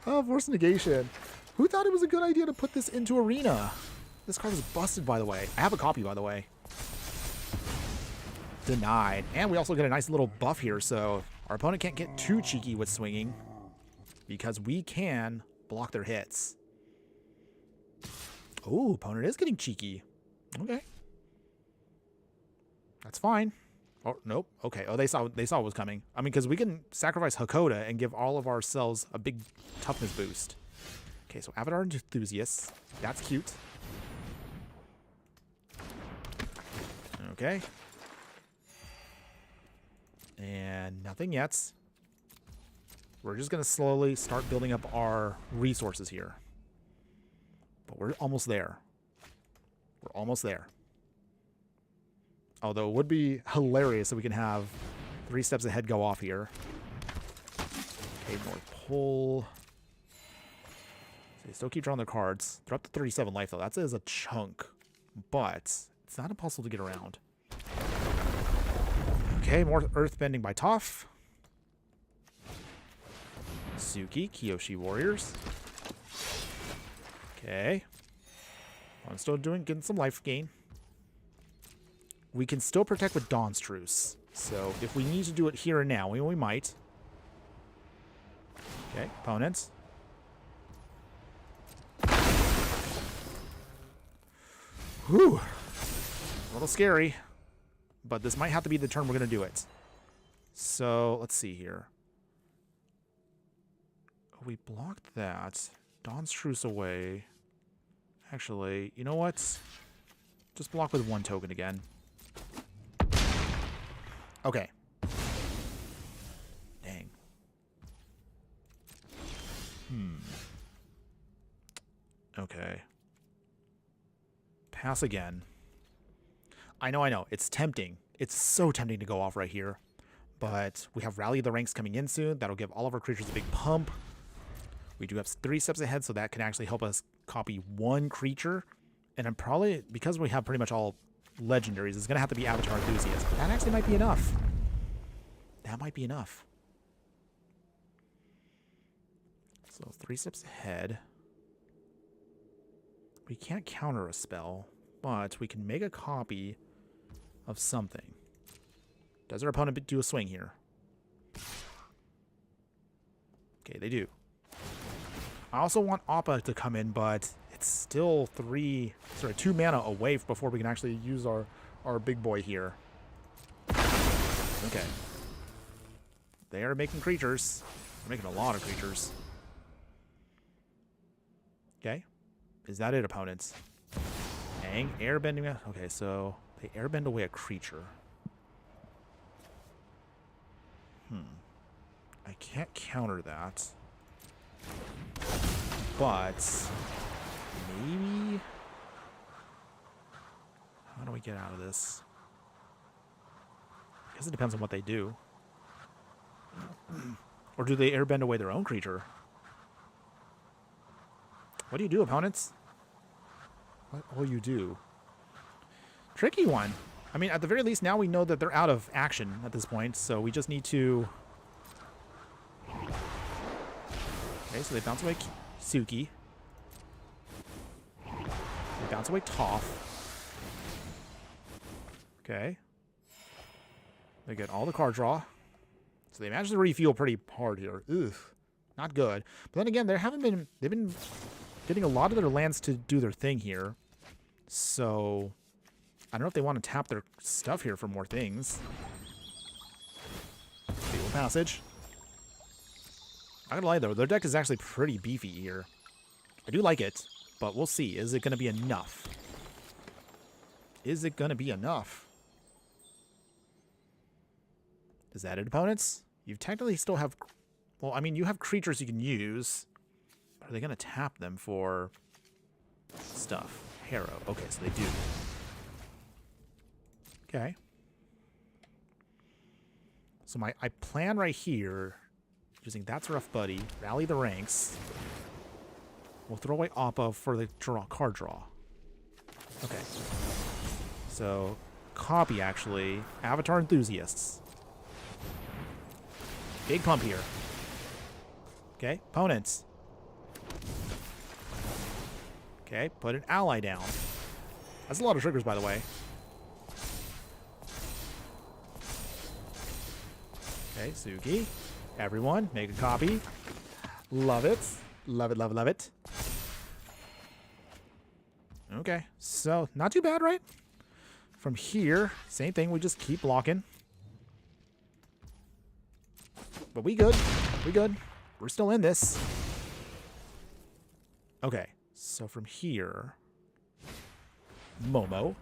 Oh, Force Negation. Who thought it was a good idea to put this into Arena? This card is busted, by the way. I have a copy, by the way. Denied. And we also get a nice little buff here, so our opponent can't get too cheeky with swinging because we can block their hits. Oh, opponent is getting cheeky. Okay. That's fine. Oh, nope. Okay. Oh, they saw what was coming. I mean, because we can sacrifice Hakoda and give all of ourselves a big toughness boost. Okay, so Avatar Enthusiast. That's cute. Okay. And nothing yet. We're just going to slowly start building up our resources here. But we're almost there. We're almost there. Although it would be hilarious if we can have 3 steps ahead go off here. Okay, more pull. So they still keep drawing their cards. They're up to 37 life, though. That is a chunk. But it's not impossible to get around. Okay, more earthbending by Toph. Suki, Kyoshi Warriors. Okay. I'm still getting some life gain. We can still protect with Dawn's Truce. So if we need to do it here and now, we might. Okay, opponents. Whew. A little scary. But this might have to be the turn we're going to do it. So, let's see here. We blocked that. Dawn's Truce away. Actually, you know what? Just block with 1 token again. Okay. Dang. Okay. Pass again. I know. It's tempting. It's so tempting to go off right here. But we have Rally the Ranks coming in soon. That'll give all of our creatures a big pump. We do have 3 steps ahead, so that can actually help us copy 1 creature. And I'm probably, because we have pretty much all legendaries, it's going to have to be Avatar Enthusiast. But that actually might be enough. That might be enough. So 3 steps ahead. We can't counter a spell, but we can make a copy of something. Does our opponent do a swing here? Okay, they do. I also want Appa to come in, but it's still 2 mana away before we can actually use our big boy here. Okay. They are making creatures. They're making a lot of creatures. Okay. Is that it, opponents? Dang. Airbending. Okay, so they airbend away a creature. I can't counter that. But maybe... How do we get out of this? I guess it depends on what they do. Or do they airbend away their own creature? What do you do, opponents? What will you do? Tricky one. I mean, at the very least, now we know that they're out of action at this point, so we just need to... Okay, so they bounce away Suki. They bounce away Toph. Okay. They get all the card draw. So they managed to refuel pretty hard here. Ugh. Not good. But then again, they've been getting a lot of their lands to do their thing here. So I don't know if they want to tap their stuff here for more things. Fatal Passage. Not gonna lie though, their deck is actually pretty beefy here. I do like it, but we'll see. Is it gonna be enough? Is it gonna be enough? Is that it, opponents? You technically still have... Well, I mean, you have creatures you can use. Are they gonna tap them for stuff? Harrow. Okay, so they do. Okay. So my plan right here, using That's Rough Buddy, Rally the Ranks. We'll throw away Appa for the card draw. Okay. So, copy, actually. Avatar Enthusiasts. Big pump here. Okay, opponents. Okay, put an ally down. That's a lot of triggers, by the way. Okay, Suki. Everyone, make a copy. Love it. Love it, love it, love it. Okay, so not too bad, right? From here, same thing. We just keep blocking. But we good. We good. We're still in this. Okay, so from here... Momo.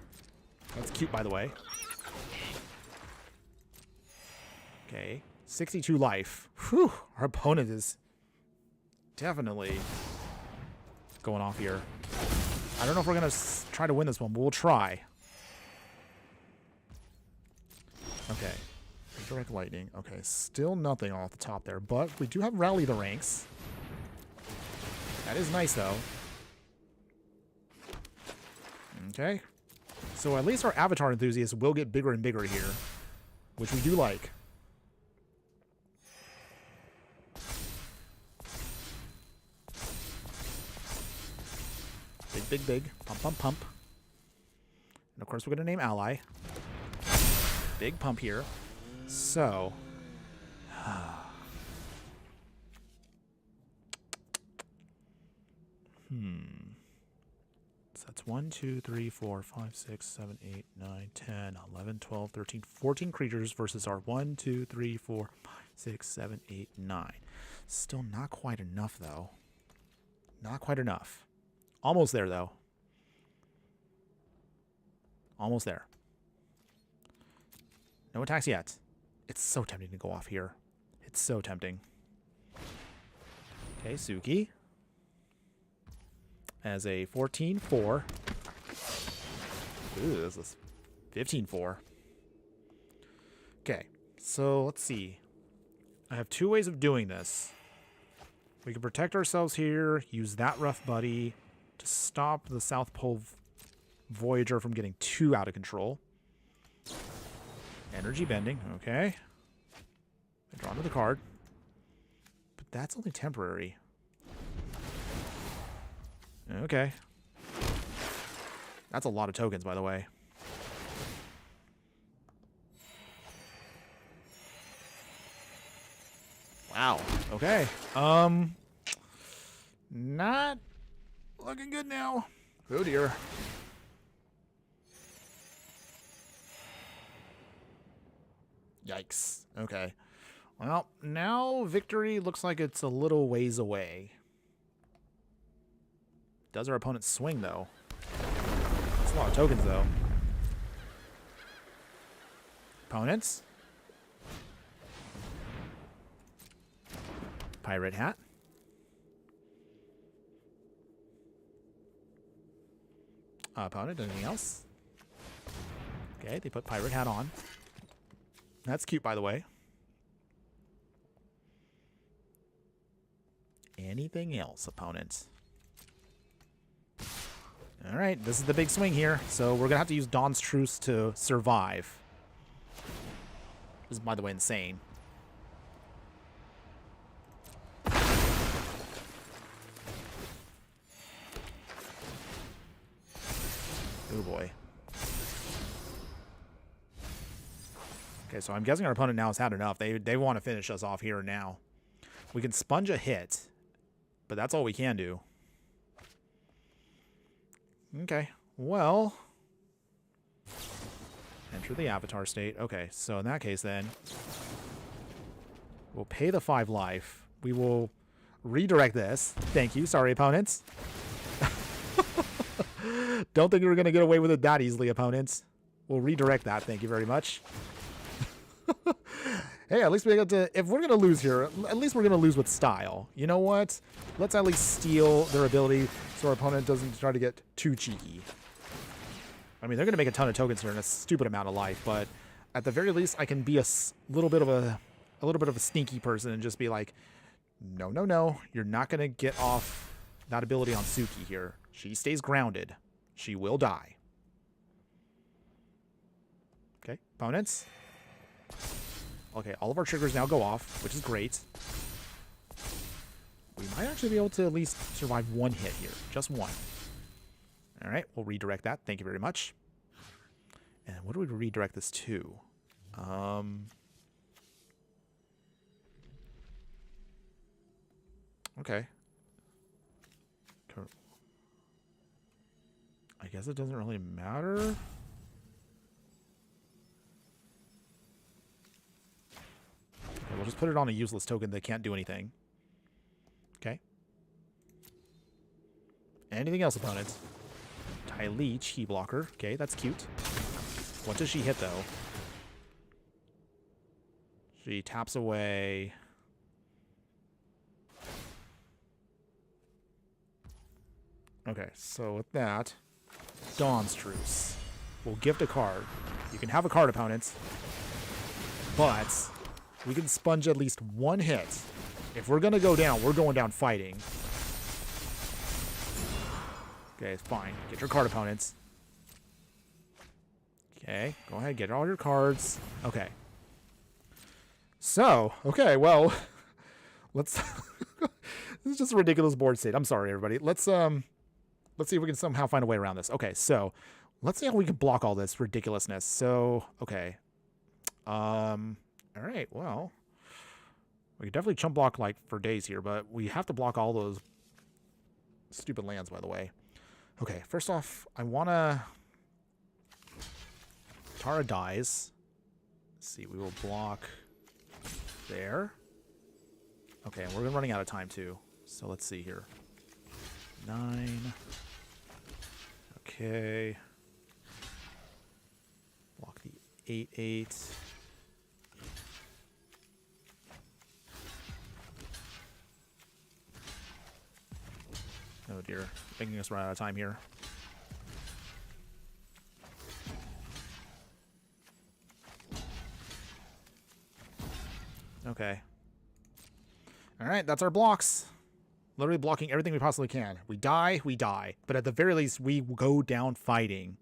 That's cute, by the way. Okay, 62 life. Whew, our opponent is definitely going off here. I don't know if we're going to try to win this one, but we'll try. Okay. Direct Lightning. Okay, still nothing off the top there, but we do have Rally the Ranks. That is nice, though. Okay. So at least our Avatar Enthusiasts will get bigger and bigger here. which we do like. Big, big, big. Pump, pump, pump. And of course, we're going to name ally. Big pump here. So. So that's 1, 2, 3, 4, 5, 6, 7, 8, 9, 10, 11, 12, 13, 14 creatures versus our 1, 2, 3, 4, 5, 6, 7, 8, 9. Still not quite enough, though. Not quite enough. Almost there, though. Almost there. No attacks yet. It's so tempting to go off here. It's so tempting. Okay, Suki. As a 14-4. Ooh, this is 15-4. Okay, so let's see. I have two ways of doing this. We can protect ourselves here, use that rough buddy to stop the South Pole Voyager from getting too out of control. Energy bending, okay. I draw another card. But that's only temporary. Okay. That's a lot of tokens, by the way. Wow. Okay. Not looking good now. Oh dear. Yikes. Okay. Well, now victory looks like it's a little ways away. Does our opponent swing, though? That's a lot of tokens, though. Opponents. Pirate Hat. Opponent, anything else? Okay, they put Pirate Hat on. That's cute, by the way. Anything else, opponents? All right, this is the big swing here. So we're going to have to use Dawn's Truce to survive. This is, by the way, insane. Oh, boy. Okay, so I'm guessing our opponent now has had enough. They want to finish us off here and now. We can sponge a hit, but that's all we can do. Okay, well, enter the avatar state. Okay, so in that case then, we'll pay the 5 life. We will redirect this. Thank you. Sorry, opponents. Don't think we're going to get away with it that easily, opponents. We'll redirect that. Thank you very much. Hey, at least we got to... If we're going to lose here, at least we're going to lose with style. You know what? Let's at least steal their ability so our opponent doesn't try to get too cheeky. I mean, they're going to make a ton of tokens here and a stupid amount of life, but at the very least, I can be a little bit of a sneaky person and just be like, no, no, no. You're not going to get off that ability on Suki here. She stays grounded. She will die. Okay, opponents. Okay, all of our triggers now go off, which is great. We might actually be able to at least survive one hit here. Just one. All right, we'll redirect that. Thank you very much. And what do we redirect this to? Okay. I guess it doesn't really matter. We'll just put it on a useless token that can't do anything. Okay. Anything else, opponents? Tylee, Chi blocker. Okay, that's cute. What does she hit, though? She taps away. Okay, so with that, Dawn's Truce. We'll gift a card. You can have a card, opponents. But we can sponge at least one hit. If we're going to go down, we're going down fighting. Okay, it's fine. Get your card, opponents. Okay, go ahead, get all your cards. Okay. So, okay, well, let's... This is just a ridiculous board state. I'm sorry, everybody. Let's see if we can somehow find a way around this. Okay, so let's see how we can block all this ridiculousness. So, okay. All right, well, we can definitely chump block like for days here, but we have to block all those stupid lands, by the way. Okay, first off, I want to... Tara dies. Let's see, we will block there. Okay, and we're running out of time, too. So let's see here. 9. Okay. Block the 8/8. Oh dear, making us run out of time here. Okay. All right, that's our blocks. Literally blocking everything we possibly can. We die, we die. But at the very least, we go down fighting.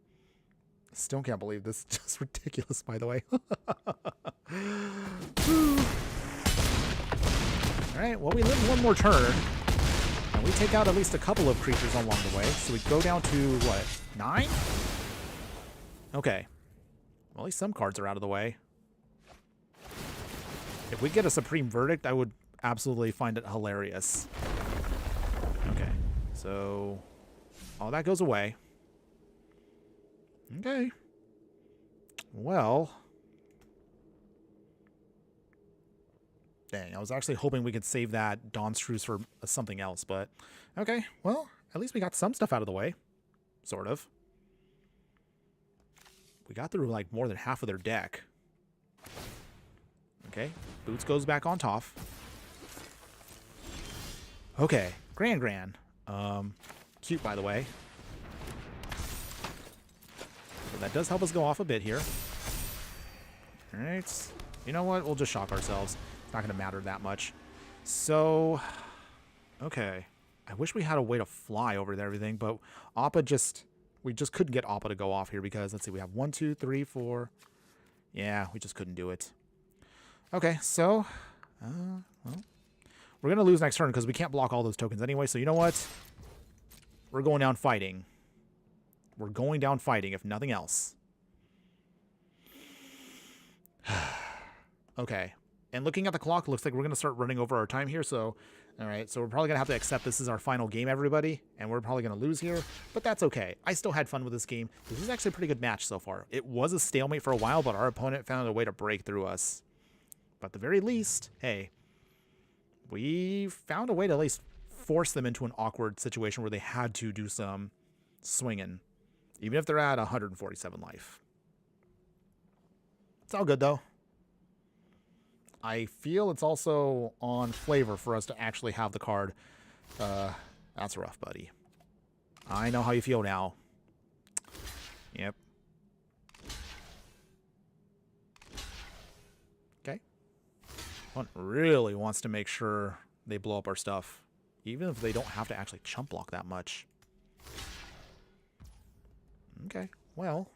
Still can't believe this is just ridiculous, by the way. All right, well, we live one more turn. And we take out at least a couple of creatures along the way. So we go down to, what, 9? Okay. Well, at least some cards are out of the way. If we get a Supreme Verdict, I would absolutely find it hilarious. Okay, so all that goes away. Okay. Well. Dang, I was actually hoping we could save that Dawnstruce for something else, but okay, well, at least we got some stuff out of the way. Sort of. We got through like more than half of their deck. Okay, Boots goes back on top. Okay, Gran. Cute, by the way. So that does help us go off a bit here. Alright, you know what? We'll just shock ourselves. It's not going to matter that much. So, okay. I wish we had a way to fly over everything, but Appa we just couldn't get Appa to go off here because, let's see, we have 1, 2, 3, 4. Yeah, we just couldn't do it. Okay, so, well, we're going to lose next turn because we can't block all those tokens anyway, so you know what? We're going down fighting. We're going down fighting, if nothing else. Okay, and looking at the clock, looks like we're going to start running over our time here, so, all right, so we're probably going to have to accept this is our final game, everybody, and we're probably going to lose here, but that's okay. I still had fun with this game. This is actually a pretty good match so far. It was a stalemate for a while, but our opponent found a way to break through us. But at the very least, hey, we found a way to at least force them into an awkward situation where they had to do some swinging, even if they're at 147 life. It's all good, though. I feel it's also on flavor for us to actually have the card. That's rough, buddy. I know how you feel now. Yep. Okay. One really wants to make sure they blow up our stuff, even if they don't have to actually chump block that much. Okay, well.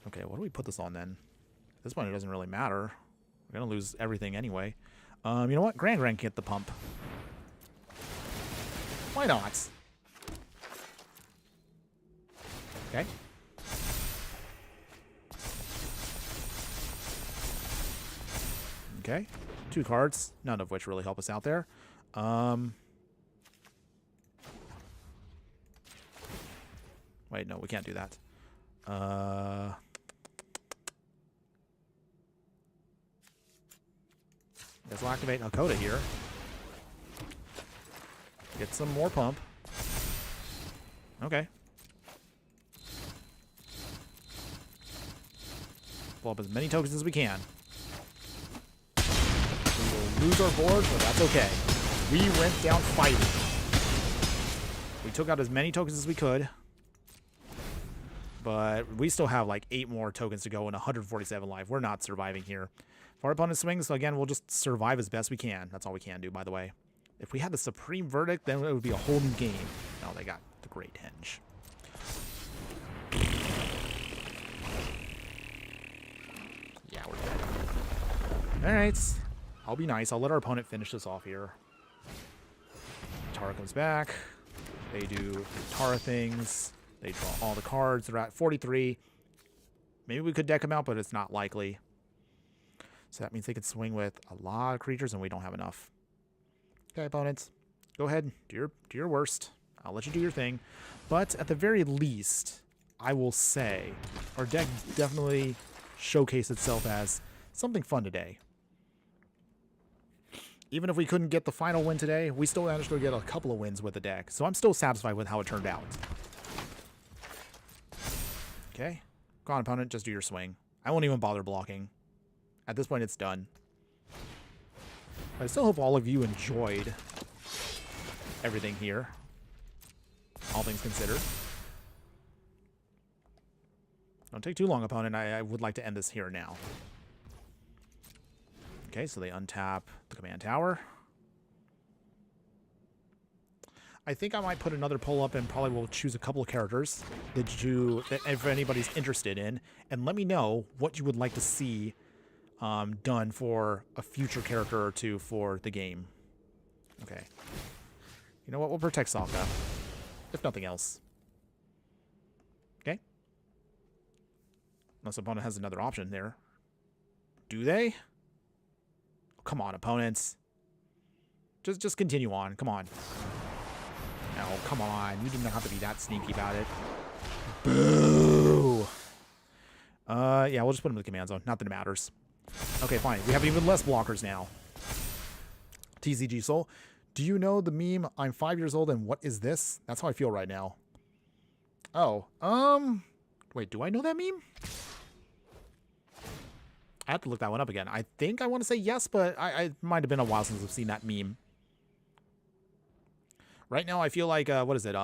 Okay, what do we put this on then? At this point, it doesn't really matter. We're going to lose everything anyway. You know what? Gran can get the pump. Why not? Okay. Okay. 2 cards, none of which really help us out there. Wait, no, we can't do that. Guess we'll activate Hakoda here. Get some more pump. Okay. Blow up as many tokens as we can. We will lose our board, but that's okay. We went down fighting. We took out as many tokens as we could. But we still have like 8 more tokens to go and 147 life. We're not surviving here. If our opponent swings, so again, we'll just survive as best we can. That's all we can do, by the way. If we had the Supreme Verdict, then it would be a whole new game. No, they got the Great Henge. Yeah, we're dead. All right. I'll be nice. I'll let our opponent finish this off here. Tara comes back. They do Tara things. They draw all the cards. They're at 43. Maybe we could deck them out, but it's not likely. So that means they could swing with a lot of creatures, and we don't have enough. Okay, opponents. Go ahead. Do your worst. I'll let you do your thing. But at the very least, I will say our deck definitely showcased itself as something fun today. Even if we couldn't get the final win today, we still managed to get a couple of wins with the deck. So I'm still satisfied with how it turned out. Okay. Go on, opponent. Just do your swing. I won't even bother blocking. At this point, it's done. But I still hope all of you enjoyed everything here. All things considered. Don't take too long, opponent. I would like to end this here now. Okay, so they untap the command tower. I think I might put another poll up and probably will choose a couple of characters that if anybody's interested in, and let me know what you would like to see done for a future character or two for the game. Okay. You know what? We'll protect Sokka, if nothing else. Okay. Unless opponent has another option there. Do they? Come on, opponents. Just continue on. Come on. No, come on. You didn't have to be that sneaky about it. Boo! Yeah, we'll just put him in the command zone. Not that it matters. Okay, fine. We have even less blockers now. TCG Soul. Do you know the meme, I'm 5 years old and what is this? That's how I feel right now. Oh, wait, do I know that meme? I have to look that one up again. I think I want to say yes, but I might have been a while since I've seen that meme. Right now, I feel like, what is it?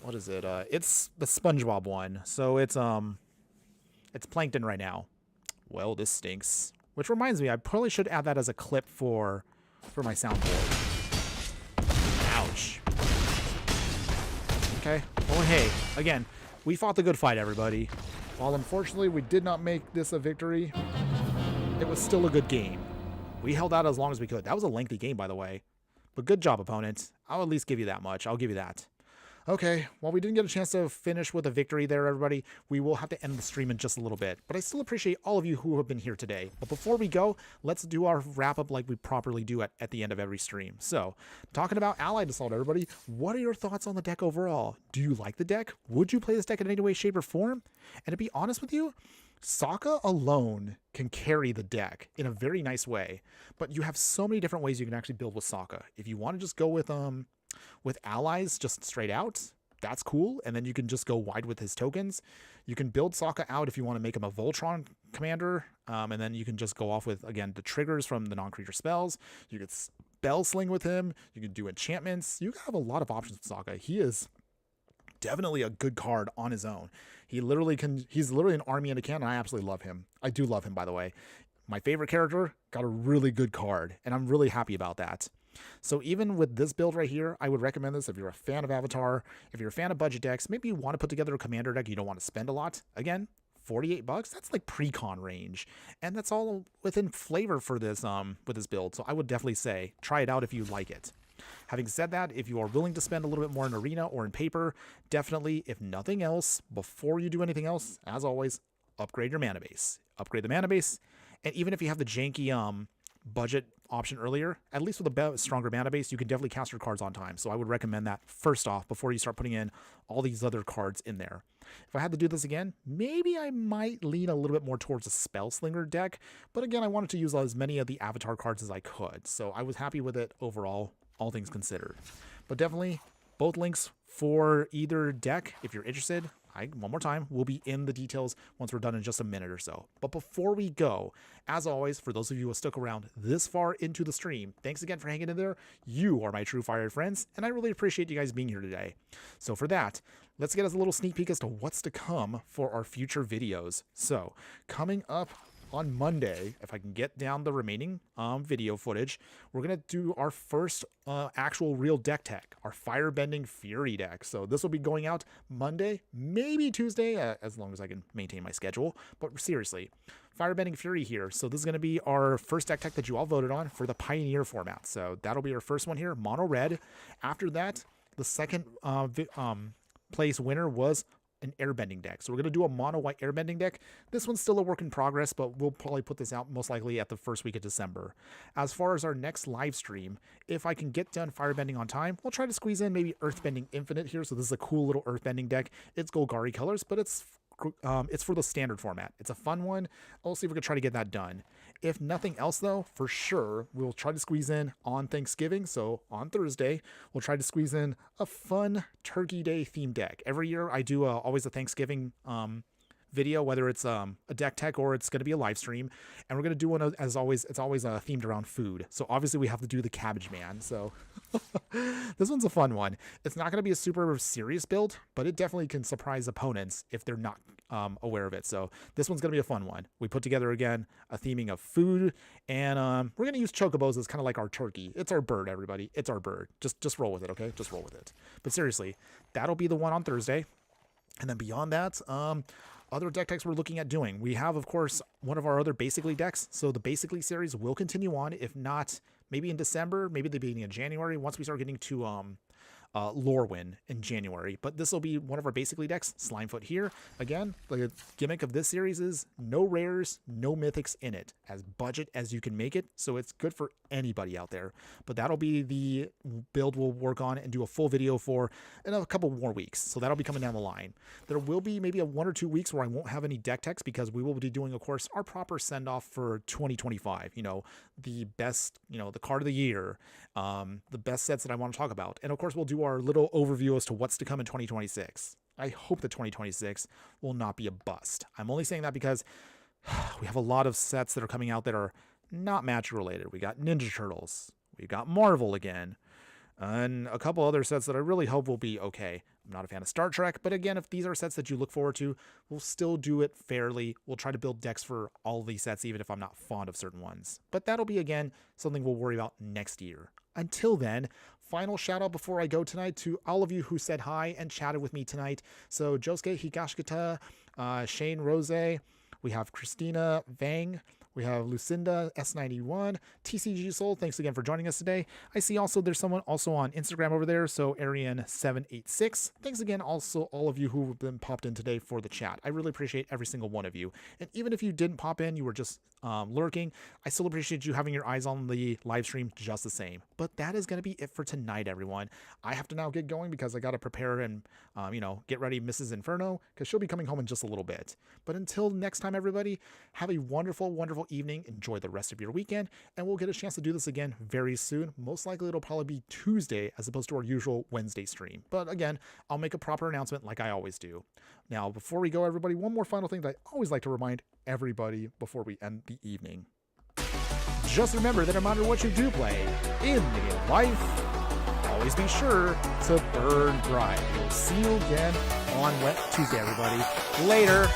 What is it? It's the SpongeBob one. So it's Plankton right now. Well, this stinks. Which reminds me, I probably should add that as a clip for my soundboard. Ouch. Okay. Well, hey, again, we fought the good fight, everybody. While unfortunately we did not make this a victory, it was still a good game. We held out as long as we could. That was a lengthy game, by the way. But good job, opponent. I'll at least give you that much. I'll give you that. Okay, while we didn't get a chance to finish with a victory there, everybody, we will have to end the stream in just a little bit. But I still appreciate all of you who have been here today. But before we go, let's do our wrap-up like we properly do at the end of every stream. So, talking about Allied Assault, everybody, what are your thoughts on the deck overall? Do you like the deck? Would you play this deck in any way, shape, or form? And to be honest with you, Sokka alone can carry the deck in a very nice way. But you have so many different ways you can actually build with Sokka. If you want to just go with allies just straight out, that's cool, and then you can just go wide with his tokens. You can build Sokka out if you want to make him a Voltron commander, and then you can just go off with, again, the triggers from the non-creature spells. You could spell sling with him. You can do enchantments. You have a lot of options with Sokka. He is definitely a good card on his own. He's literally an army in a can, and I absolutely love him. I do love him, by the way. My favorite character got a really good card, and I'm really happy about that. So even with this build right here, I would recommend this if you're a fan of Avatar, if you're a fan of budget decks, maybe you want to put together a commander deck you don't want to spend a lot. Again, $48, that's like pre-con range. And that's all within flavor for this with this build. So I would definitely say try it out if you like it. Having said that, if you are willing to spend a little bit more in Arena or in paper, definitely, if nothing else, before you do anything else, as always, upgrade your mana base. Upgrade the mana base, and even if you have the janky budget option earlier, at least with a stronger mana base, you can definitely cast your cards on time. So I would recommend that first off before you start putting in all these other cards in there. If I had to do this again, maybe I might lean a little bit more towards a Spell Slinger deck. But again, I wanted to use as many of the Avatar cards as I could. So I was happy with it overall, all things considered. But definitely both links for either deck, if you're interested, one more time, will be in the details once we're done in just a minute or so. But before we go, as always, for those of you who stuck around this far into the stream, thanks again for hanging in there. You are my true fire friends, and I really appreciate you guys being here today. So for that, let's get us a little sneak peek as to what's to come for our future videos. So coming up on Monday, if I can get down the remaining video footage, we're going to do our first actual real deck tech, our Firebending Fury deck. So this will be going out Monday, maybe Tuesday, as long as I can maintain my schedule. But seriously, Firebending Fury here. So this is going to be our first deck tech that you all voted on for the Pioneer format. So that'll be our first one here, mono red. After that, the second place winner was an airbending deck. So we're going to do a mono white airbending deck. This one's still a work in progress, but we'll probably put this out most likely at the first week of December. As far as our next live stream, if I can get done firebending on time, we'll try to squeeze in maybe Earthbending Infinite here. So this is a cool little Earthbending deck. It's Golgari colors, but it's for the standard format. It's a fun one. I'll see if we can try to get that done. If nothing else, though, for sure, we'll try to squeeze in on Thanksgiving. So on Thursday, we'll try to squeeze in a fun Turkey Day themed deck. Every year, I do always a Thanksgiving video, whether it's a deck tech or it's going to be a live stream. And we're going to do one, as always, it's always themed around food. So obviously, we have to do the Cabbage Man. So this one's a fun one. It's not going to be a super serious build, but it definitely can surprise opponents if they're not aware of it. So this one's going to be a fun one. We put together, again, a theming of food, and we're going to use chocobos as kind of like our turkey. It's our bird, everybody. It's our bird. Just roll with it, okay? Just roll with it. But seriously, that'll be the one on Thursday. And then beyond that, other deck techs we're looking at doing. We have, of course, one of our other Basically decks. So the Basically series will continue on, if not maybe in December, maybe the beginning of January, once we start getting to Lorwyn in January. But this will be one of our Basically decks, Slimefoot here. Again, the gimmick of this series is no rares, no mythics in it, as budget as you can make it. So it's good for anybody out there. But that'll be the build we'll work on and do a full video for in a couple more weeks. So that'll be coming down the line. There will be maybe 1 or 2 weeks where I won't have any deck techs, because we will be doing, of course, our proper send off for 2025. You know, the best, the card of the year, the best sets that I want to talk about. And of course, we'll do our little overview as to what's to come in 2026. I hope that 2026 will not be a bust. I'm only saying that because we have a lot of sets that are coming out that are not Magic related. We got Ninja Turtles. We got Marvel again. And a couple other sets that I really hope will be okay. I'm not a fan of Star Trek, but again, if these are sets that you look forward to, we'll still do it fairly. We'll try to build decks for all of these sets, even if I'm not fond of certain ones. But that'll be, again, something we'll worry about next year. Until then, final shout out before I go tonight to all of you who said hi and chatted with me tonight. So Josuke Higashikata, Shane Rose, we have Christina Vang, we have Lucinda S91, TCG Soul. Thanks again for joining us today. I see also there's someone also on Instagram over there. So Arian786. Thanks again also all of you who have been popped in today for the chat. I really appreciate every single one of you. And even if you didn't pop in, you were just lurking, I still appreciate you having your eyes on the live stream just the same. But that is going to be it for tonight, everyone. I have to now get going because I got to prepare and, get ready Mrs. Inferno, because she'll be coming home in just a little bit. But until next time, everybody, have a wonderful, wonderful evening. Enjoy the rest of your weekend, and we'll get a chance to do this again very soon. Most likely it'll probably be Tuesday as opposed to our usual Wednesday stream. But again, I'll make a proper announcement like I always do. Now, before we go, everybody, one more final thing that I always like to remind everybody before we end the evening. Just remember that no matter what you do play in the game of life, always be sure to burn bright. We'll see you again on Wet Tuesday, everybody. Later.